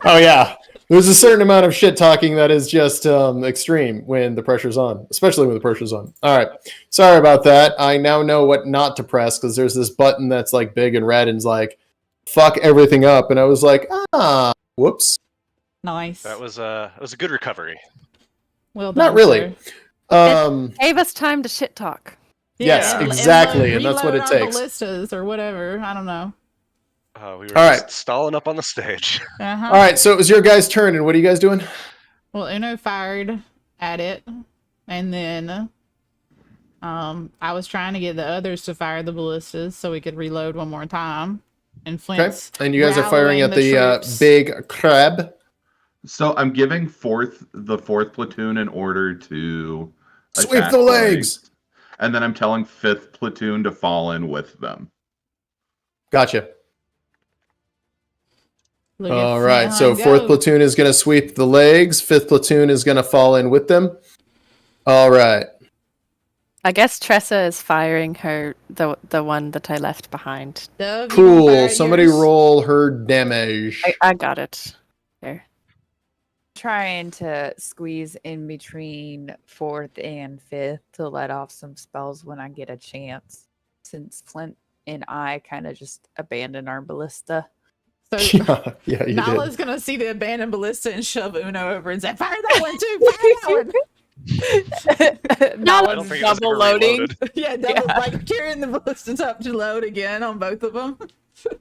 Oh yeah, there's a certain amount of shit talking that is just extreme when the pressure's on, especially when the pressure's on. All right, sorry about that. I now know what not to press because there's this button that's like big and red and is like, "Fuck everything up," and I was like, whoops. Nice. That was a good recovery. Well done, Not really. sir. Gave us time to shit talk. Yes, and exactly, and that's what reload it our takes. ballistas or whatever. I don't know. We were All just right. stalling up on the stage. Uh-huh. All right, so it was your guys' turn, and what are you guys doing? Well, Uno fired at it, and then I was trying to get the others to fire the ballistas so we could reload one more time. And Okay, Flint's and you guys are firing rallying at the troops. big crab. So I'm giving the fourth platoon an order to Sweep attack the legs. and then I'm telling 5th platoon to fall in with them. Gotcha. Look at All Flint right, so Hunt 4th go. platoon is going to sweep the legs. 5th platoon is going to fall in with them. All right. I guess Tressa is firing the one that I left behind. Dove, you gonna Cool. fire Somebody yours? roll her damage. I got it. There. trying to squeeze in between 4th and 5th to let off some spells when I get a chance, since Flint and I kind of just abandoned our ballista. So yeah, you Nala's did. gonna see the abandoned ballista and shove Uno over and say, "Fire that one too! Fire that one!" I don't think it was double ever loading. reloaded. Yeah, double like carrying the ballistas up to load again on both of them.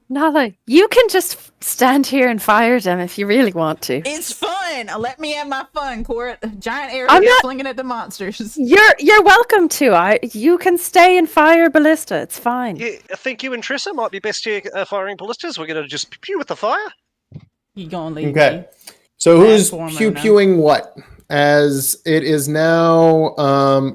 Nala, you can just stand here and fire them if you really want to. It's fun. Let me have my fun, Court. Giant arrow I'm not- flinging at the monsters. You're welcome to. You can stay and fire ballista. It's fine. Yeah, I think you and Trissa might be best here firing ballistas. We're going to just pew with the fire. You gonna leave Okay. me? So who's Bad form, pew-pewing what? As it is now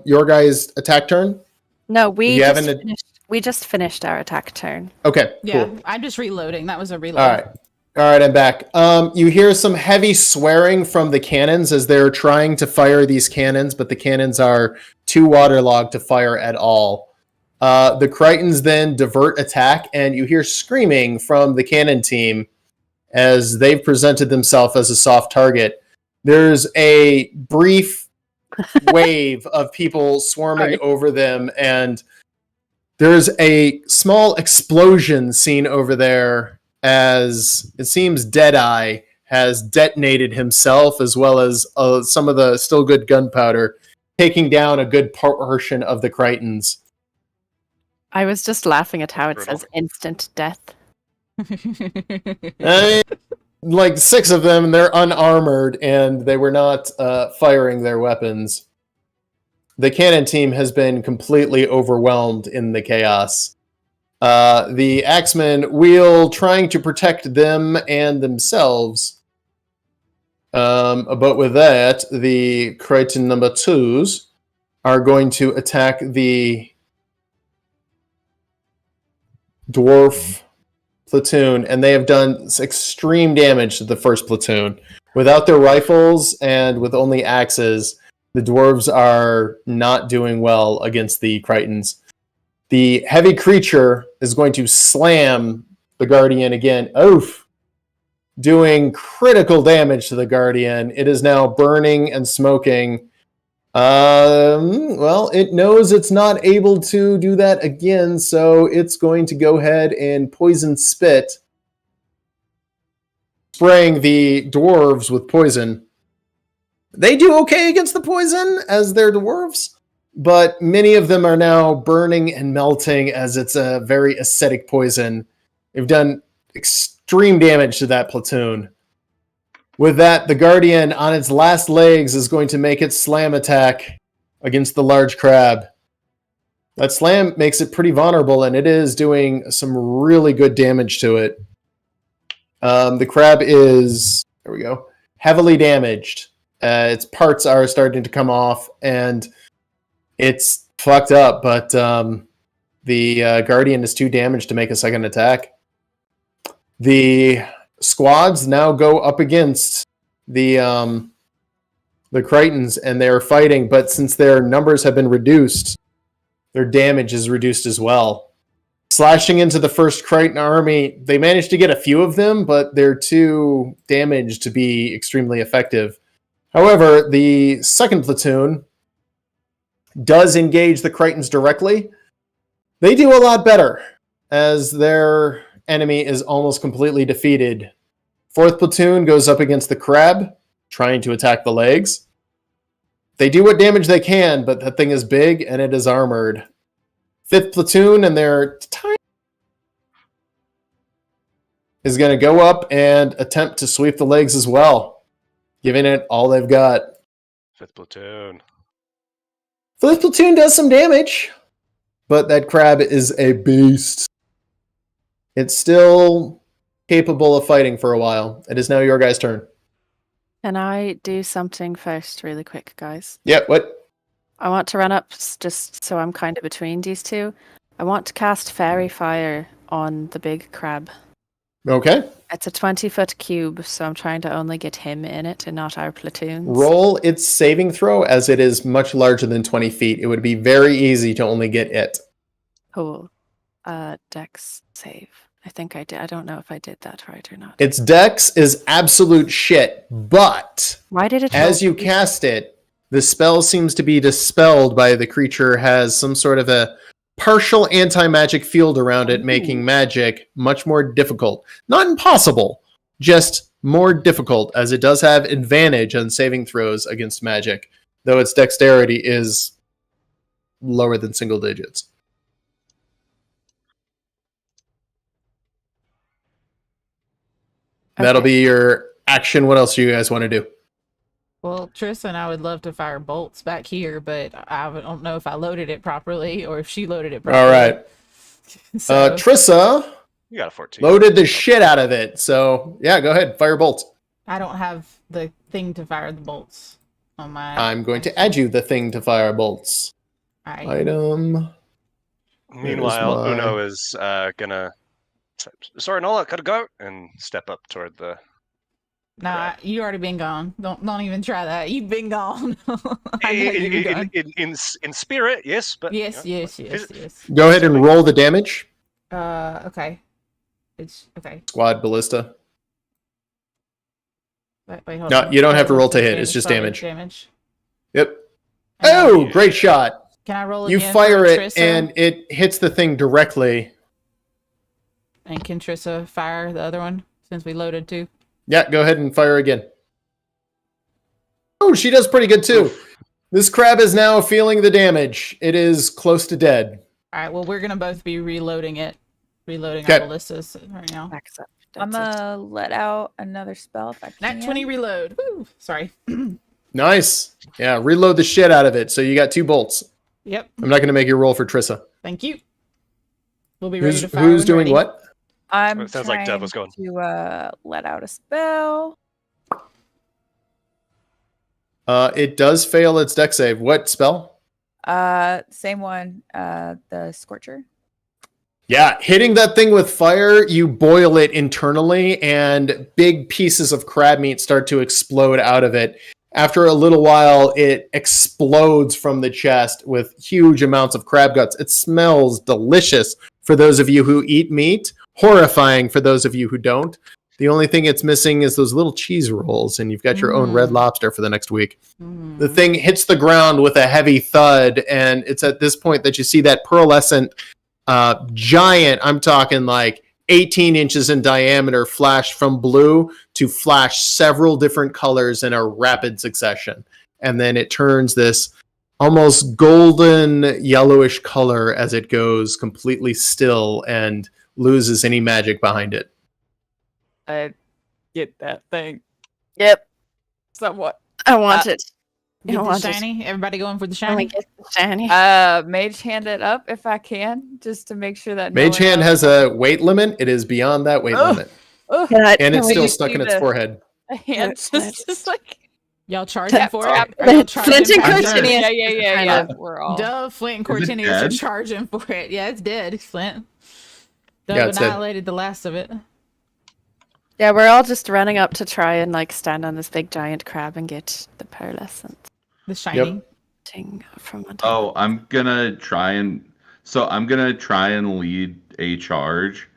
your guys' attack turn? No, You haven't- we just finished our attack turn. Okay, Yeah, cool. I'm just reloading. That was a reload. All right, I'm back. You hear some heavy swearing from the cannons as they're trying to fire these cannons, but the cannons are too waterlogged to fire at all. The Crichtons then divert attack, and you hear screaming from the cannon team as they've presented themselves as a soft target. There's a brief wave of people swarming over them, and there's a small explosion seen over there as it seems Deadeye has detonated himself, as well as some of the still good gunpowder, taking down a good portion of the Crichtons. I was just laughing at how it Brutal. says instant death. Like 6 of them, they're unarmored, and they were not firing their weapons. The cannon team has been completely overwhelmed in the chaos. The Axemen wheel trying to protect them and themselves. But with that, the Crichton number 2s are going to attack the dwarf platoon, and they have done extreme damage to the first platoon. Without their rifles and with only axes, the dwarves are not doing well against the Crichtons. The heavy creature is going to slam the Guardian again. Oof! Doing critical damage to the Guardian. It is now burning and smoking. Well, it knows it's not able to do that again, so it's going to go ahead and poison spit, spraying the dwarves with poison. They do okay against the poison, as they're dwarves, but many of them are now burning and melting as it's a very acidic poison. They've done extreme damage to that platoon. With that, the Guardian, on its last legs, is going to make its slam attack against the large crab. That slam makes it pretty vulnerable, and it is doing some really good damage to it. The crab is, there we go, heavily damaged. Its parts are starting to come off, and it's fucked up, but the Guardian is too damaged to make a second attack. The squads now go up against the Crichtons, and they're fighting, but since their numbers have been reduced, their damage is reduced as well. Slashing into the first Crichton army, they managed to get a few of them, but they're too damaged to be extremely effective. However, the second platoon does engage the Crichtons directly. They do a lot better, as their enemy is almost completely defeated. Fourth platoon goes up against the crab, trying to attack the legs. They do what damage they can, but that thing is big and it is armored. Fifth platoon and their tiny is going to go up and attempt to sweep the legs as well, giving it all they've got. 5th platoon. Fifth platoon does some damage, but that crab is a beast. It's still capable of fighting for a while. It is now your guys' turn. Can I do something first, really quick, guys? Yep, what? I want to run up just so I'm kind of between these two. I want to cast Fairy Fire on the big crab. Okay. It's a 20-foot cube, so I'm trying to only get him in it and not our platoons. Roll its saving throw, as it is much larger than 20 feet. It would be very easy to only get it. Cool. Dex save. I think I did. I don't know if I did that right or not. Its dex is absolute shit, but Why did it? as you cast it, the spell seems to be dispelled by the creature has some sort of a partial anti-magic field around it, making magic much more difficult. Not impossible, just more difficult, as it does have advantage on saving throws against magic, though its dexterity is lower than single digits. Okay. That'll be your action. What else do you guys want to do? Well, Trissa and I would love to fire bolts back here, but I don't know if I loaded it properly or if she loaded it properly. All right. So, Trissa You got a 14. loaded the shit out of it. So, yeah, go ahead. Fire bolts. I don't have the thing to fire the bolts on my... I'm going to add you the thing to fire bolts. All right. Item. Meanwhile, Here's my- Uno is gonna. Sorry, Nola, gotta go and step up toward the. Nah, you already been gone. Don't even try that. You've been gone. I know you're gone. In spirit, yes, but Yes, you know, yes. Go ahead and roll the damage. Okay. It's okay. Squad ballista. Wait, hold No, on. you don't have to roll to hit. Okay, It's just sorry, damage. Damage. Yep. And Oh, great shot. Can I roll You again? fire for it Trissa? and it hits the thing directly. And can Trissa fire the other one since we loaded too? Yeah, go ahead and fire again. Oh, she does pretty good too. This crab is now feeling the damage. It is close to dead. All right. Well, we're gonna both be reloading it. Reloading Okay. our ballistas right now. Backs up. I'm That's it. gonna let out another spell if I can. Nat 20 reload. Woo! Sorry. Nice. Yeah, reload the shit out of it. So you got 2 bolts. Yep. I'm not going to make you roll for Trissa. Thank you. We'll be ready Who's, to fire. who's when doing ready. what? I'm It sounds like Dove was trying going. to let out a spell. It does fail its dex save. What spell? Same one. The Scorcher. Yeah, hitting that thing with fire, you boil it internally, and big pieces of crab meat start to explode out of it. After a little while, it explodes from the chest with huge amounts of crab guts. It smells delicious for those of you who eat meat, horrifying for those of you who don't. The only thing it's missing is those little cheese rolls, and you've got your own red lobster for the next week. The thing hits the ground with a heavy thud, and it's at this point that you see that pearlescent giant, I'm talking like 18 inches in diameter, flash from blue to flash several different colors in a rapid succession. And then it turns this almost golden yellowish color as it goes completely still and loses any magic behind it. I get that thing. Yep. Somewhat. I want it. Get I the want it. shiny. Everybody going for the I want shiny. to get the shiny. Mage hand it up if I can, just to make sure that Mage Hand has a weight limit. It is beyond that weight limit. Can And it's we still just stuck see in its the- forehead. a hand just like Y'all charging for tap. it? Are y'all charging Flint and for it? Cortinius. yeah. We're all Dove, Flint, and Is it Cortinius are dead? charging for it. Yeah, it's dead. Flint. Dove Yeah, it's dead. annihilated the last of it. Yeah, we're all just running up to try and like stand on this big giant crab and get the pearlescent The shiny. thing from on top. Oh, I'm gonna try and lead a charge.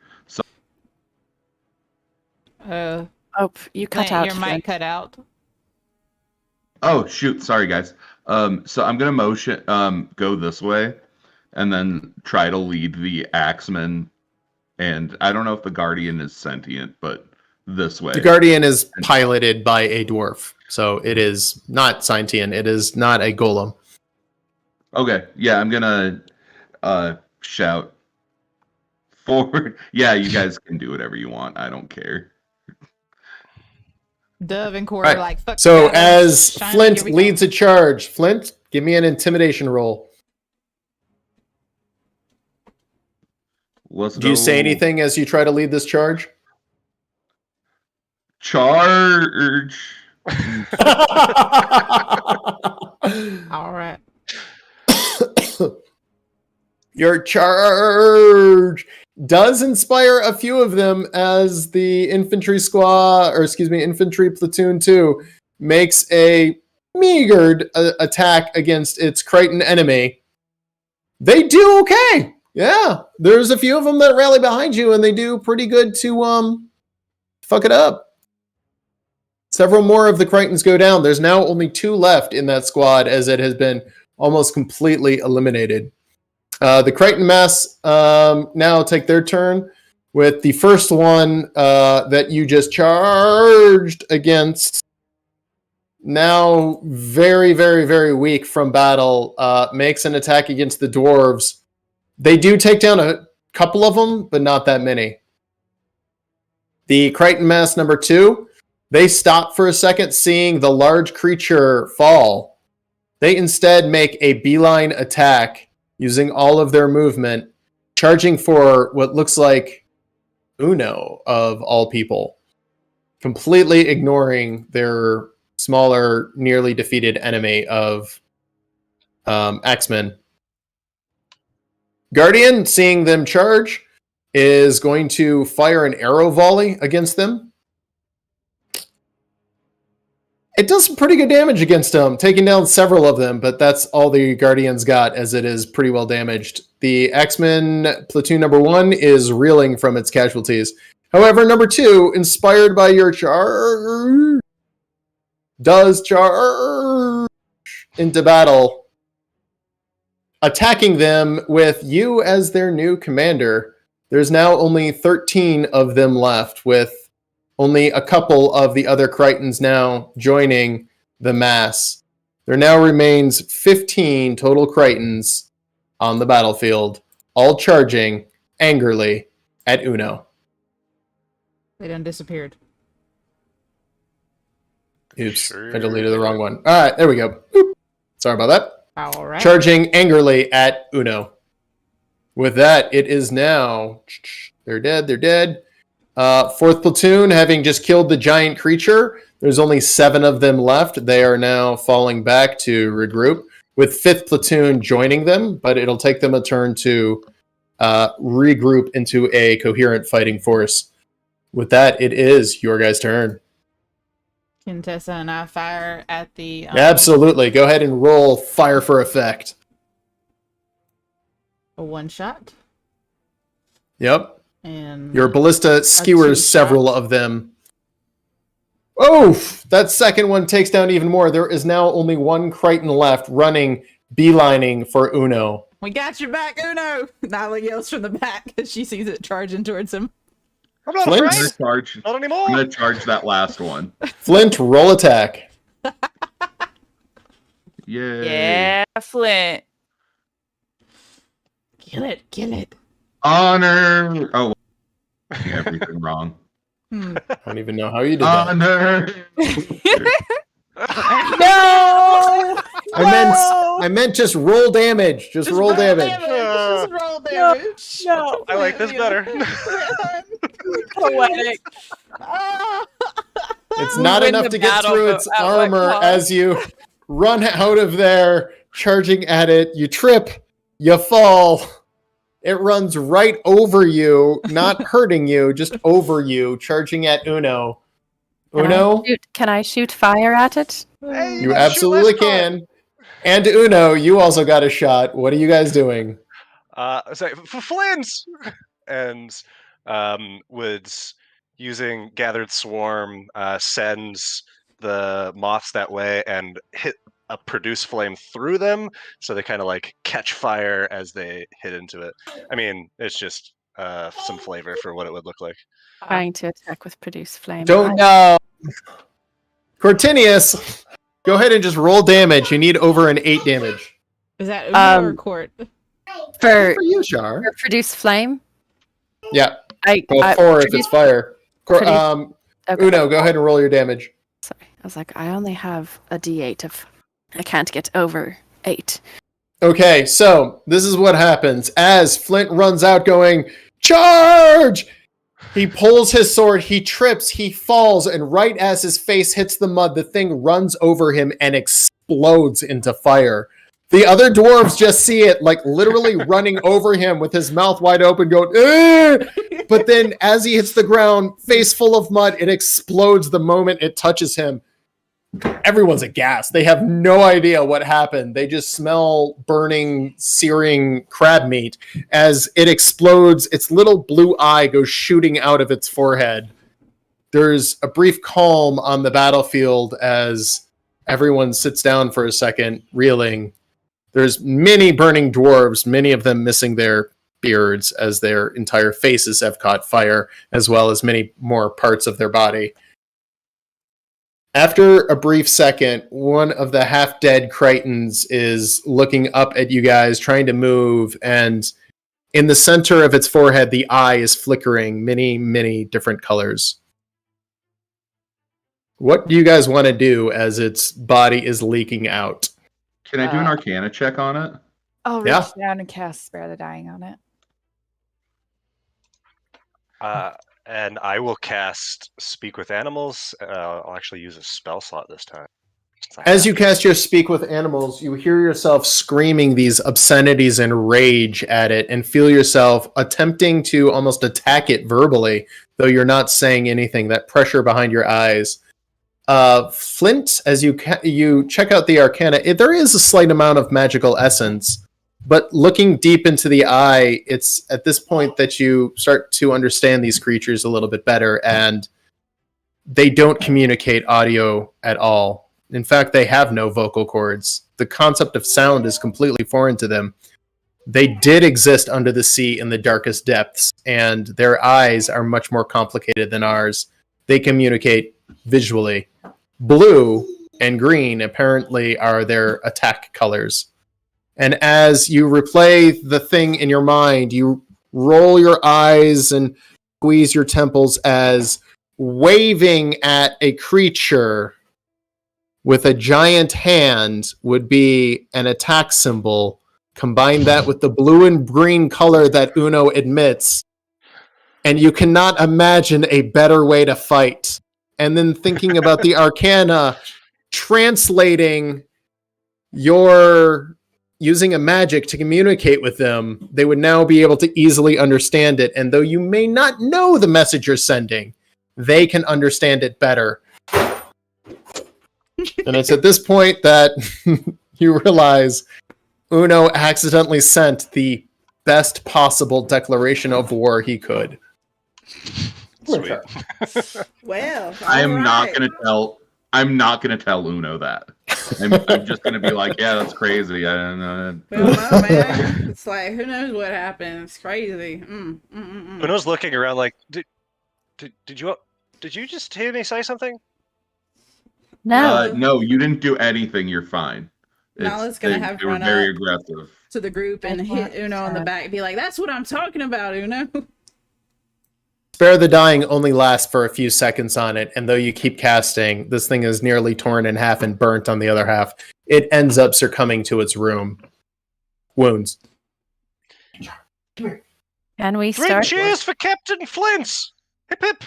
Oh, you cut Flint, out. your mic Flint. cut out. Oh shoot, sorry guys. So I'm gonna motion go this way, and then try to lead the axeman. And I don't know if the guardian is sentient, but this way. The Guardian is piloted by a dwarf, so it is not sentient. It is not a golem. Okay, yeah, I'm gonna shout forward. Yeah, you guys can do whatever you want. I don't care. Dove and Core Right. are like, fuck. So yeah, as shiny, Flint here we go. leads a charge, Flint, give me an intimidation roll. Let's Do you go. say anything as you try to lead this charge? Charge. All right. Your charge does inspire a few of them as the infantry platoon 2 makes a meager attack against its Crichton enemy. They do okay. Yeah, there's a few of them that rally behind you, and they do pretty good to fuck it up. Several more of the Crichtons go down. There's now only 2 left in that squad, as it has been almost completely eliminated. The Crichton mass now take their turn with the first one that you just charged against. Now very, very, very weak from battle, makes an attack against the dwarves. They do take down a couple of them, but not that many. The Crichton mass number 2, they stop for a second seeing the large creature fall. They instead make a beeline attack using all of their movement, charging for what looks like Uno of all people, completely ignoring their smaller, nearly defeated enemy of X-Men. Guardian, seeing them charge, is going to fire an arrow volley against them. It does some pretty good damage against them, taking down several of them, but that's all the Guardians got, as it is pretty well damaged. The X-Men platoon number 1 is reeling from its casualties. However, number 2, inspired by your charge, does charge into battle, attacking them with you as their new commander. There's now only 13 of them left, with only a couple of the other Crichtons now joining the mass. There now remains 15 total Crichtons on the battlefield, all charging angrily at Uno. They done disappeared. Oops, I deleted the wrong one. All right, there we go. Boop. Sorry about that. All right. Charging angrily at Uno. With that, it is now... They're dead. 4th platoon, having just killed the giant creature, there's only 7 of them left. They are now falling back to regroup, with 5th platoon joining them, but it'll take them a turn to regroup into a coherent fighting force. With that, it is your guys' turn. Can Tessa and I fire at the... Absolutely. Go ahead and roll fire for effect. A 1-shot. Yep. And your ballista skewers several of them. Oh, that second one takes down even more. There is now only 1 Crichton left, running, beelining for Uno. We got your back, Uno! Nyla yells from the back as she sees it charging towards him. I'm not Flint? afraid. Not anymore. I'm going to charge that last one. Flint, roll attack. Yay. Yeah, Flint. Kill it. Honor. Oh, everything wrong. I don't even know how you did that. Honor. No! I meant just roll damage. Just roll damage. Just roll damage. No. I like this better. Poetic. It's not Win enough the to get battle, through but its at what armor cost? as you run out of there, charging at it. You trip, you fall. It runs right over you, not hurting you, just over you, charging at Uno. Uno? Can I shoot fire at it? Hey, You let's shoot absolutely last can. And Uno, you also got a shot. What are you guys doing? Sorry, for Flins! And Woods, using Gathered Swarm, sends the moths that way and hit a produce flame through them, so they kind of like catch fire as they hit into it. I mean, it's just some flavor for what it would look like. Trying to attack with produce flame. Don't know. Cortinius, go ahead and just roll damage. You need over an 8 damage. Is that Uno or Court? For you, Char. For produce flame? Yeah. I 4 if it's fire. Okay. Uno, go ahead and roll your damage. Sorry, I was like, I only have a D8 of... I can't get over 8. Okay, so this is what happens. As Flint runs out going, charge! He pulls his sword, he trips, he falls, and right as his face hits the mud, the thing runs over him and explodes into fire. The other dwarves just see it, like literally running over him with his mouth wide open, going, "Ugh!" But then as he hits the ground, face full of mud, it explodes the moment it touches him. everyone's aghast. They have no idea what happened. They just smell burning, searing crab meat as it explodes. Its little blue eye goes shooting out of its forehead. There's a brief calm on the battlefield as everyone sits down for a second, reeling. There's many burning dwarves, many of them missing their beards as their entire faces have caught fire, as well as many more parts of their body. After a brief second, one of the half-dead Crichtons is looking up at you guys, trying to move, and in the center of its forehead, the eye is flickering many, many different colors. What do you guys want to do as its body is leaking out? Can I do an Arcana check on it? I'll reach Yeah. down and cast Spare the Dying on it. And I will cast Speak with Animals. I'll actually use a spell slot this time. As you cast your Speak with Animals, you hear yourself screaming these obscenities and rage at it and feel yourself attempting to almost attack it verbally, though you're not saying anything, that pressure behind your eyes. Flint, as you check out the Arcana, there is a slight amount of magical essence, but looking deep into the eye, it's at this point that you start to understand these creatures a little bit better, and they don't communicate audio at all. In fact, they have no vocal cords. The concept of sound is completely foreign to them. They did exist under the sea in the darkest depths, and their eyes are much more complicated than ours. They communicate visually. Blue and green apparently are their attack colors. And as you replay the thing in your mind, you roll your eyes and squeeze your temples as waving at a creature with a giant hand would be an attack symbol. Combine that with the blue and green color that Uno admits, and you cannot imagine a better way to fight. And then thinking about the Arcana, translating your using a magic to communicate with them, they would now be able to easily understand it. And though you may not know the message you're sending, they can understand it better. And it's at this point that you realize Uno accidentally sent the best possible declaration of war he could. Sweet. Well, I'm not gonna tell Uno that. I'm just gonna be like, yeah, that's crazy. I don't know. Well, no, man. It's like, who knows what happened? It's crazy. Uno's looking around like, did you just hear me say something? No. No, you didn't do anything. You're fine. Nala's gonna have to they were run very up aggressive. to the group and hit Uno on the back and be like, that's what I'm talking about, Uno. Spare the Dying only lasts for a few seconds on it, and though you keep casting, this thing is nearly torn in half and burnt on the other half. It ends up succumbing to its wounds. Can we Three start? cheers for Captain Flint! Hip hip!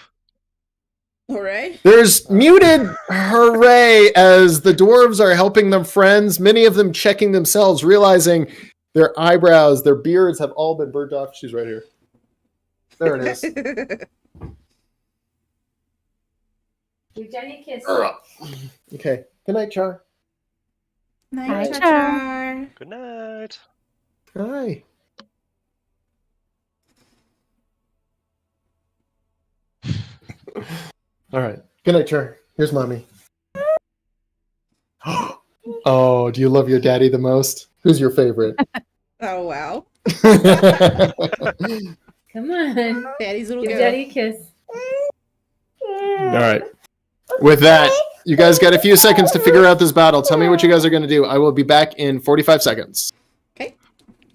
Hooray. There's muted hooray as the dwarves are helping them friends, many of them checking themselves, realizing their eyebrows, their beards have all been burnt off. She's right here. There it is. Give Jenny a kiss. Okay. Good night, Char. Night, Hi, Char. Good night. Hi. All right. Good night, Char. Here's mommy. Oh, do you love your daddy the most? Who's your favorite? Oh, wow. Come on. Daddy's little Give girl. Daddy a kiss. All right. With that, you guys got a few seconds to figure out this battle. Tell me what you guys are going to do. I will be back in 45 seconds.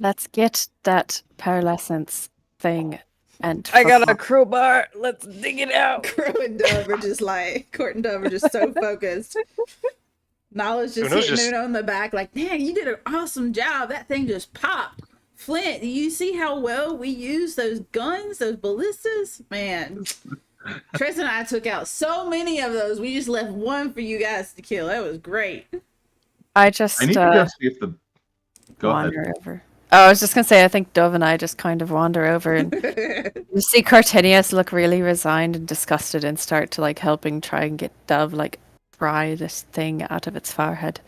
Let's get that pearlescence thing. And I got a crowbar. Let's dig it out. Crow and Dove are just like, Court and Dove are just so focused. Nala's just Uno's hitting just- Uno on the back like, man, you did an awesome job. That thing just popped. Flint, do you see how well we use those guns, those ballistas? Man, Tress and I took out so many of those. We just left one for you guys to kill. That was great. I just I need to go see if the. Go ahead. wander over. Oh, I was just gonna say, I think Dove and I just kind of wander over, and you see Cartinius look really resigned and disgusted, and start to like helping try and get Dove like pry this thing out of its forehead.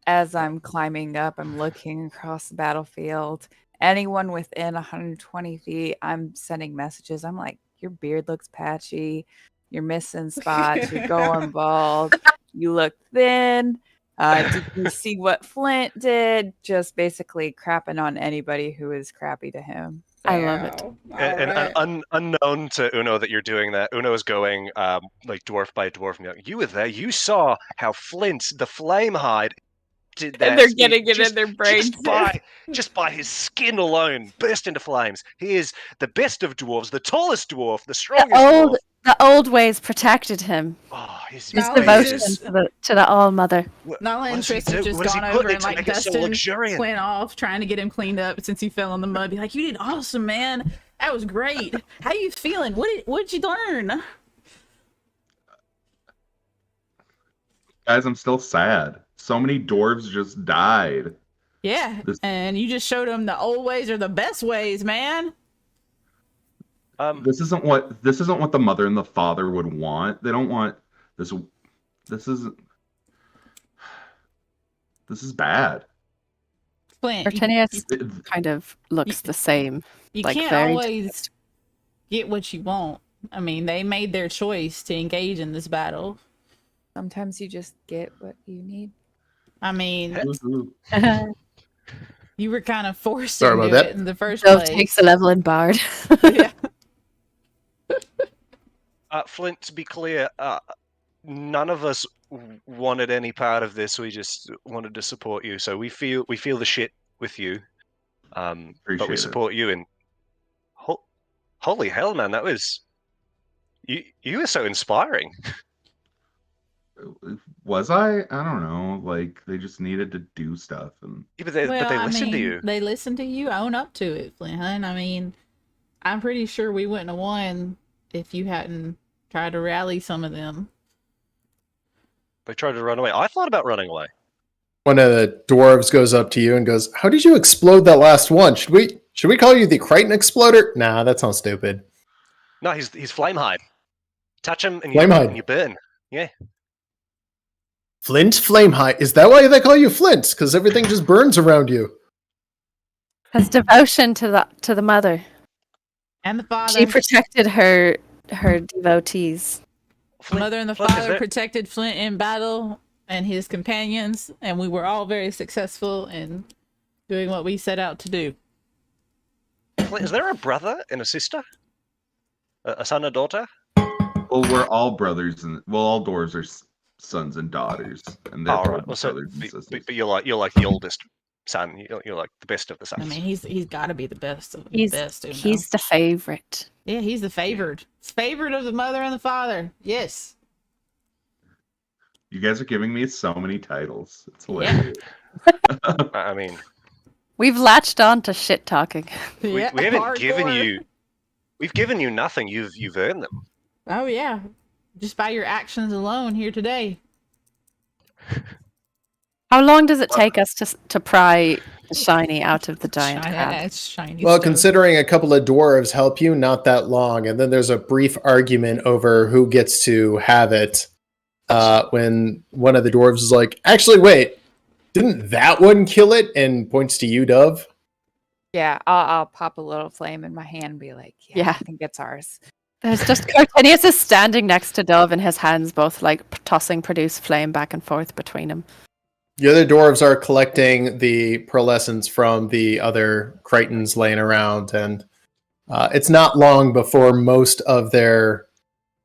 As I'm climbing up, I'm looking across the battlefield. Anyone within 120 feet, I'm sending messages. I'm like, your beard looks patchy. You're missing spots. You're going bald. You look thin. Did you see what Flint did? Just basically crapping on anybody who is crappy to him. I love it. And unknown to Uno that you're doing that, Uno is going like dwarf by dwarf. And you were there. You saw how Flint, the Flamehide, did that. And they're getting it in their brains. Just by his skin alone, burst into flames. He is the best of dwarves, the tallest dwarf, the strongest dwarf. The old ways protected him. Oh, his devotion to the All Mother. Nala and Trish have just gone over and like dusting Flint off, trying to get him cleaned up since he fell in the mud. Be like, you did awesome, man. That was great. How you feeling? What did you learn? Guys, I'm still sad. So many dwarves just died. Yeah, and you just showed them the old ways are the best ways, man. This isn't what the mother and the father would want. They don't want this. This is bad. Flint, Cortenius kind of looks the same. You like can't always get what you want. I mean, they made their choice to engage in this battle. Sometimes you just get what you need. I mean, you were kind of forced Sorry into about that. it in the first Dove place. takes a level in Bard. Yeah. Flint, to be clear, none of us wanted any part of this. We just wanted to support you. So we feel the shit with you. But we support you. And holy hell, man, that was you were so inspiring. Was I? I don't know. Like they just needed to do stuff, and Yeah, but they listened to you. They listened to you. Own up to it, Flint. I mean, I'm pretty sure we wouldn't have won if you hadn't tried to rally some of them. They tried to run away. I thought about running away. One of the dwarves goes up to you and goes, "How did you explode that last one? Should we call you the Crichton Exploder?" Nah, that sounds stupid. No, he's Flamehide. Touch him and Flamehide. you burn. Yeah. Flint Flamehide. Is that why they call you Flint? Because everything just burns around you. Has devotion to the mother. And the father. She protected her devotees. The mother and the father protected Flint in battle and his companions, and we were all very successful in doing what we set out to do. Flint, is there a brother and a sister? A son and daughter? well, we're all brothers, and all dwarves are sons and daughters, and they're Right. Well, brothers and sisters. but you're like the oldest son. You're like the best of the sons. I mean, he's got to be the best of the best. He's the favorite. Yeah, he's the favored. Favored of the mother and the father. Yes. You guys are giving me so many titles. It's hilarious. I mean, we've latched on to shit talking. we haven't given you. We've given you nothing. You've earned them. Oh yeah, just by your actions alone here today. How long does it take us to pry the shiny out of the giant crab? It's shiny. Well, considering a couple of dwarves help you, not that long, and then there's a brief argument over who gets to have it. When one of the dwarves is like, "Actually, wait, didn't that one kill it?" and points to you, Dove. Yeah, I'll pop a little flame in my hand and be like, yeah. I think it's ours. There's just Cortenius is standing next to Dove and his hands both like tossing produce flame back and forth between them. The other dwarves are collecting the pearlescence from the other Crichtons laying around, and it's not long before most of their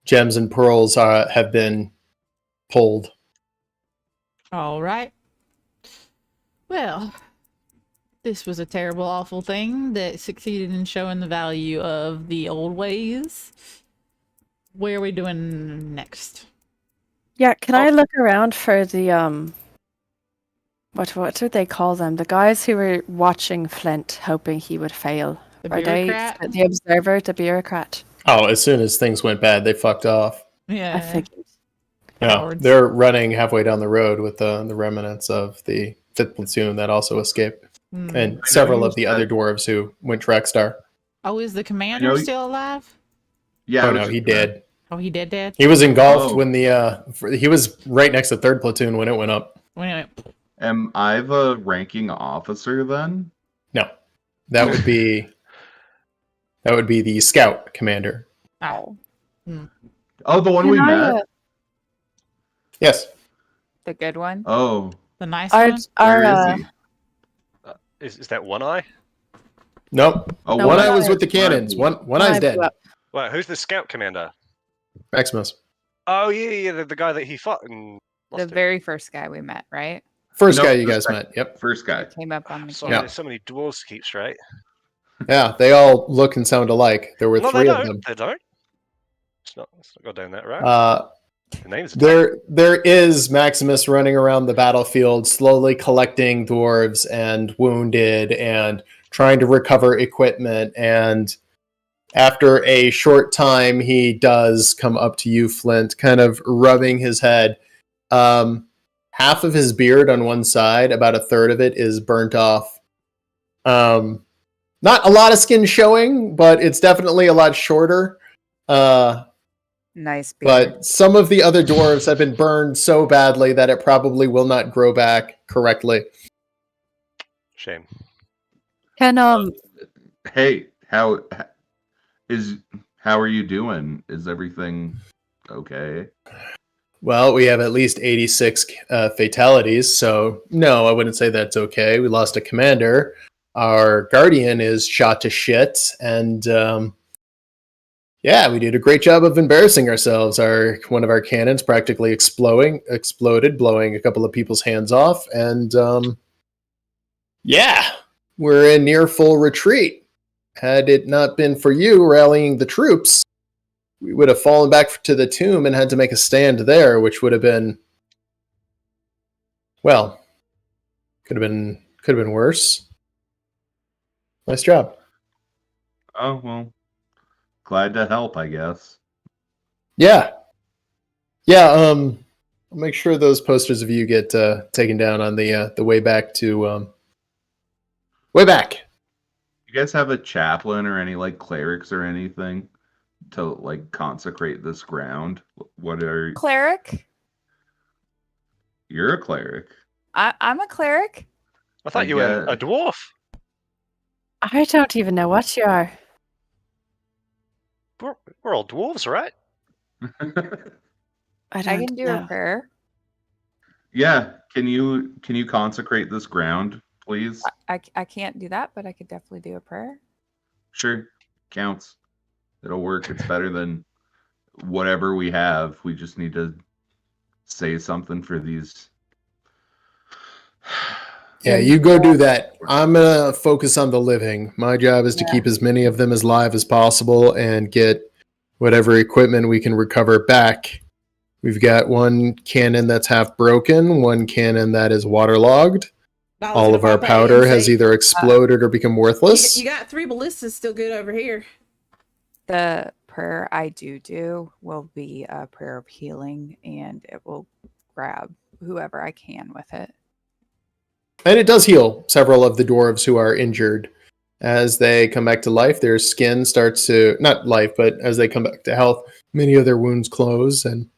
gems and pearls have been pulled. All right. Well, this was a terrible, awful thing that succeeded in showing the value of the old ways. Where are we doing next? Yeah, can I look around for the what do they call them? The guys who were watching Flint, hoping he would fail. The Are bureaucrat? they the observer, the bureaucrat? Oh, as soon as things went bad, they fucked off. Yeah. I figured. Yeah, Cowards. they're running halfway down the road with the remnants of the 5th platoon that also escaped, and several of the other dwarves who went Trackstar. Oh, is the commander still alive? Yeah. Oh no, he did. Oh, he dead? He was engulfed Oh. when he was right next to third platoon when it went up. Anyway, Am I the ranking officer then? No, that would be the scout commander. oh, Oh, the one Can we I, met? Yes. The good one. Oh, the nice Our, one. where our, is he? Is that One Eye? Nope. Oh, No, One One Eye Eye was with the One Eye cannons. blew up. One Eye's dead. blew up. Wait, who's the scout commander? Maximus. Oh yeah, the guy that he fought and The lost it. very first guy we met, right? First Nope, guy you the guys second- met. Yep. First guy. That came up on the Sorry, Yeah. there's so many dwarves to keep straight. Yeah, they all look and sound alike. There were No, three they of don't. them. They don't. Let's not go down that road. The name's There is Maximus running around the battlefield, slowly collecting dwarves and wounded, and trying to recover equipment. And after a short time, he does come up to you, Flint, kind of rubbing his head. Half of his beard on one side, about a third of it, is burnt off. Not a lot of skin showing, but it's definitely a lot shorter. Nice beard. But some of the other dwarves have been burned so badly that it probably will not grow back correctly. shame. Can Hey, how are you doing? Is everything okay? Well, we have at least 86 fatalities, so no, I wouldn't say that's okay. We lost a commander. Our guardian is shot to shit, and yeah, we did a great job of embarrassing ourselves. One of our cannons practically exploded, blowing a couple of people's hands off, and yeah, we're in near full retreat. Had it not been for you rallying the troops, we would have fallen back to the tomb and had to make a stand there, which would have been, well, could have been worse. Nice job. Oh, well. Glad to help, I guess. Yeah. I'll make sure those posters of you get taken down on the way back to way back. You guys have a chaplain or any like clerics or anything to like consecrate this ground? What are Cleric. You're a cleric? I'm a cleric. I thought I you were a get- dwarf. I don't even know what you are. We're all dwarves, right? I I don't can do know. a prayer. Yeah. Can you consecrate this ground, please? I can't do that, but I could definitely do a prayer. Sure. Counts. It'll work. It's better than whatever we have. We just need to say something for these. Yeah, you go do that. I'm gonna focus on the living. My job is to keep as many of them as live as possible and get whatever equipment we can recover back. We've got one cannon that's half broken, one cannon that is waterlogged. All of our powder has either exploded or become worthless. You got 3 ballistas still good over here. The prayer I do will be a prayer of healing, and it will grab whoever I can with it. And it does heal several of the dwarves who are injured. As they come back to life, their skin starts to, not life, but as they come back to health, many of their wounds close and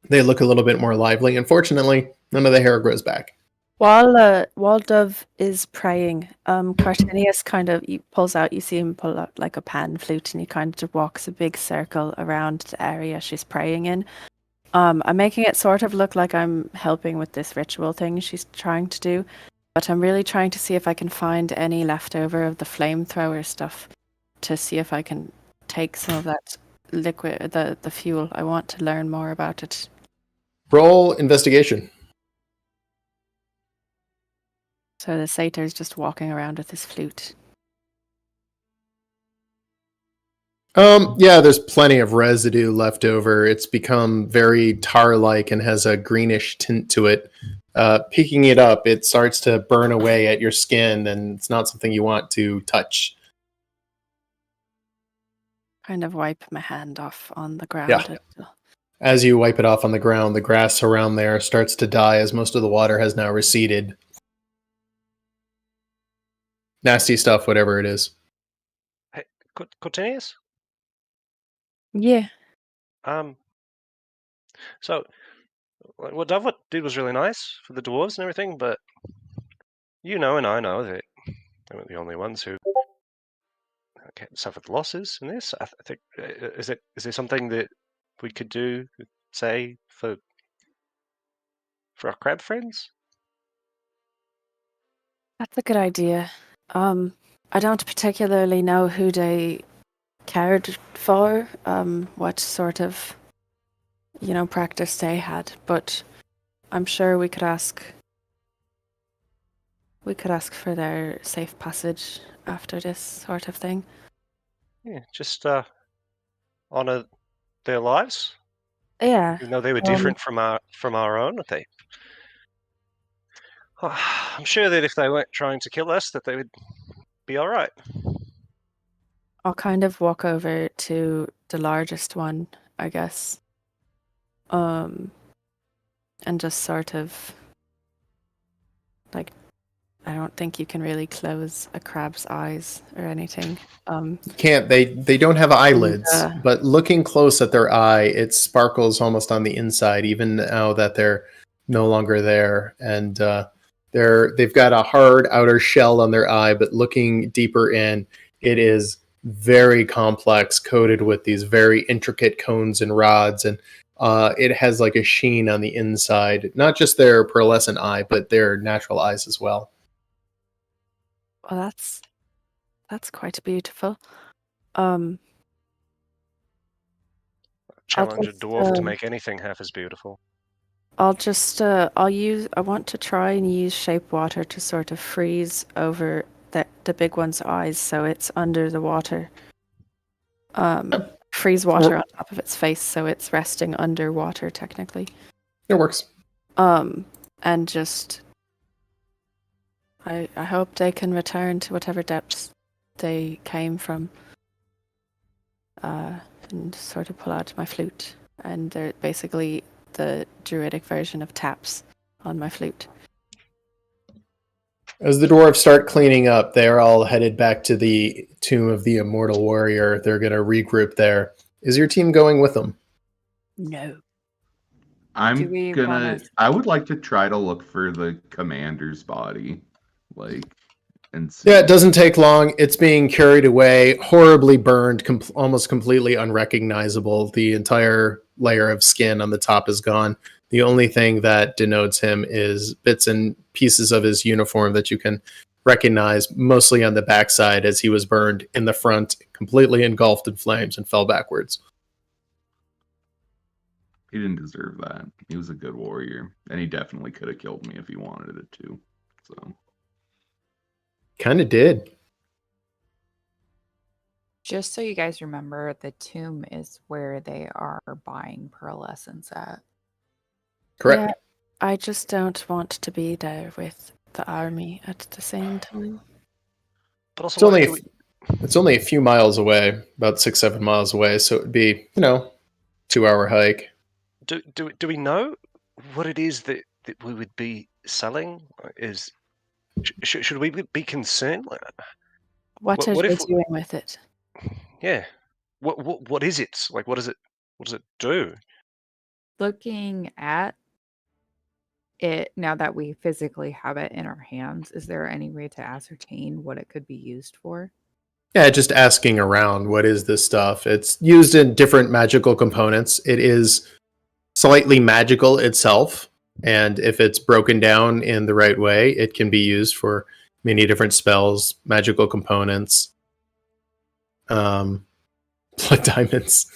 they look a little bit more lively. Unfortunately, none of the hair grows back. While Dove is praying, Cartenius kind of pulls out, you see him pull out like a pan flute, and he kind of just walks a big circle around the area she's praying in. I'm making it sort of look like I'm helping with this ritual thing she's trying to do, but I'm really trying to see if I can find any leftover of the flamethrower stuff to see if I can take some of that liquid, the fuel. I want to learn more about it. Roll investigation. So the satyr is just walking around with his flute. Yeah, there's plenty of residue left over. It's become very tar-like and has a greenish tint to it. Picking it up, it starts to burn away at your skin, and it's not something you want to touch. Kind of wipe my hand off on the ground. Yeah. As you wipe it off on the ground, the grass around there starts to die as most of the water has now receded. Nasty stuff, whatever it is. Hey, Cortenius? Yeah. So what Dove did was really nice for the dwarves and everything, but you know and I know that they weren't the only ones who suffered losses in this. I think is there something that we could do, say, for our crab friends? That's a good idea. I don't particularly know who they cared for, what sort of, practice they had, but I'm sure we could ask. We could ask for their safe passage after this sort of thing. Yeah, just honor their lives. Yeah. Even though they were different from our own, I'm sure that if they weren't trying to kill us, that they would be all right. I'll kind of walk over to the largest one, I guess. And just sort of like, I don't think you can really close a crab's eyes or anything. Can't they don't have eyelids, but looking close at their eye, it sparkles almost on the inside, even now that they're no longer there. And they've got a hard outer shell on their eye, but looking deeper in, it is very complex, coated with these very intricate cones and rods, and it has like a sheen on the inside, not just their pearlescent eye, but their natural eyes as well. Well, that's quite beautiful. Challenge a dwarf to make anything half as beautiful. I want to try and use shape water to sort of freeze over the big one's eyes, so it's under the water. Freeze water on top of its face, so it's resting underwater technically. It works. And just I hope they can return to whatever depths they came from. And sort of pull out my flute, and they're basically the druidic version of taps on my flute. As the dwarves start cleaning up, they're all headed back to the tomb of the immortal warrior. They're going to regroup there. Is your team going with them? No. I would like to try to look for the commander's body, and see. Yeah, it doesn't take long. It's being carried away, horribly burned, almost completely unrecognizable. The entire layer of skin on the top is gone. The only thing that denotes him is bits and pieces of his uniform that you can recognize, mostly on the backside, as he was burned in the front, completely engulfed in flames and fell backwards. He didn't deserve that. He was a good warrior, and he definitely could have killed me if he wanted it to. So, kind of did. Just so you guys remember, the tomb is where they are buying pearlescence at. Correct. Yeah, I just don't want to be there with the army at the same time. But also, it's only a few miles away, about 6-7 miles away, so it would be, 2-hour hike. Do we know what it is that we would be selling? Should we be concerned? What are they doing with it? Yeah. What is it? Like, what does it do? Looking at it now that we physically have it in our hands, is there any way to ascertain what it could be used for? Yeah, just asking around, what is this stuff? It's used in different magical components. It is slightly magical itself, and if it's broken down in the right way, it can be used for many different spells, magical components, blood diamonds.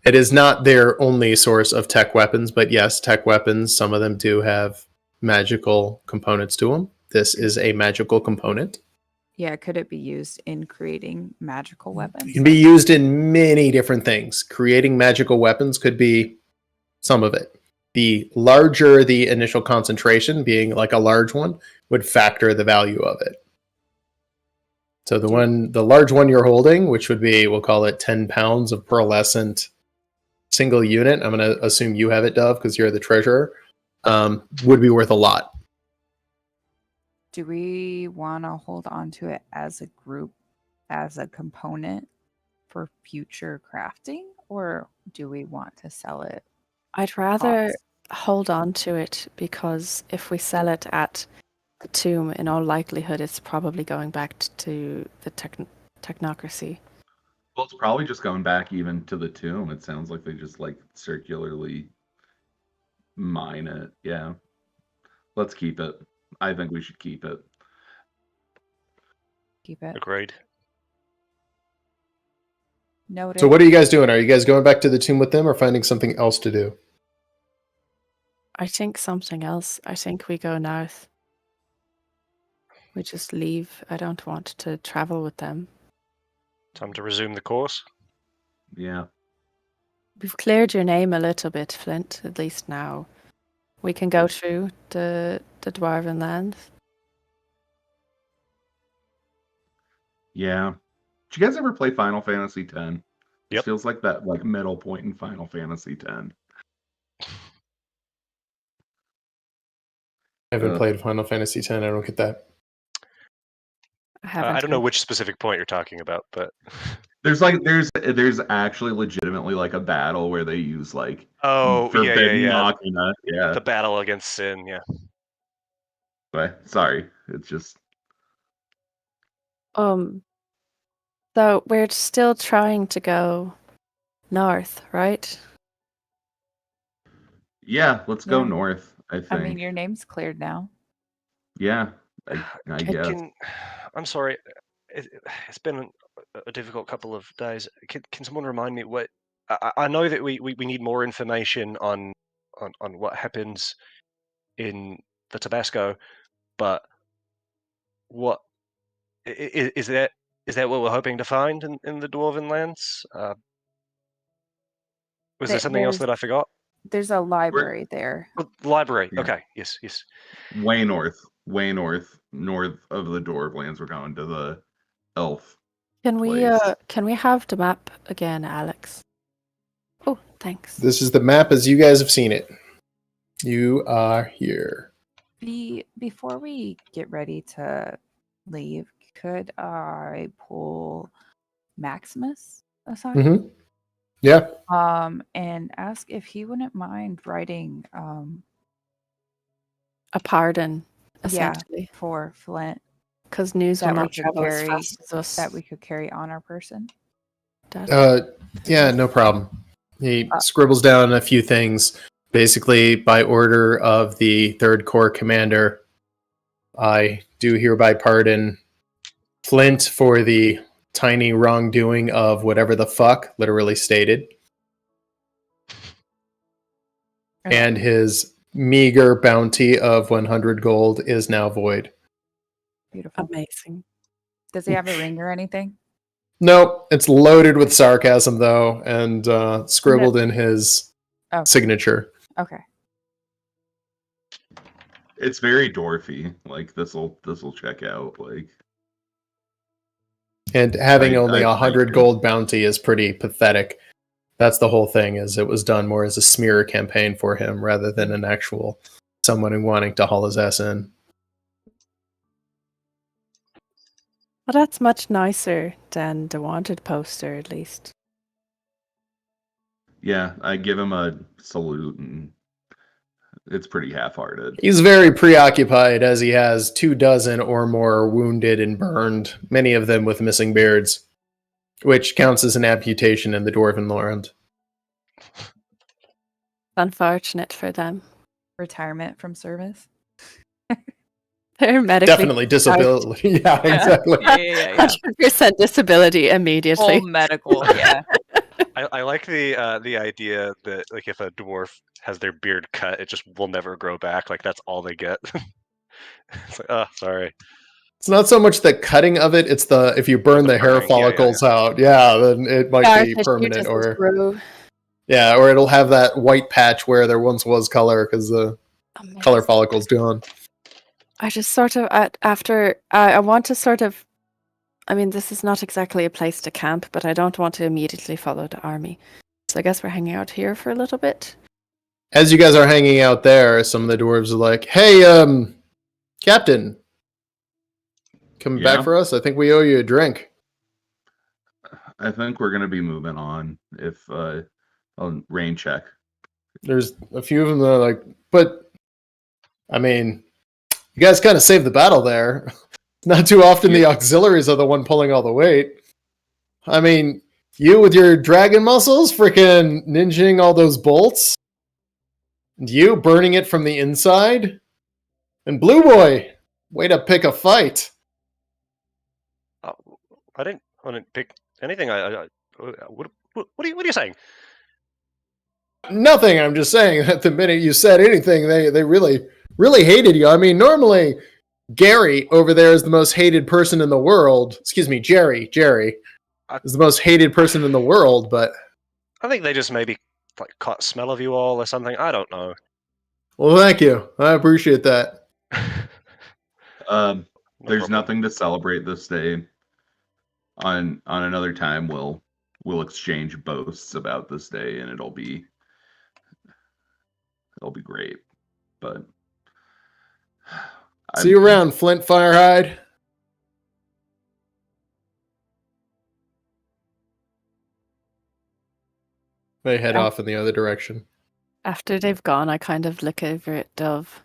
It is not their only source of tech weapons, but yes, tech weapons, some of them do have magical components to them. This is a magical component. Yeah, could it be used in creating magical weapons? It can be used in many different things. Creating magical weapons could be some of it. The larger the initial concentration, being like a large one, would factor the value of it. So the large one you're holding, which would be, we'll call it 10 pounds of pearlescent single unit, I'm going to assume you have it, Dove, because you're the treasurer, would be worth a lot. Do we want to hold on to it as a group, as a component for future crafting, or do we want to sell it? I'd rather Cost. hold on to it because if we sell it at the tomb, in all likelihood, it's probably going back to the technocracy. Well, it's probably just going back even to the tomb. It sounds like they just like circularly mine it. Yeah. Let's keep it. I think we should keep it. Keep it. Agreed. Noted. So what are you guys doing? Are you guys going back to the tomb with them or finding something else to do? I think something else. I think we go north. We just leave. I don't want to travel with them. Time to resume the course. Yeah. We've cleared your name a little bit, Flint, at least now. We can go through the Dwarven land. Yeah. Did you guys ever play Final Fantasy X? Yep. It feels like that like middle point in Final Fantasy X. I haven't played Final Fantasy X. I don't get that. I don't know which specific point you're talking about, but There's actually legitimately like a battle where they use like forbidden Machina. Yeah. the battle against sin. Yeah. But sorry, it's just So we're still trying to go north, right? yeah. Let's go Yeah. north. I think. I mean, your name's cleared now. Yeah. I guess. I'm sorry. It's been a difficult couple of days. Can someone remind me what? I know that we need more information on what happens in the Tabasco, but what is that? Is that what we're hoping to find in the Dwarven lands? Was there something else that I forgot? There's a library there. Oh, library. Yeah. Okay. Yes. Yes. Way north. North of the Dwarflands. We're going to the elf. Can we place. have the map again, Alex? Oh, thanks. This is the map as you guys have seen it. You are here. Before we get ready to leave, could I pull Maximus aside? Mm-hmm. Yeah. And ask if he wouldn't mind writing A pardon, essentially. for Flint Because news will that we not could travel as carry fast as us. that we could carry on our person. Yeah, no problem. He scribbles down a few things. Basically, by order of the Third Corps commander, I do hereby pardon Flint for the tiny wrongdoing of whatever the fuck, literally stated, and his meager bounty of 100 gold is now void. Beautiful. Amazing. Does he have a ring or anything? Nope, it's loaded with sarcasm though, and scribbled in his signature. Okay. It's very dwarfy. Like this'll check out. Like, and having only 100 gold bounty is pretty pathetic. That's the whole thing. Is it was done more as a smear campaign for him rather than an actual someone wanting to haul his ass in. Well, that's much nicer than the wanted poster, at least. Yeah, I give him a salute, and it's pretty half-hearted. He's very preoccupied as he has 24 or more wounded and burned, many of them with missing beards, which counts as an amputation in the Dwarven land. Unfortunate for them. Retirement from service. They're medically definitely disability. Yeah, exactly. Yeah. 100% disability immediately. Full medical, yeah. I like the idea that like if a dwarf has their beard cut, it just will never grow back. Like that's all they get. It's like, oh, sorry. It's not so much the cutting of it; it's the if you burn the hair follicles out, then it might be permanent, or or it'll have that white patch where there once was color because the color follicle's gone. I just sort of I want to sort of. I mean, this is not exactly a place to camp, but I don't want to immediately follow the army. So I guess we're hanging out here for a little bit. As you guys are hanging out there, some of the dwarves are like, "Hey, Captain, come back for us? I think we owe you a drink." I think we're gonna be moving on. If rain check. There's a few of them that are like, but I mean, you guys kind of saved the battle there. Not too often the auxiliaries are the one pulling all the weight. I mean, you with your dragon muscles freaking ninjing all those bolts. And you burning it from the inside. And Blue Boy, way to pick a fight. I didn't pick anything. What are you saying? Nothing. I'm just saying that the minute you said anything, they really hated you. I mean, normally Gary over there is the most hated person in the world. Excuse me, Jerry is the most hated person in the world. But I think they just maybe like caught smell of you all or something. I don't know. Well, thank you. I appreciate that. There's nothing to celebrate this day. On another time, we'll exchange boasts about this day, and it'll be great. But see you around, Flint Firehide. They head off in the other direction. After they've gone, I kind of look over at Dove.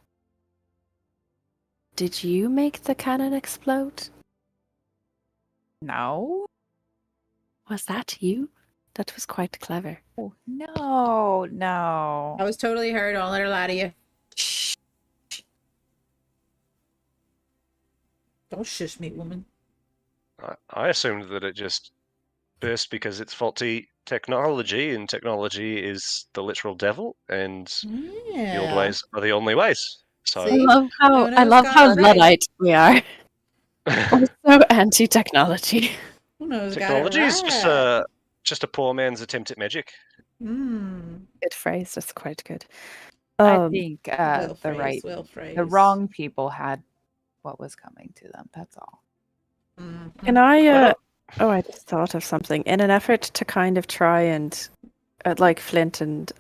Did you make the cannon explode? No. Was that you? That was quite clever. Oh, no. I was totally hurt. Don't let her lie to you. Don't shush me, woman. I assumed that it just burst because it's faulty technology, and technology is the literal devil, and the old ways are the only ways. So See? I love how Luddite we are. We're so anti-technology. Who knows? technology is just a poor man's attempt at magic. Good phrase. That's quite good. I think the wrong people had what was coming to them. That's all. Can I? I just thought of something. In an effort to kind of try and, like Flint and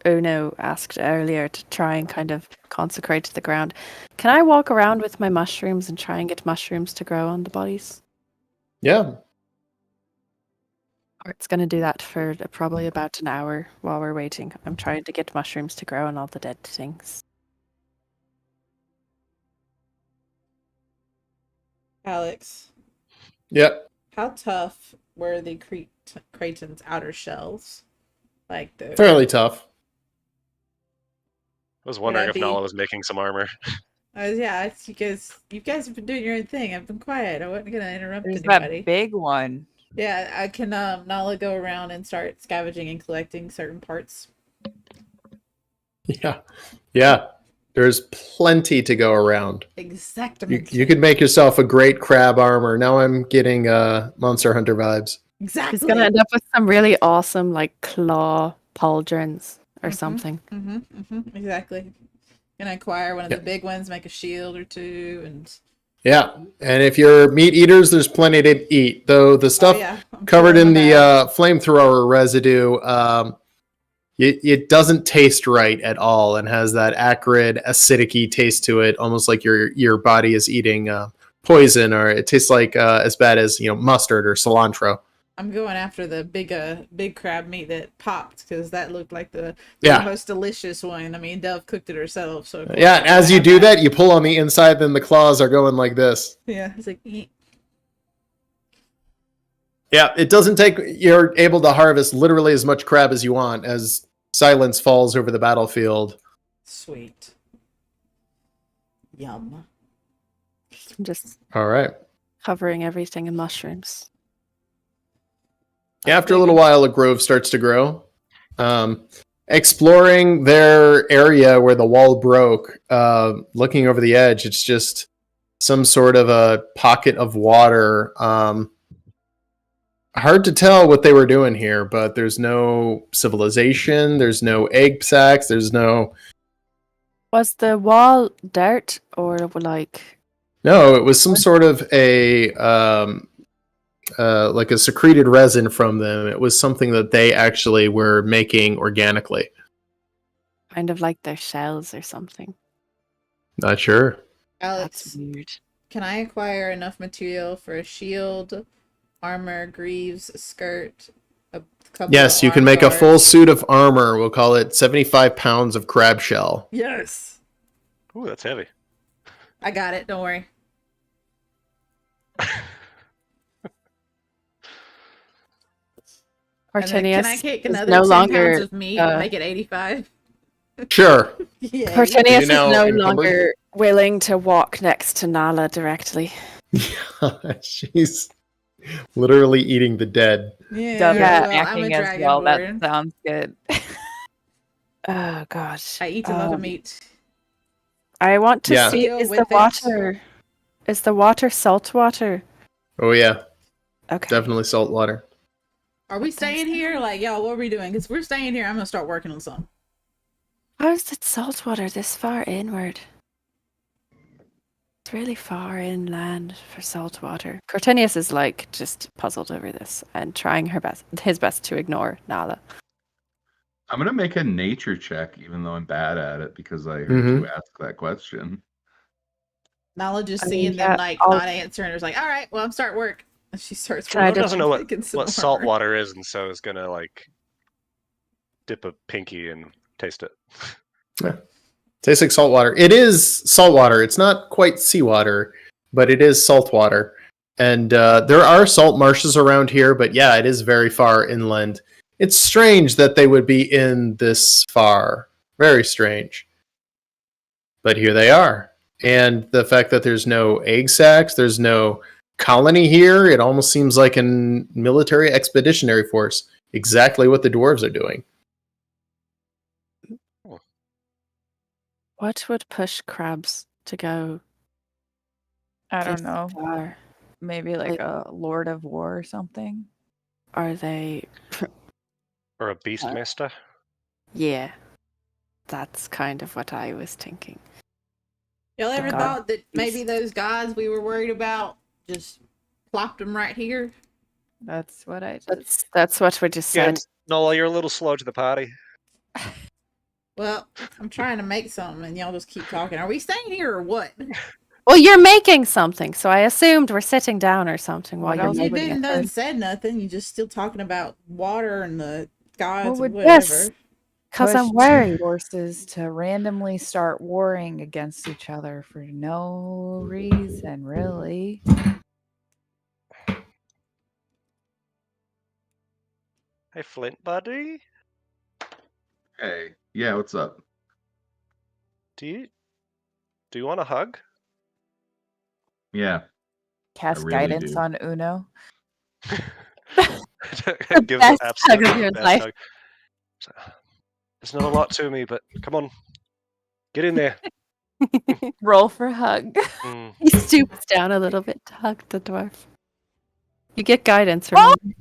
Uno asked earlier, to try and kind of consecrate the ground. Can I walk around with my mushrooms and try and get mushrooms to grow on the bodies? Yeah. Or it's going to do that for probably about an hour while we're waiting. I'm trying to get mushrooms to grow on all the dead things. Alex. Yep. How tough were the Creighton's outer shells? Like the Fairly tough. I was wondering if Nala was making some armor. Yeah, you guys have been doing your own thing. I've been quiet. I wasn't gonna interrupt There's anybody. that big one. Yeah, I can Nala go around and start scavenging and collecting certain parts. Yeah. There's plenty to go around. Exactly. You could make yourself a great crab armor. Now I'm getting Monster Hunter vibes. Exactly. He's gonna end up with some really awesome like claw pauldrons or something. Exactly. Gonna acquire one of the big ones, make a shield or two, and yeah. And if you're meat eaters, there's plenty to eat. Though the stuff covered in the flamethrower residue, it doesn't taste right at all, and has that acrid, acidic-y taste to it, almost like your body is eating poison, or it tastes like as bad as mustard or cilantro. I'm going after the big crab meat that popped, because that looked like the most delicious one. I mean, Dove cooked it herself, so yeah. As you do that, you pull on the inside, then the claws are going like this. Yeah, it's like. Yeah, it doesn't take. You're able to harvest literally as much crab as you want as silence falls over the battlefield. Sweet. Yum. I'm just all right. Covering everything in mushrooms. After a little while, a grove starts to grow. Exploring their area where the wall broke, looking over the edge, it's just some sort of a pocket of water. Hard to tell what they were doing here, but there's no civilization, there's no egg sacs, there's no... Was the wall dirt or like... No, it was some sort of a... like a secreted resin from them. It was something that they actually were making organically. Kind of like their shells or something. Not sure. Alex, that's weird. Can I acquire enough material for a shield, armor, greaves, a skirt, a couple Yes, of you can arm make a full guards. suit of armor. We'll call it 75 pounds of crab shell. Yes. Ooh, that's heavy. I got it. Don't worry. And then can I Cartinius kick is another no 10 longer pounds of meat and make it 85? Sure. Yeah. Cartinius is now no encumbered? longer willing to walk next to Nala directly. She's literally eating the dead. Yeah. Double Yeah. Well, I'm a snacking as well. That dragonborn. sounds good. Oh gosh. I eat a lot of meat. I want to Yeah. see Deal is with the it. water salt water? Oh yeah, Okay. definitely salt water. Are we staying here? Like, y'all, what are we doing? Because we're staying here. I'm gonna start working on something. How is it salt water this far inward? It's really far inland for salt water. Cortinius is like just puzzled over this and trying his best to ignore Nala. I'm gonna make a nature check, even though I'm bad at it, because I heard Mhm. you ask that question. Nala just I seeing mean, them yeah, like I'll- not answering. Is like, all right, well, I'm starting work. And she starts. Can I working Doesn't on know making some what salt armor. water is, and so is gonna like dip a pinky and taste it. Tastes like salt water. It is salt water. It's not quite seawater, but it is salt water. And there are salt marshes around here, but yeah, it is very far inland. It's strange that they would be in this far. Very strange. But here they are. And the fact that there's no egg sacs, there's no colony here, it almost seems like a military expeditionary force. Exactly what the dwarves are doing. What would push crabs to go I this don't know. far? Maybe like a Lord of War or something. Are they? Or a beastmaster. Yeah, that's kind of what I was thinking. Y'all ever God. thought that maybe those guys we were worried about just plopped them right here? That's what I just. That's what we just Yeah, said. Nola, you're a little slow to the party. Well, I'm trying to make something, and y'all just keep talking. Are we staying here or what? Well, you're making something, so I assumed we're sitting down or something while What you're else? You making didn't it. done said nothing. You just still talking about water and the gods would- and whatever. Yes. Because I'm push two worried. forces to randomly start warring against each other for no reason, really. Hey, Flint buddy, Hey, yeah, what's up? do you want a hug? Yeah, Cast really guidance do. on Uno. Give best the hug of your best life. hug. There's not a lot to me, but come on, get in there. Roll for hug. Mm. He stoops down a little bit to hug the dwarf. You get guidance from him.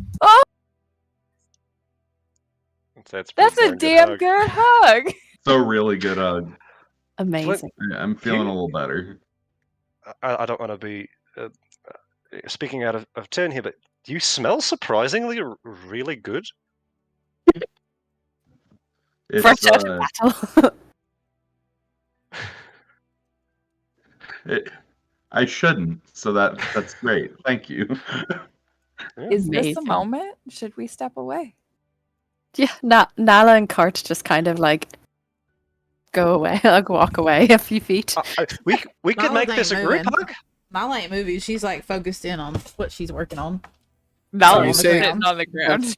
That's That's pretty a darn damn hug. good hug. It's a really good hug. Amazing. Yeah, I'm feeling a little better. I don't want to be speaking out of turn here, but you smell surprisingly really good. Fresh It's out of battle. I shouldn't, so that's great. Thank you. Is this the Amazing. moment? Should we step away? Yeah, Nala and Kart just kind of like go away, like walk away a few feet. We could Nala make this a ain't group moving. hug. Nala ain't moving. She's like focused in on what she's working on. Val you is say- sitting on the ground.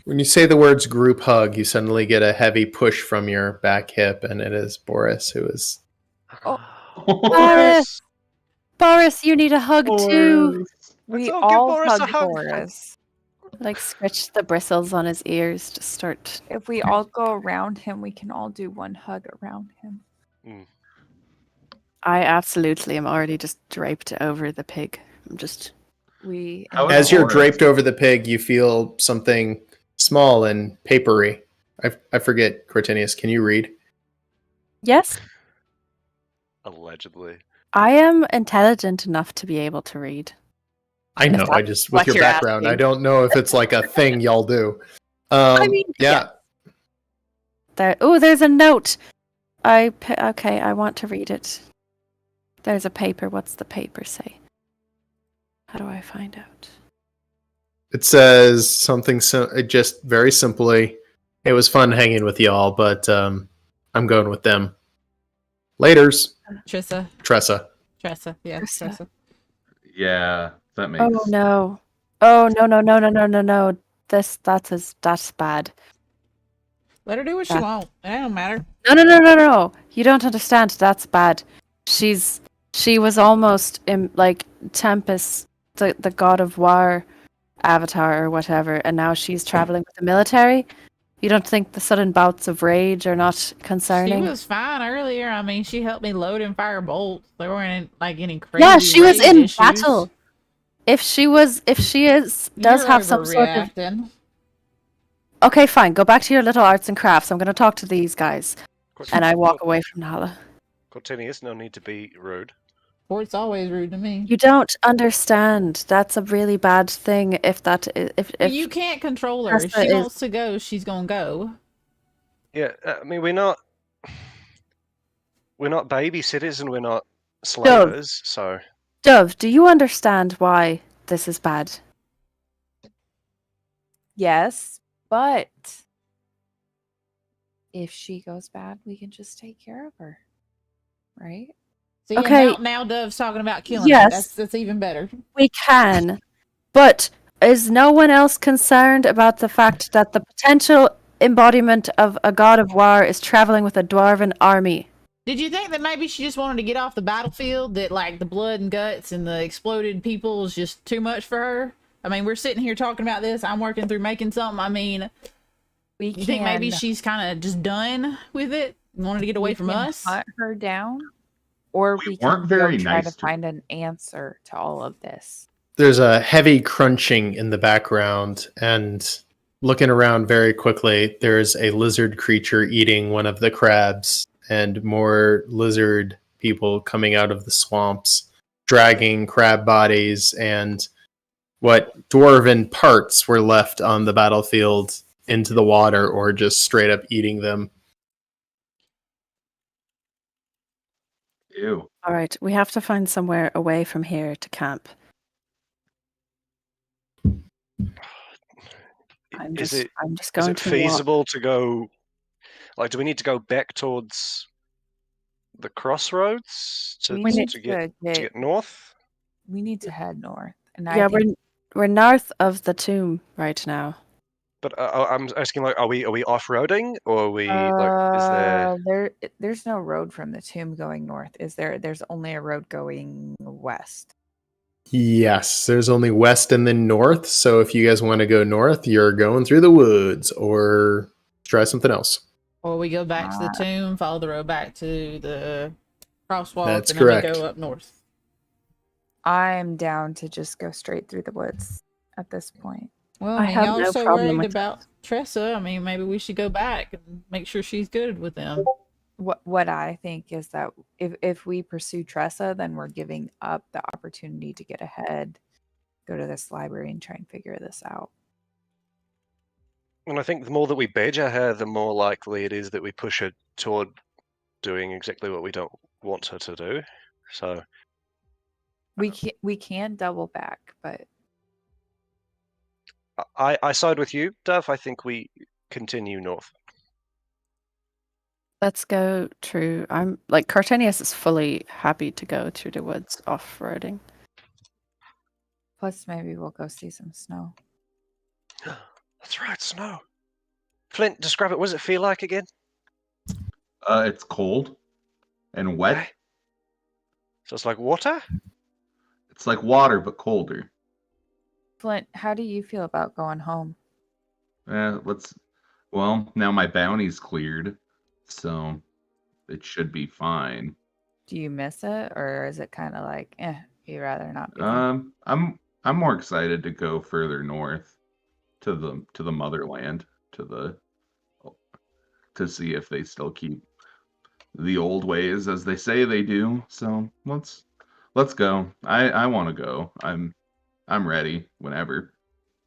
When you say the words group hug, you suddenly get a heavy push from your back hip, and it is Boris who is. Boris! Boris, you need a hug too. We Let's all give all Boris a hug hug. Boris. Like scratch the bristles on his ears to start. If we all go around him, we can all do one hug around him. I absolutely am already just draped over the pig. I'm just. We How As you're Boris? draped over the pig, you feel something small and papery. I forget, Cortinius, can you read? Yes, Allegedly. I am intelligent enough to be able to read. I know, I that's just, with what your you're background, I asking. don't know if it's like a thing y'all do. mean, yeah. There. Oh, there's a note. Okay, I want to read it. There's a paper. What's the paper say? How do I find out? It says something just very simply. It was fun hanging with y'all, but I'm going with them. Laters, Tressa. Tressa. Yeah, Tressa. Tressa. Yeah, that makes. Oh no! Oh no! That's bad. Let her do what she wants. It don't matter. No! You don't understand. That's bad. She was almost in like Tempest, the god of war avatar or whatever, and now she's traveling with the military. You don't think the sudden bouts of rage are not concerning? She was fine earlier. I mean, she helped me load and fire bolts. There weren't like any crazy. Yeah, she was rage in issues. battle. If she does You're have some sort of. overreacting. Okay, fine. Go back to your little arts and crafts. I'm going to talk to these guys, and I walk away from Nala. Cortinius, no need to be rude. Port's always rude to me. You don't understand. That's a really bad thing. If You can't control her. If Tressa she wants to go, she's gonna go. Yeah, I mean, we're not babysitters and we're not slavers, so. Dove, do you understand why this is bad? Yes, but if she goes bad, we can just take care of her, right? So yeah, Okay. now Dove's talking about killing Yes. her. That's even better. We can, but is no one else concerned about the fact that the potential embodiment of a god of war is traveling with a dwarven army? Did you think that maybe she just wanted to get off the battlefield? That like the blood and guts and the exploded people is just too much for her? I mean, we're sitting here talking about this. I'm working through making something. I mean, you think maybe she's kind of just done with it? Wanted to get away from us? Hunt her down, or we weren't can very go try nice to to find an answer to all of this. There's a heavy crunching in the background, and looking around very quickly, there's a lizard creature eating one of the crabs, and more lizard people coming out of the swamps, dragging crab bodies and what dwarven parts were left on the battlefield into the water, or just straight up eating them. Ew. All right, we have to find somewhere away from here to camp. I'm Is just it going to walk. feasible to go? Like, do we need to go back towards the crossroads to get north? We need to head north, and Yeah, we're north of the tomb right now. But I'm asking, like, are we off-roading, or are we like? Is there? There's no road from the tomb going north, is there? There's only a road going west. Yes, there's only west and then north. So if you guys want to go north, you're going through the woods, or try something else. Or we go back to the tomb, follow the road back to the crosswalk, That's and correct. then we go up north. I'm down to just go straight through the woods at this point. Well, I have y'all no are so problem worried with about Tressa. I mean, maybe we should go back and make sure she's good with them. What I think is that if we pursue Tressa, then we're giving up the opportunity to get ahead, go to this library and try and figure this out. And I think the more that we badger her, the more likely it is that we push her toward doing exactly what we don't want her to do. So we can double back, but I side with you, Dove. I think we continue north. Let's go through. I'm like Cartenius is fully happy to go through the woods off-roading. plus maybe we'll go see some snow. That's right, snow. Flint, describe it. What does it feel like again? It's cold and wet. Okay. So it's like water? It's like water, but colder. Flint, how do you feel about going home? Well, now my bounty's cleared, so it should be fine. Do you miss it, or is it kind of like, you'd rather not be there? I'm more excited to go further north to the motherland, to see if they still keep the old ways as they say they do. So let's go. I want to go. I'm ready whenever.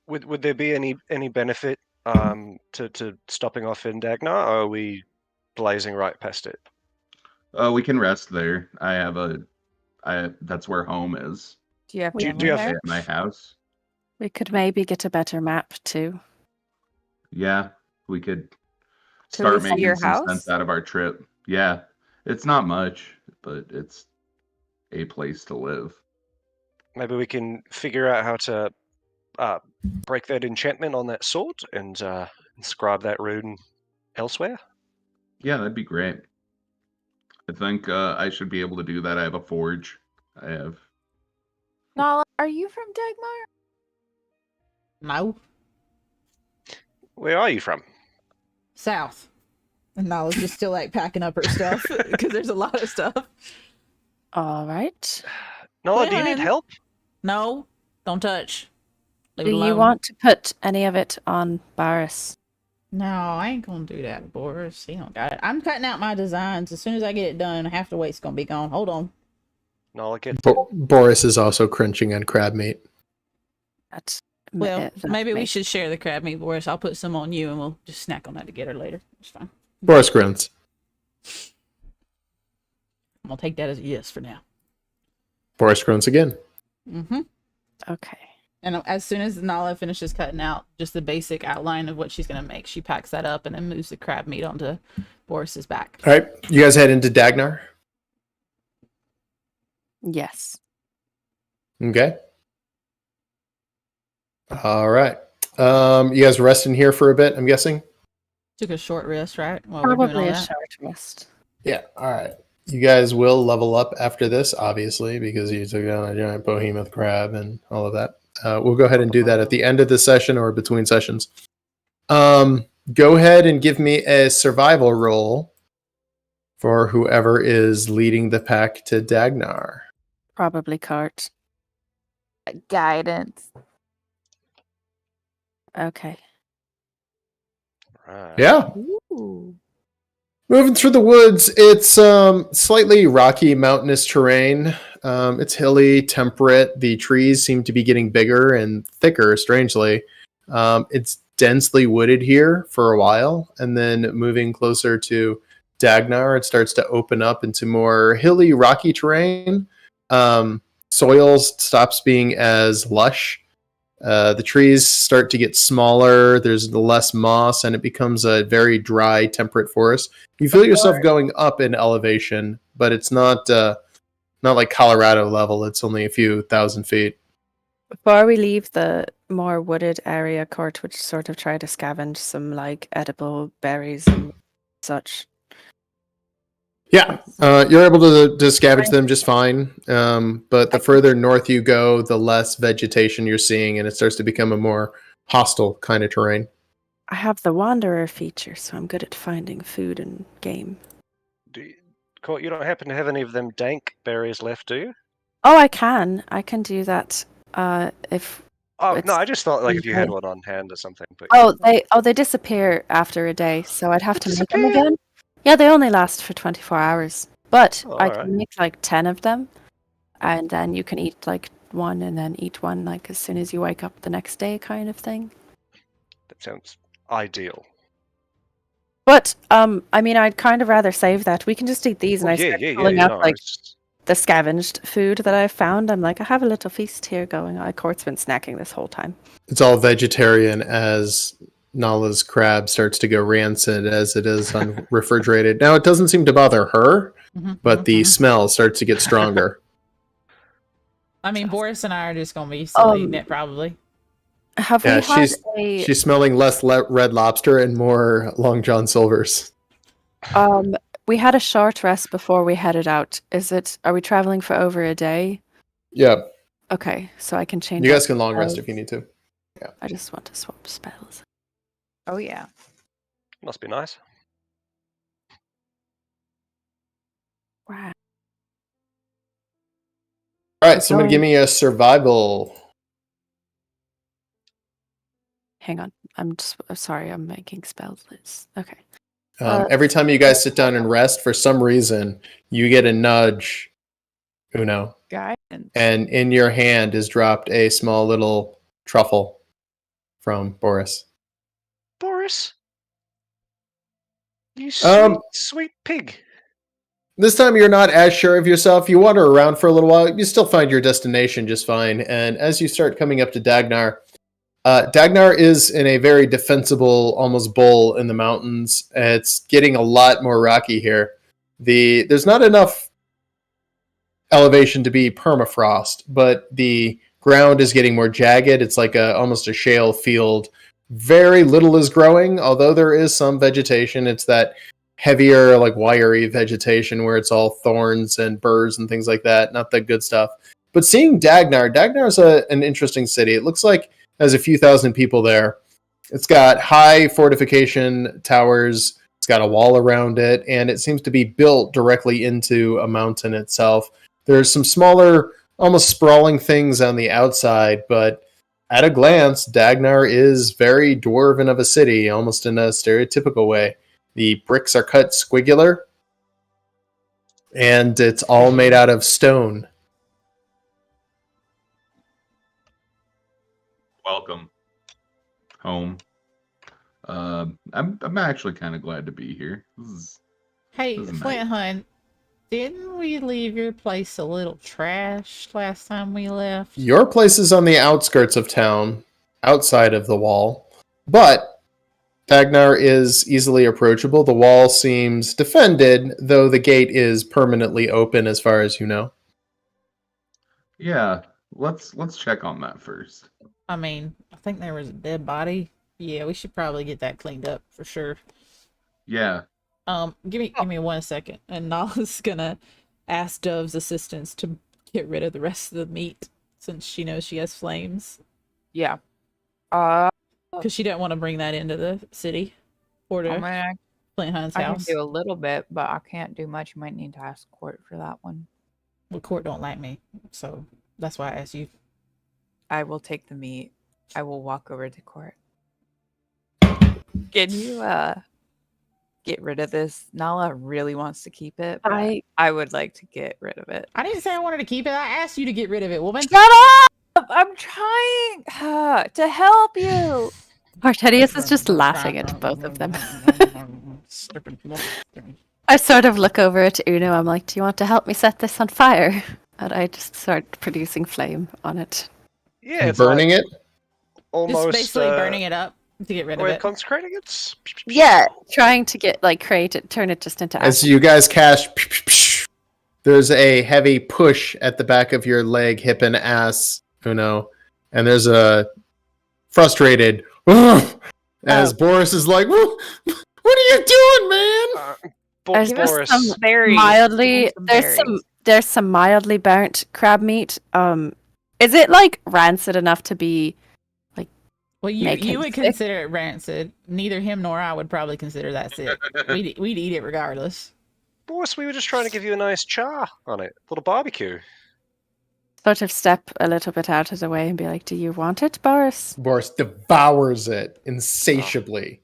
Would there be any benefit to stopping off in Dagnar, or are we blazing right past it? We can rest there. That's where home is. Do you have Do you family have- there? At my house. We could maybe get a better map too. Yeah, we could Could we start see making your some house? sense out of our trip. Yeah, it's not much, but it's a place to live. Maybe we can figure out how to break that enchantment on that sword and inscribe that rune elsewhere. Yeah, that'd be great. I think I should be able to do that. I have a forge. I have. Nala, are you from Dagmar? No. Where are you from? South. And Nala's just still like packing up her stuff because there's a lot of stuff. All right. Nola, do you need Glenn. help? No, don't touch. Leave Do it alone. you want to put any of it on Barris? No, I ain't gonna do that, Boris. He don't got it. I'm cutting out my designs. As soon as I get it done, half the weight's gonna be gone. Hold on. Nola, get Boris is also crunching on crab meat. That, Well, that maybe we makes- should share the crab meat, Boris. I'll put some on you and we'll just snack on that together later. It's fine. Boris grunts. I'm gonna take that as a yes for now. Boris grunts again. Mm-hmm. Okay. And as soon as Nala finishes cutting out just the basic outline of what she's gonna make, she packs that up and then moves the crab meat onto Boris's back. All right, you guys head into Dagnar. Yes. Okay. All right. You guys resting here for a bit, I'm guessing? Took a short rest, right? While we're doing all Probably a that. short rest. Yeah. All right. You guys will level up after this, obviously, because you took down a giant behemoth crab and all of that. We'll go ahead and do that at the end of the session or between sessions. Go ahead and give me a survival roll for whoever is leading the pack to Dagnar. Probably Cart. Guidance. Okay. right. Yeah. Ooh. Moving through the woods, it's slightly rocky, mountainous terrain. It's hilly, temperate. The trees seem to be getting bigger and thicker, strangely. It's densely wooded here for a while, and then moving closer to Dagnar, it starts to open up into more hilly, rocky terrain. Soil stops being as lush. The trees start to get smaller. There's less moss, and it becomes a very dry, temperate forest. You feel yourself going up in elevation, but it's not like Colorado level. It's only a few thousand feet. Before we leave the more wooded area, Court would sort of try to scavenge some like edible berries and such. Yeah, you're able to scavenge them just fine. But the further north you go, the less vegetation you're seeing, and it starts to become a more hostile kind of terrain. I have the Wanderer feature, so I'm good at finding food and game. Court, you don't happen to have any of them dank berries left, do you? Oh, I can do that. If Oh It's no, I just thought like if you had okay. one on hand or something. But they disappear after a day, so I'd have to make them Disappear? again. Yeah, they only last for 24 hours, but Oh, I alright. can make like 10 of them, and then you can eat like one and then eat one like as soon as you wake up the next day, kind of thing. that sounds ideal. But I mean, I'd kind of rather save that. We can just eat these, and Well, I yeah, start yeah, pulling yeah. out No, like it's- the scavenged food that I've found. I'm like, I have a little feast here going. Court's been snacking this whole time. It's all vegetarian as Nala's crab starts to go rancid as it is unrefrigerated. Now, it doesn't seem to bother her, but the smell starts to get stronger. I mean, Boris and I are just gonna be still eating it probably. Have Yeah, we had she's smelling less Red Lobster and more Long John Silver's. we had a short rest before we headed out. Are we traveling for over a day? Yeah, Okay, so I can change. you out guys can long rest spells. if you need to. I just want to swap spells. Oh yeah. must be nice. Wow. All right, somebody give me a survival. Hang on. I'm sorry. I'm making spells lists. Okay. Every time you guys sit down and rest, for some reason, you get a nudge, Uno, Guidance. and in your hand is dropped a small little truffle from Boris. Boris, you sweet pig. This time you're not as sure of yourself. You wander around for a little while. You still find your destination just fine. And as you start coming up to Dagnar, Dagnar is in a very defensible, almost bowl in the mountains. It's getting a lot more rocky here. There's not enough elevation to be permafrost, but the ground is getting more jagged. It's like almost a shale field. Very little is growing, although there is some vegetation. It's that heavier, like wiry vegetation where it's all thorns and burrs and things like that. Not the good stuff. But seeing Dagnar is an interesting city. It looks like it has a few thousand people there. It's got high fortification towers. It's got a wall around it, and it seems to be built directly into a mountain itself. There's some smaller, almost sprawling things on the outside, but at a glance, Dagnar is very dwarven of a city, almost in a stereotypical way. The bricks are cut squigular, and it's all made out of stone. Welcome home. I'm actually kind of glad to be here. Hey, This is Flint Hunt, didn't we leave your place a little trashed last time we left? Your place is on the outskirts of town, outside of the wall, but Dagnar is easily approachable. The wall seems defended, though the gate is permanently open as far as you know. Yeah, let's check on that first. I mean, I think there was a dead body. Yeah, we should probably get that cleaned up for sure. Yeah. Give me 1 second, and Nala's gonna ask Dove's assistants to get rid of the rest of the meat since she knows she has flames, Yeah. because she didn't want to bring that into the city or I to mean, Flint Hunt's I can house. do a little bit, but I can't do much. You might need to ask Court for that one. Well, Court don't like me, so that's why I asked you. I will take the meat. I will walk over to Court. Can you get rid of this? Nala really wants to keep it, but I would like to get rid of it. I didn't say I wanted to keep it. I asked you to get rid of it, woman. Shut up! I'm trying to help you. Artedius is just laughing at both of them. I sort of look over at Uno. I'm like, do you want to help me set this on fire? And I just start producing flame on it. Yeah, it's Burning like it? almost Just basically burning it up to get rid of Or it. consecrating it. Yeah, trying to get turn it just into As ash. you guys cast, there's a heavy push at the back of your leg, hip, and ass, Uno. And there's a frustrated, as Boris is like, what are you doing, man? There's just Boris. some Berries. mildly Some there's berries. there's some mildly burnt crab meat. Is it like rancid enough to be Well, make you him would sick? consider it rancid. Neither him nor I would probably consider that sick. We'd eat it regardless. Boris, we were just trying to give you a nice char on it. A little barbecue. sort of step a little bit out of the way and be like, do you want it, Boris? Boris devours it insatiably,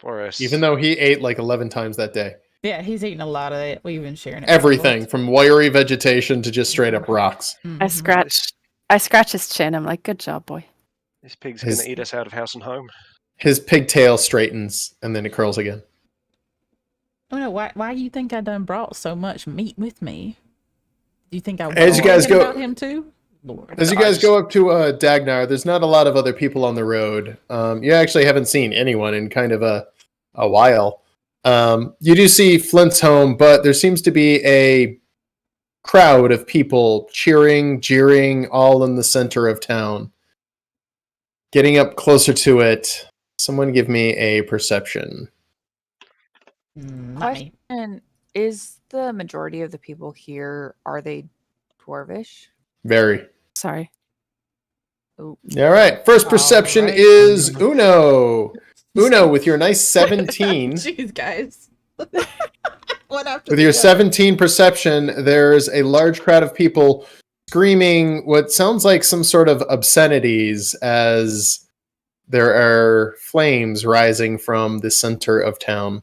Boris. even though he ate like 11 times that day. Yeah, he's eating a lot of it. We've been sharing it. Everything from wiry vegetation to just straight up rocks. Mhm. I scratch his chin. I'm like, good job, boy. This pig's His- going to eat us out of house and home. His pigtail straightens and then it curls again. Oh no! Why do you think I done brought so much meat with me? Do you think I was As you guys thinking go- about him too? Lord. As you guys go up to Dagnar, there's not a lot of other people on the road. You actually haven't seen anyone in kind of a while. You do see Flint's home, but there seems to be a crowd of people cheering, jeering, all in the center of town. Getting up closer to it, someone give me a perception. Not me. Question: is the majority of the people here, are they dwarvish? Very. Sorry. Oh, All right. First perception Alright. is Uno. Uno with your nice 17. Jeez, guys. What after With the your other? 17 perception, there's a large crowd of people screaming what sounds like some sort of obscenities as there are flames rising from the center of town.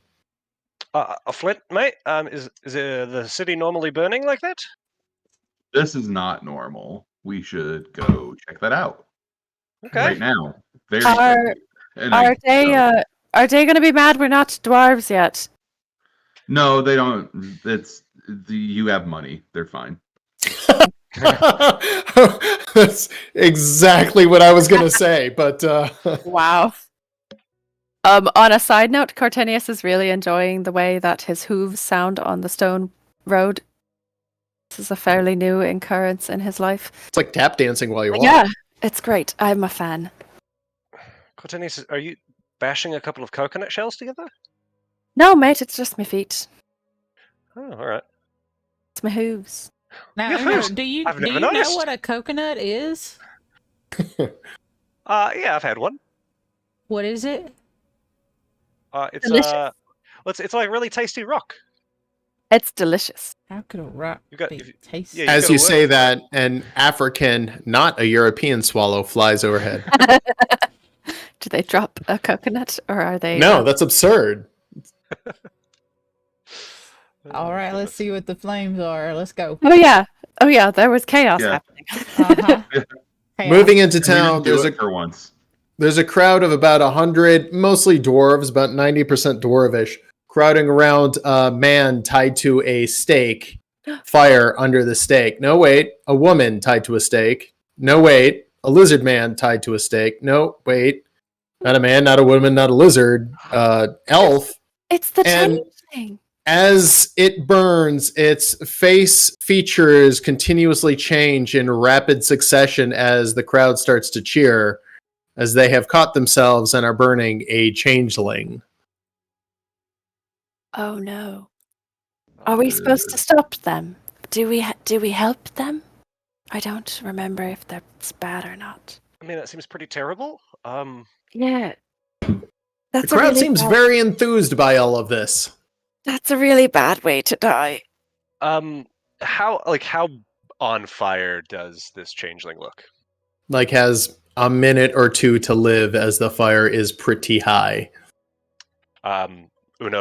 A Flint, mate? Is the city normally burning like that? This is not normal. We should go check that out Okay. right now. Very Are- quickly. And I- Are they going to be mad we're not dwarves yet? No, they don't. You have money. They're fine. That's exactly what I was going to say, but Wow. On a side note, Cartenius is really enjoying the way that his hooves sound on the stone road. This is a fairly new occurrence in his life. it's like tap dancing while you walk. Yeah, it's great. I'm a fan. Cortenius, are you bashing a couple of coconut shells together? No, mate, it's just my feet. Oh, all right. It's my hooves. Now, Your Uno, hooves. do you I've never know noticed. what a coconut is? Yeah, I've had one. What is it? It's Delicious. it's like really tasty rock. It's delicious. How could a rock You got- be if you- tasty? yeah, As gotta you work say for that, an African, not a European swallow flies overhead. Do they drop a coconut or are they? No, that's absurd. All right, let's see what the flames are. Let's go. Oh yeah. There was chaos Yeah. happening. Uh-huh. Chaos. Moving into We didn't town, do it for once. there's a crowd of about 100, mostly dwarves, about 90% dwarvish, crowding around a man tied to a stake, fire under the stake. No, wait, a woman tied to a stake. No, wait, a lizard man tied to a stake. No, wait, not a man, not a woman, not a lizard, elf. It's the And- changeling. As it burns, its face features continuously change in rapid succession as the crowd starts to cheer, as they have caught themselves and are burning a changeling. Oh no. Are we supposed to stop them? Do we help them? I don't remember if that's bad or not. I mean, that seems pretty terrible. Yeah. The That's crowd a really seems bad, very enthused by all of this. That's a really bad way to die. How on fire does this changeling look? Like, has a minute or two to live as the fire is pretty high. Uno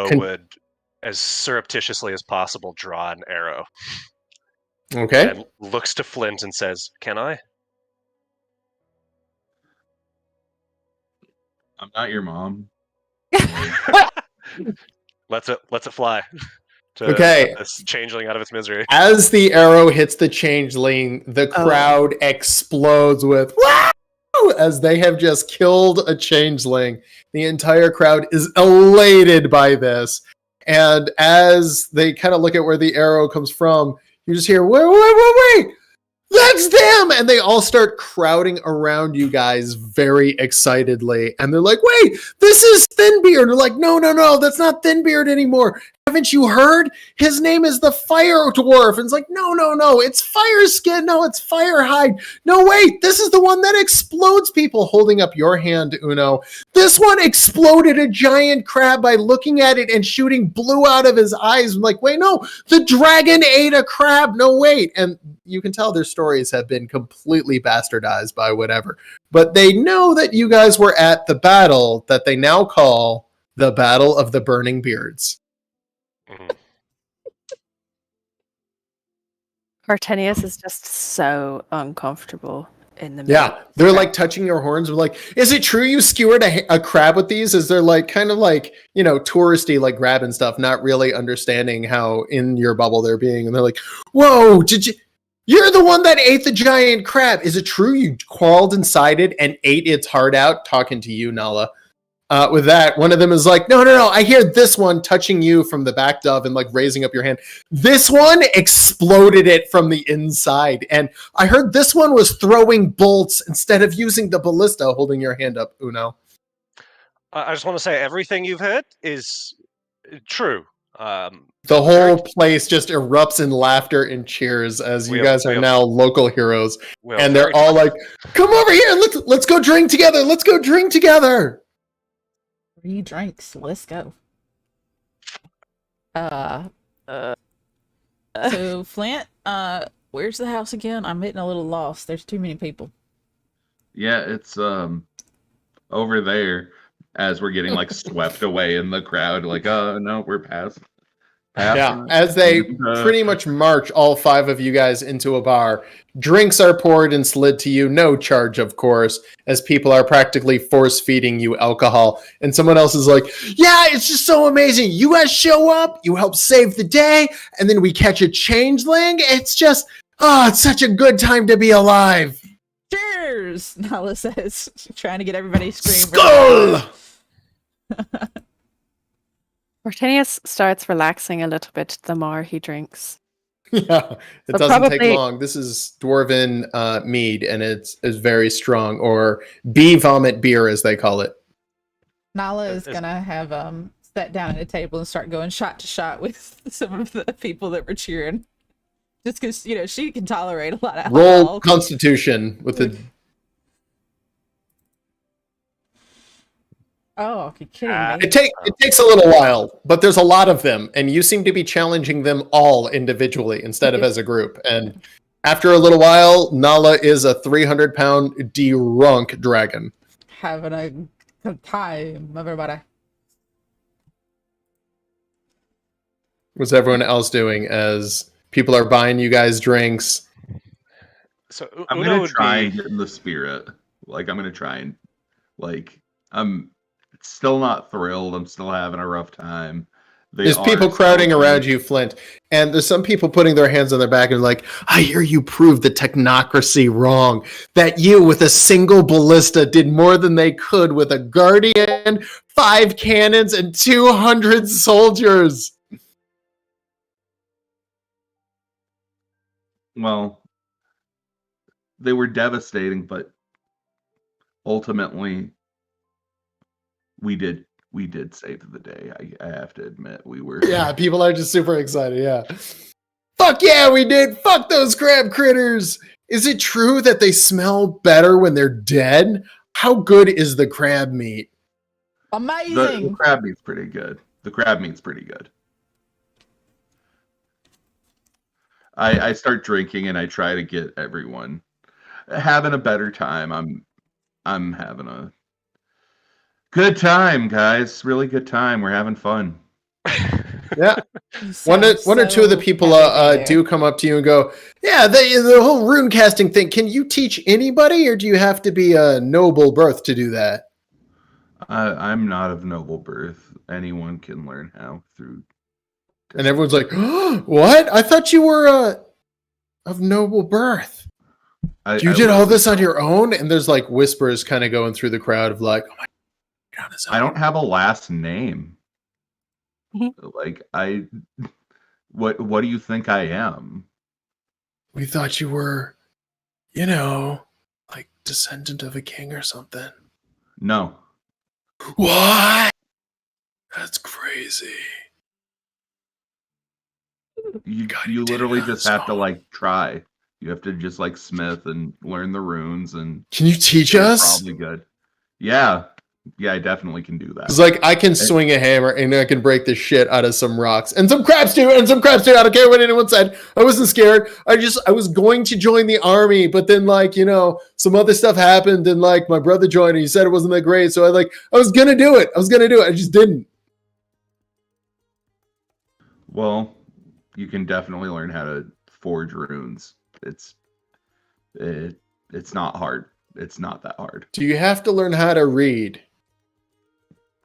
Con- would, as surreptitiously as possible, draw an arrow Okay? and looks to Flint and says, "Can I?" I'm not your mom. Let's it fly. To Okay. let this changeling out of its misery. As the arrow hits the changeling, the crowd explodes with "Wow!" as they have just killed a changeling. The entire crowd is elated by this. And as they kind of look at where the arrow comes from, you just hear, wait! That's them! And they all start crowding around you guys very excitedly. And they're like, wait, this is Thinbeard. And they're like, no, that's not Thinbeard anymore. Haven't you heard? His name is the Fire Dwarf. And it's like, no, it's Fireskin. No, it's Firehide. No, wait, this is the one that explodes people. Holding up your hand, Uno. This one exploded a giant crab by looking at it and shooting blue out of his eyes. I'm like, wait, no, the dragon ate a crab. No, wait. And you can tell their stories have been completely bastardized by whatever. But they know that you guys were at the battle that they now call the Battle of the Burning Beards. Mhm. Cartenius is just so uncomfortable in the middle. Yeah, they're like touching your horns. We're like, is it true you skewered a crab with these? Is they're like kind of like, touristy, like grabbing stuff, not really understanding how in your bubble they're being. And they're like, whoa, you're the one that ate the giant crab. Is it true you crawled inside it and ate its heart out? Talking to you, Nala. With that, one of them is like, no, I hear this one touching you from the back, Dove, and like raising up your hand. This one exploded it from the inside. And I heard this one was throwing bolts instead of using the ballista, holding your hand up, Uno. I just want to say everything you've heard is true. The whole place just erupts in laughter and cheers as you guys are now local heroes. And they're all like, come over here, let's go drink together. Let's go drink together. 3 drinks. Let's go. So Flint, where's the house again? I'm getting a little lost. There's too many people. Yeah, it's over there as we're getting like swept away in the crowd. Like, no, we're past. Yeah, as they pretty much march all 5 of you guys into a bar. Drinks are poured and slid to you, no charge, of course, as people are practically force-feeding you alcohol. And someone else is like, yeah, it's just so amazing. You guys show up, you help save the day, and then we catch a changeling. It's just, Ah, it's such a good time to be alive. Cheers! Nala says, trying to get everybody screaming. Skull! Martinius starts relaxing a little bit the more he drinks. Yeah, it So doesn't take probably- long. This is dwarven mead, and it's very strong, or bee vomit beer, as they call it. Nala is gonna have sat down at a table and start going shot to shot with some of the people that were cheering. Just because, you know, she can tolerate a lot of Roll alcohol. Constitution with the. Oh, you're kidding me. It takes a little while, but there's a lot of them, and you seem to be challenging them all individually instead of as a group. And after a little while, Nala is a 300-pound drunk dragon. Having a good time, everybody. What's everyone else doing as people are buying you guys drinks? So I'm Una gonna would try be- and get in the spirit. Like I'm gonna try and I'm still not thrilled. I'm still having a rough time. There's people crowding around you, Flint, and there's some people putting their hands on their back and like, I hear you proved the technocracy wrong. That you, with a single ballista, did more than they could with a guardian, 5 cannons, and 200 soldiers. Well, they were devastating, but ultimately we did save the day. I have to admit, we were. Yeah, people are just super excited. Yeah. Fuck yeah, we did. Fuck those crab critters. Is it true that they smell better when they're dead? How good is the crab meat? Amazing. The crab meat's pretty good. The crab meat's pretty good. I start drinking and I try to get everyone having a better time. I'm having a good time, guys. Really good time. We're having fun. Yeah. You One sound or two of the so people happy there. do come up to you and go, yeah, the whole rune casting thing. Can you teach anybody, or do you have to be a noble birth to do that? I'm not of noble birth. Anyone can learn how through. And everyone's like, what? I thought you were of noble birth. You did all this on your own? And there's like whispers kind of going through the crowd of like, oh my God, I don't have a last name. Mhm. Like what do you think I am? We thought you were, like descendant of a king or something. No. What? That's crazy. You God, you you did literally it on just its have to own. like try. You have to just like smith and learn the runes and Can you teach it's us? probably good. Yeah. Yeah, I definitely can do that. It's like I can swing a hammer and I can break the shit out of some rocks and some crabs too. I don't care what anyone said. I wasn't scared. I was going to join the army, but then some other stuff happened and like my brother joined and he said it wasn't that great. So I was gonna do it. I just didn't. Well, you can definitely learn how to forge runes. It's not hard. It's not that hard. Do you have to learn how to read?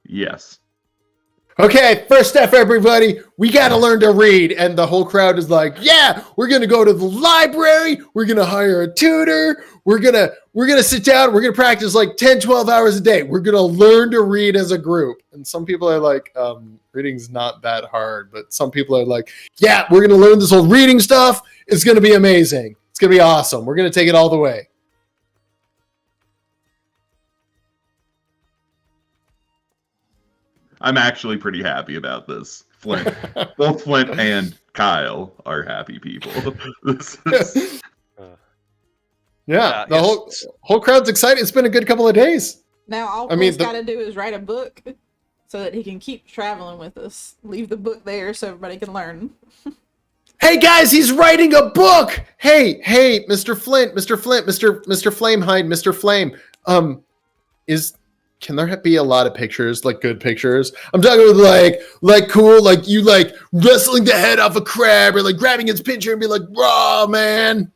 Yes. Okay, first step, everybody. We got to learn to read. And the whole crowd is like, yeah, we're going to go to the library. We're going to hire a tutor. We're going to sit down. We're going to practice like 10, 12 hours a day. We're going to learn to read as a group. And some people are like, reading's not that hard. But some people are like, yeah, we're going to learn this whole reading stuff. It's going to be amazing. It's going to be awesome. We're going to take it all the way. I'm actually pretty happy about this. Flint, both Flint and Kyle are happy people. This is- Yeah, the yes. whole crowd's excited. It's been a good couple of days. Now all I mean, Clint's got to do is write a book so that he can keep traveling with us. Leave the book there so everybody can learn. Hey guys, he's writing a book. Hey, Mr. Flint, Mr. Flamehide, Mr. Flame. Can there be a lot of pictures, like good pictures? I'm talking with like cool, like you like wrestling the head off a crab or like grabbing its pincher and be like, raw man.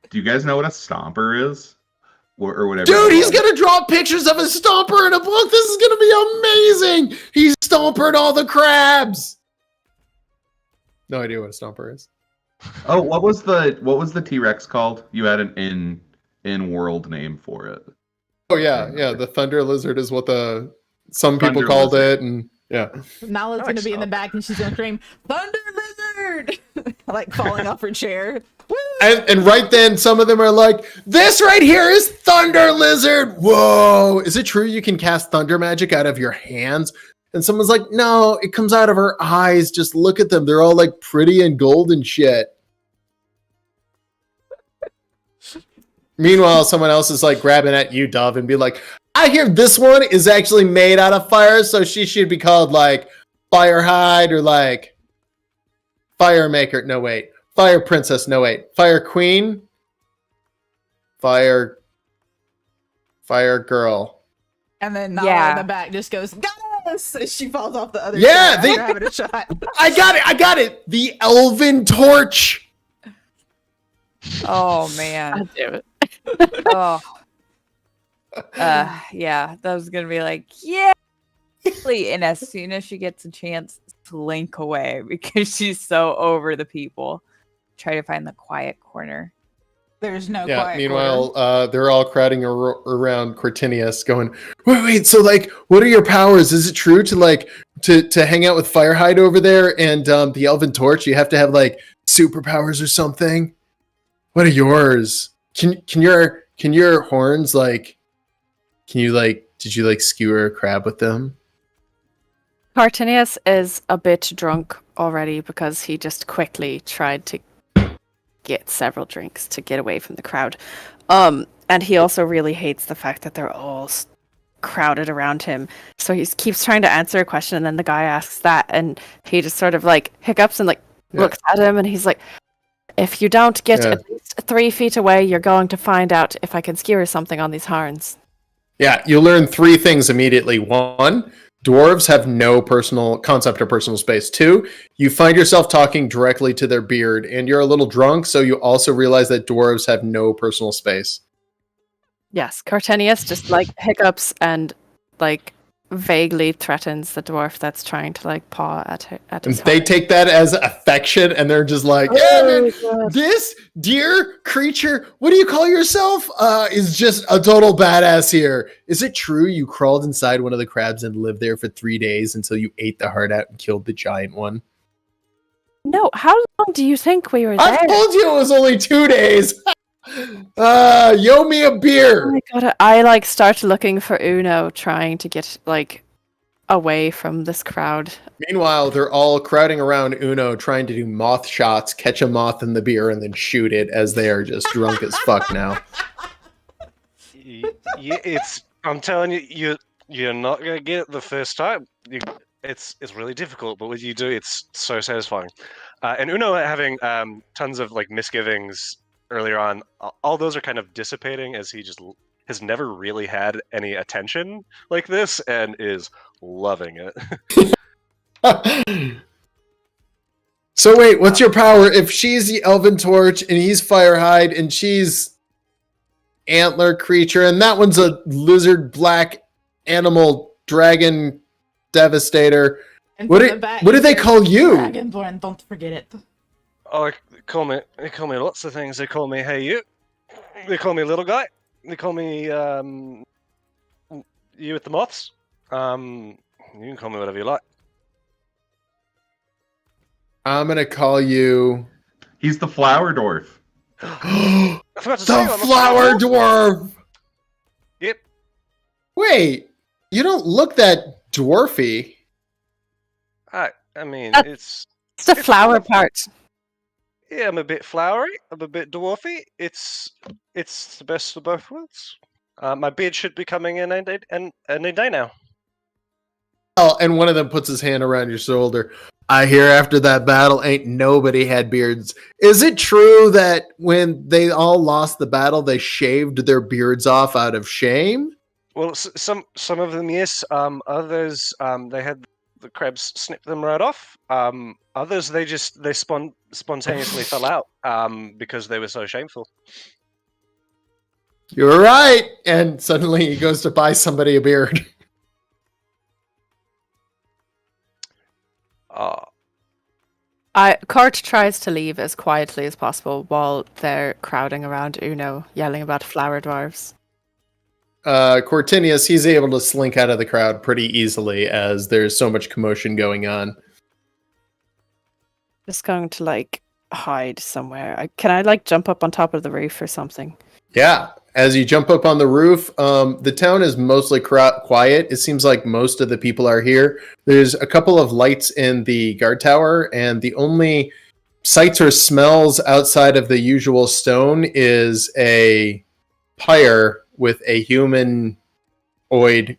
Do you guys know what a stomper is? Or whatever. Dude, he's gonna draw pictures of a stomper in a book. This is gonna be amazing. He's stomping all the crabs. No idea what a stomper is. Oh, what was the T-Rex called? You had an in-world name for it. Oh yeah. The thunder lizard is what some people Thunder called lizard. it, and yeah. Nala's I gonna like be in the back and she's gonna scream, "Thunder lizard!" like falling off her chair. Woo! And right then, some of them are like, "This right here is thunder lizard." Whoa! Is it true you can cast thunder magic out of your hands? And someone's like, "No, it comes out of her eyes. Just look at them; they're all like pretty and gold and shit." Meanwhile, someone else is like grabbing at you, Dove, and be like, "I hear this one is actually made out of fire, so she should be called like Firehide or like Fire Maker." No, wait. Fire Princess. No, wait. Fire Queen. Fire Girl. And then Nala Yeah. in the back just goes, "Gus!" as she falls off the other Yeah, chair they- after having a shot. I got it. The Elven Torch. Oh man. God damn it. Oh. Yeah, that was gonna be like, yeah. And as soon as she gets a chance, slink away because she's so over the people. Try to find the quiet corner. There's no Yeah. quiet Meanwhile, they're all crowding around Cortinius, going, "Wait. So, like, what are your powers? Is it true to like to hang out with Firehide over there and the Elven Torch? You have to have like superpowers or something. What are yours? Can your horns like? Can you like? Did you like skewer a crab with them?" Cartinius is a bit drunk already because he just quickly tried to get several drinks to get away from the crowd. And he also really hates the fact that they're all crowded around him. So he keeps trying to answer a question, and then the guy asks that, and he just sort of like hiccups and like looks at him, and he's like, "If you don't get at least 3 feet away, you're going to find out if I can skewer something on these horns." Yeah, you learn 3 things immediately. 1, dwarves have no personal concept of personal space. 2, you find yourself talking directly to their beard, and you're a little drunk, so you also realize that dwarves have no personal space. Yes, Cartenius just like hiccups and like vaguely threatens the dwarf that's trying to like paw at And his they horn. take that as affection, and they're just like, "Yeah, Oh, man, God. this dear creature, what do you call yourself? Is just a total badass here. Is it true you crawled inside one of the crabs and lived there for 3 days until you ate the heart out and killed the giant one?" No, how long do you think we were I there? told you it was only 2 days. Yo me a Oh beer. my god, I like start looking for Uno, trying to get like away from this crowd. Meanwhile, they're all crowding around Uno, trying to do moth shots, catch a moth in the beer, and then shoot it as they are just drunk as fuck now. Yeah, I'm telling you, you're not gonna get it the first time. It's really difficult, but when you do, it's so satisfying. And Uno having tons of like misgivings earlier on, all those are kind of dissipating as he just has never really had any attention like this and is loving it. So wait, what's your power? If she's the Elven Torch and he's Firehide and she's Antler Creature and that one's a lizard black animal dragon devastator, And what from do the back, what do he they says, call you? "Dragonborn, don't forget it." Oh, they call me lots of things. They call me Hey You. They call me Little Guy. They call me You with the Moths. You can call me whatever you like. I'm gonna call you He's the flower dwarf. I forgot to say, the I'm a Flower Dwarf. Yep. Wait, you don't look that dwarfy. I mean, That's- It's the It's flower not- part. yeah, I'm a bit flowery. I'm a bit dwarfy. It's the best of both worlds. My beard should be coming in any day now. Oh, and one of them puts his hand around your shoulder. I hear after that battle, ain't nobody had beards. Is it true that when they all lost the battle, they shaved their beards off out of shame? Well, some of them, yes. Others, they had the crabs snip them right off. Others, they spontaneously fell out because they were so shameful. You're right. And suddenly he goes to buy somebody a beard. Cort tries to leave as quietly as possible while they're crowding around Uno, yelling about flower dwarves. Cortinius, he's able to slink out of the crowd pretty easily as there's so much commotion going on. Just going to like hide somewhere. Can I like jump up on top of the roof or something? Yeah, as you jump up on the roof, the town is mostly quiet. It seems like most of the people are here. There's a couple of lights in the guard tower, and the only sights or smells outside of the usual stone is a pyre with a humanoid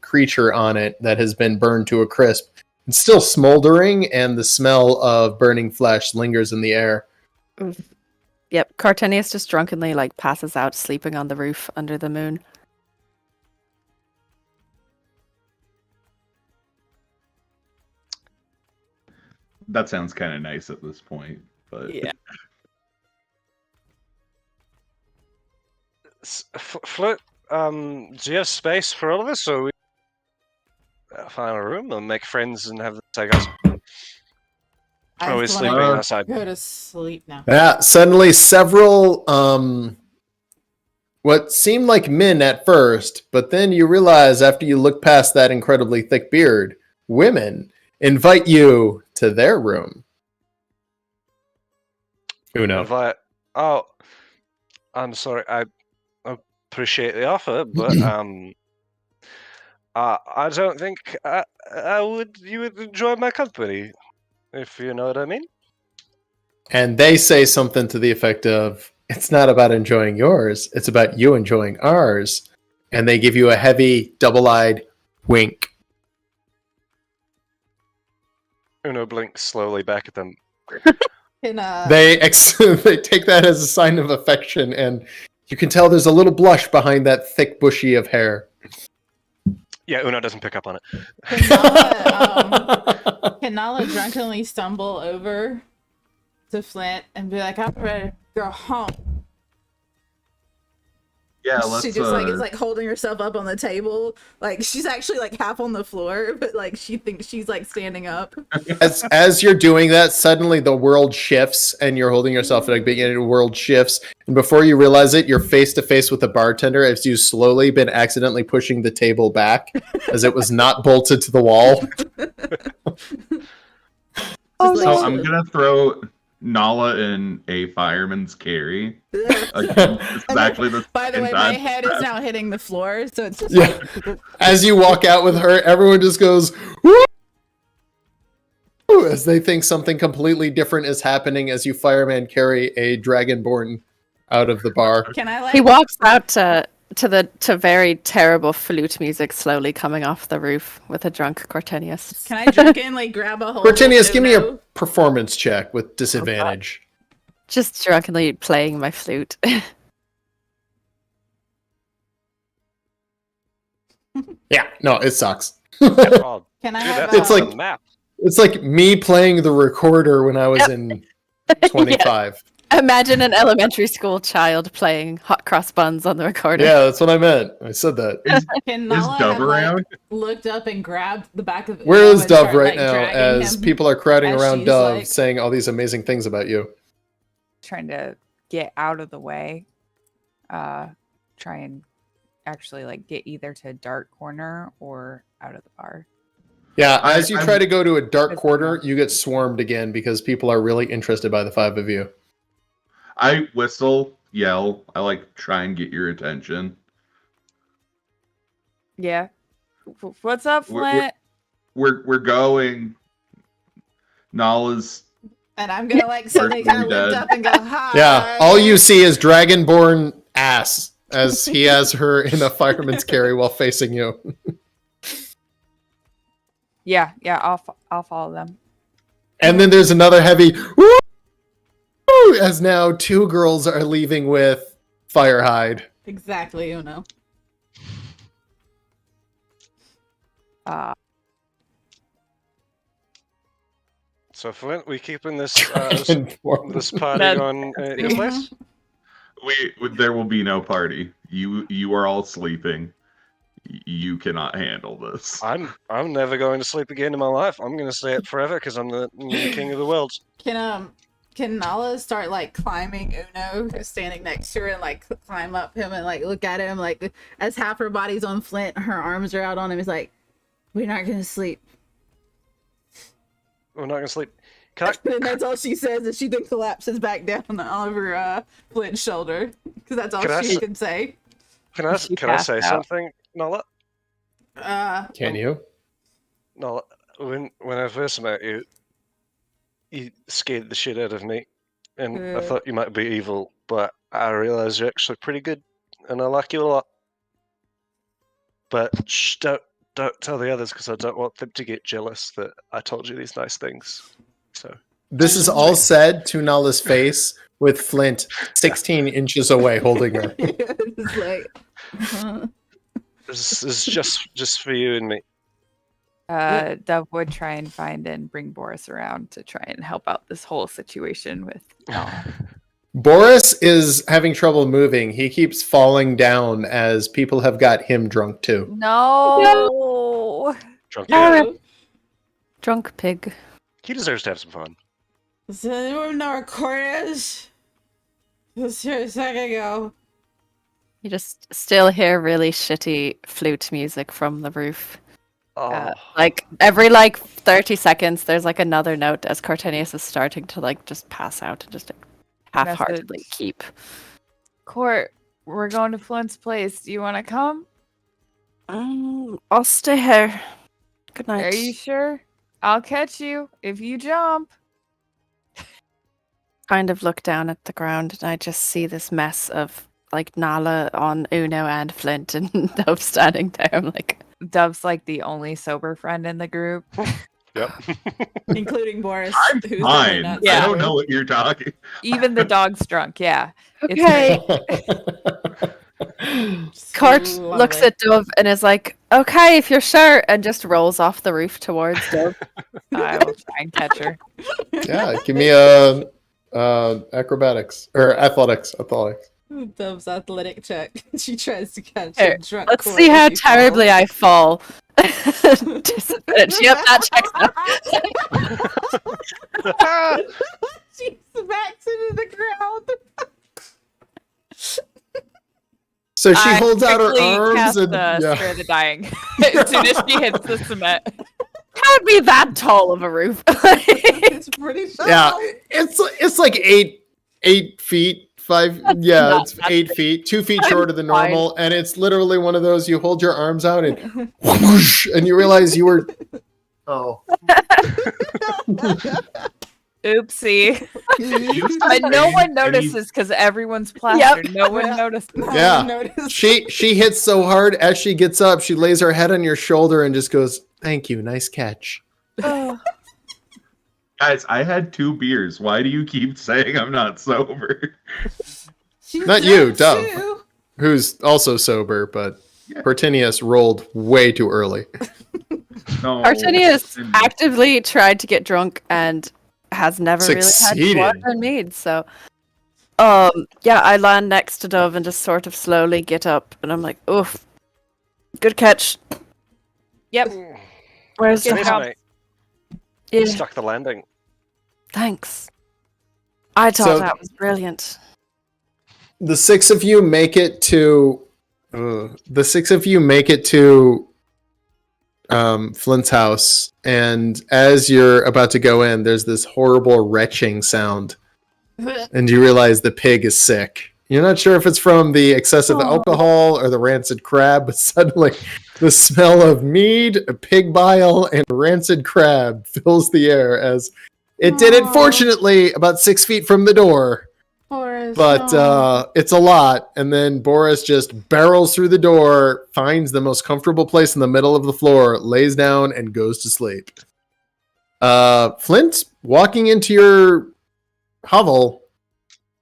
creature on it that has been burned to a crisp. It's still smoldering, and the smell of burning flesh lingers in the air. Oof. Yep, Cartenius just drunkenly like passes out sleeping on the roof under the moon. That sounds kind of nice at this point, but Yeah. Flute, do you have space for all of us, or we find a room and make friends and have them take us? I Always just sleeping wanna outside. go to sleep now. Yeah, suddenly several what seemed like men at first, but then you realize after you look past that incredibly thick beard, women invite you to their room. Uno. Oh, I'm sorry. I appreciate the offer, but I don't think you would enjoy my company, if you know what I mean. And they say something to the effect of, it's not about enjoying yours, it's about you enjoying ours. And they give you a heavy, double-eyed wink. Uno blinks slowly back at them. They take that as a sign of affection, and you can tell there's a little blush behind that thick bushy of hair. Yeah, Uno doesn't pick up on it. Can Nala drunkenly stumble over to Flint and be like, I'm ready to go home? yeah, let's. She just like is like holding herself up on the table, like she's actually like half on the floor, but like she thinks she's like standing up. As you're doing that, suddenly the world shifts, and you're holding yourself at a beginning. The world shifts, and before you realize it, you're face to face with the bartender as you've slowly been accidentally pushing the table back, as it was not bolted to the wall. So I'm gonna throw Nala in a fireman's carry. Exactly the. By the way, my head is now hitting the floor, so it's just Yeah. As you walk out with her, everyone just goes, woo! As they think something completely different is happening as you fireman carry a dragonborn out of the bar. Can I like? He walks out to very terrible flute music slowly coming off the roof with a drunk Cortenius. Can I drunkenly grab a hold? Cortinius, of give me a Uno? performance check with disadvantage. Just drunkenly playing my flute. Yeah, no, it sucks. Oh, Can I dude, have? that's It's on like- the map. It's like me playing the recorder when I was in 25. Imagine an elementary school child playing hot cross buns on the recorder. Yeah, that's what I meant. I said that. Can Is Nala Dove have, like, around? looked up and grabbed the back of? Where Uno is and Dove start, right like, now dragging as him people are crowding as around she's, Dove like- saying all these amazing things about you? Trying to get out of the way. Try and actually like get either to a dark corner or out of the bar. Yeah, as you I'm- try to go to a dark It's- corner, you get swarmed again because people are really interested by the five of you. I whistle, yell. I like try and get your attention. Yeah. What's up, We're- Flint? We're going. Nala's. And I'm gonna like suddenly kind of Dead. lift up and go, hi. Yeah, all you see is Dragonborn ass as he has her in a fireman's carry while facing you. Yeah, I'll follow them. And then there's another heavy woo as now two girls are leaving with Firehide. Exactly, Uno. So Flint, we keeping this Dragonborn. this party That- on your place? There will be no party. You are all sleeping. You cannot handle this. I'm never going to sleep again in my life. I'm going to stay up forever because I'm the king of the world. Can Nala start like climbing Uno, who's standing next to her, and like climb up him and like look at him, like as half her body's on Flint, her arms are out on him. He's like, "We're not gonna sleep." We're not going to sleep. Can I, And that's all she says, and she then collapses back down over Flint's shoulder because that's all Can I she s- can say. can I say passed out. something, Nala? Can you? Nala, when I first met you, you scared the shit out of me, and I thought you might be evil, but I realized you're actually pretty good, and I like you a lot. But shh, don't tell the others because I don't want them to get jealous that I told you these nice things. So This is all said to Nala's face with Flint 16 inches away holding her. It's like, this is just for you and me. Dove would try and find and bring Boris around to try and help out this whole situation with Nala. Boris is having trouble moving. He keeps falling down as people have got him drunk too. No. Drunk. Drunk pig. He deserves to have some fun. Does anyone know where Court is? I was here a second ago. You just still hear really shitty flute music from the roof. Oh, Like every like 30 seconds, there's like another note as Cortenius is starting to like just pass out and just half-heartedly Message. keep. Court, we're going to Flint's place. Do you want to come? I'll stay here. Good night. Are you sure? I'll catch you if you jump. Kind of look down at the ground and I just see this mess of like Nala on Uno and Flint and Dove standing there. I'm like, Dove's like the only sober friend in the group. yep. Including Boris. I'm who's fine. definitely I not don't sober. know what you're talking. Even the dog's drunk. Yeah. It's okay. Court Love looks it. at Dove and is like, okay, if you're sure, and just rolls off the roof towards Dove. I will try and catch her. Yeah, give me acrobatics or athletics. Dove's athletic check. She tries to catch Here, a drunk. Let's Court see how as he terribly falls. I fall. Disadvantage. Yep, that checks out. She smacks into the ground. So she I holds out her quickly arms cast and the Spare the Dying as soon as she hits the cement. Can't be that tall of a roof. It's pretty tall. yeah, it's like 8 feet. 5, yeah, not it's that 8 feet, 2 feet I'm shorter than fine. normal, and it's literally one of those you hold your arms out and whoosh, and you realize you were. Oh, Oopsie. You But no say one any- notices because everyone's plastered. No one Yeah. notices. Yeah. Notice. she hits so hard as she gets up, she lays her head on your shoulder and just goes, "Thank you, nice catch." Guys, I had 2 beers. Why do you keep saying I'm not sober? She's Not you, drunk Dove. too. Who's also sober, but Yeah. Pertinius rolled way too early. No. Artinius and- actively tried to get drunk and has never really Succeeded. had water and mead, so yeah, I land next to Dove and just sort of slowly get up and I'm like, oof. Good catch. Yep. Where's Good the job. Mate, Yeah, stuck the landing. thanks. I thought So- that was brilliant. The 6 of you make it to Flint's house, and as you're about to go in, there's this horrible retching sound, and you realize the pig is sick. You're not sure if it's from the excessive alcohol or the rancid crab, but suddenly the smell of mead, pig bile, and rancid crab fills the air as it did, Aw. unfortunately, about 6 feet from the door. Boris, But no. it's a lot. And then Boris just barrels through the door, finds the most comfortable place in the middle of the floor, lays down, and goes to sleep. Flint, walking into your hovel,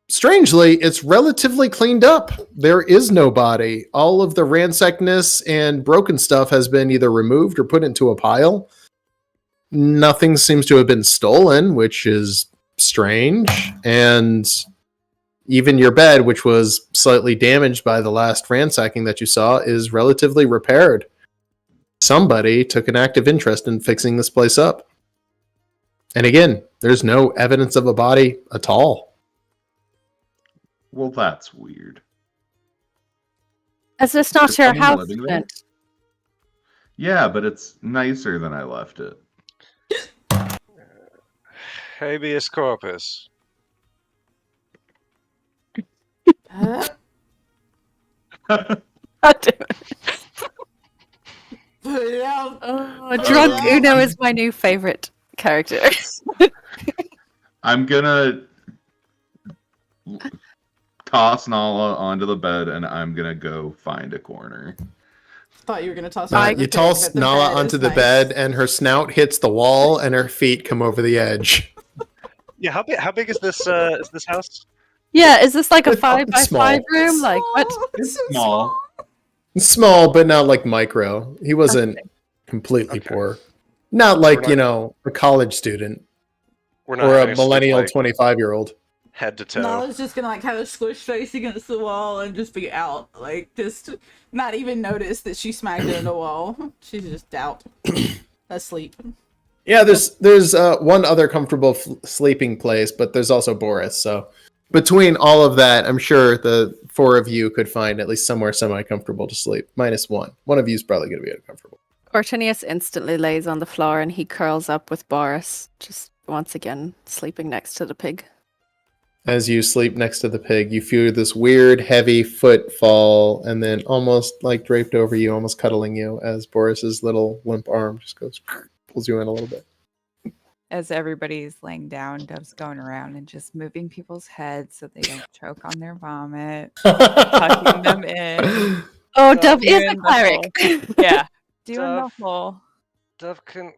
strangely, it's relatively cleaned up. There is no body. All of the ransackedness and broken stuff has been either removed or put into a pile. Nothing seems to have been stolen, which is strange. And even your bed, which was slightly damaged by the last ransacking that you saw, is relatively repaired. Somebody took an active interest in fixing this place up. And again, there's no evidence of a body at all. Well, that's weird. Is this not Is your someone house? living there? Flint? Yeah, but it's nicer than I left it. Habeas corpus. God damn it. Oh, Drunk Uno is my new favorite character. I'm gonna toss Nala onto the bed, and I'm gonna go find a corner. Thought you were gonna toss. You toss Nala onto the bed, and her snout hits the wall, and her feet come over the edge. Yeah, how big is this house? Yeah, is this like a It's 5x5 small. room? Like what? It's small. Small, but not like micro. He wasn't completely Okay. poor. Not like, We're not- you know, a college student We're not or a having sleep, millennial like, 25-year-old. head to toe. Nala's just gonna like have a squish face against the wall and just be out, like just not even notice that she smacked into the wall. She's just out, asleep. Yeah, there's one other comfortable sleeping place, but there's also Boris. So between all of that, I'm sure the four of you could find at least somewhere semi-comfortable to sleep. Minus one. One of you is probably going to be uncomfortable. Cortinius instantly lays on the floor and he curls up with Boris, just once again sleeping next to the pig. As you sleep next to the pig, you feel this weird, heavy footfall, and then almost like draped over you, almost cuddling you, as Boris's little limp arm just goes, pulls you in a little bit. As everybody's laying down, Dove's going around and just moving people's heads so they don't choke on their vomit, tucking them in. Oh, So Dove is a doing the cleric. Yeah, doing the Dove. whole. Dove, can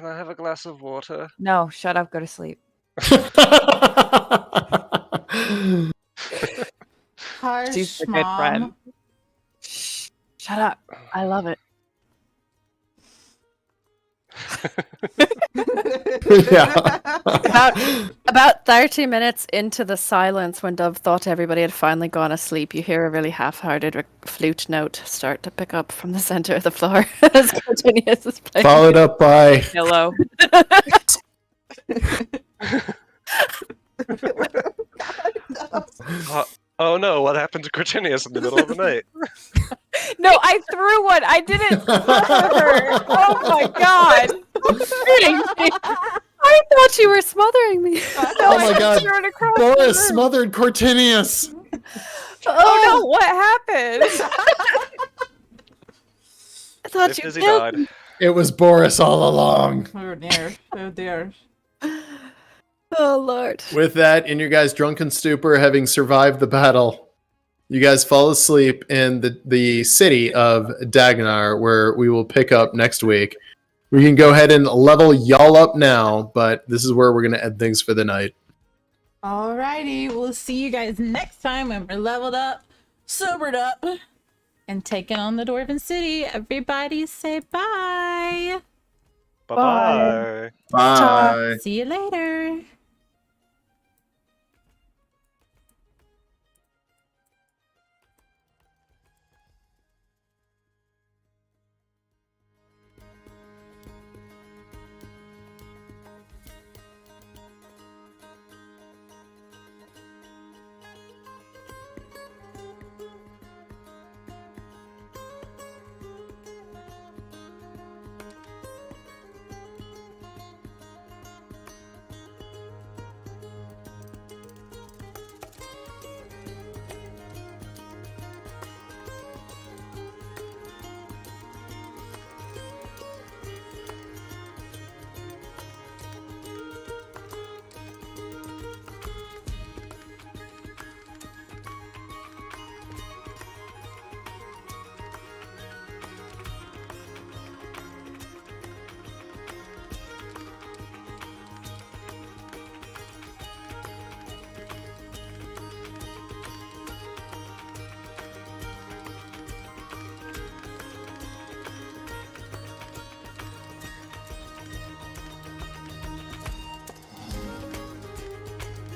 I have a glass of water? No, shut up. Go to sleep. Harsh, She's a good Mom. friend. Shh, shut up. I love it. Yeah. About 30 minutes into the silence, when Dove thought everybody had finally gone asleep, you hear a really half-hearted flute note start to pick up from the center of the floor as Cortinius is playing. Followed up by Hello. Oh no, what happened to Cortinius in the middle of the night? No, I threw one. I didn't throw her. Oh my god. I thought you were smothering me. Oh my God. Threw it across the Boris room. smothered Cortinius. Oh no, what happened? I thought If you Izzy killed died. me. It was Boris all along. Oh dear. Oh dear. Oh, Lord. With that, in your guys' drunken stupor, having survived the battle, you guys fall asleep in the city of Dagnar, where we will pick up next week. We can go ahead and level y'all up now, but this is where we're going to end things for the night. Alrighty, we'll see you guys next time when we're leveled up, sobered up, and taking on the Dwarven City. Everybody say bye. Bye-bye. Bye. See you later.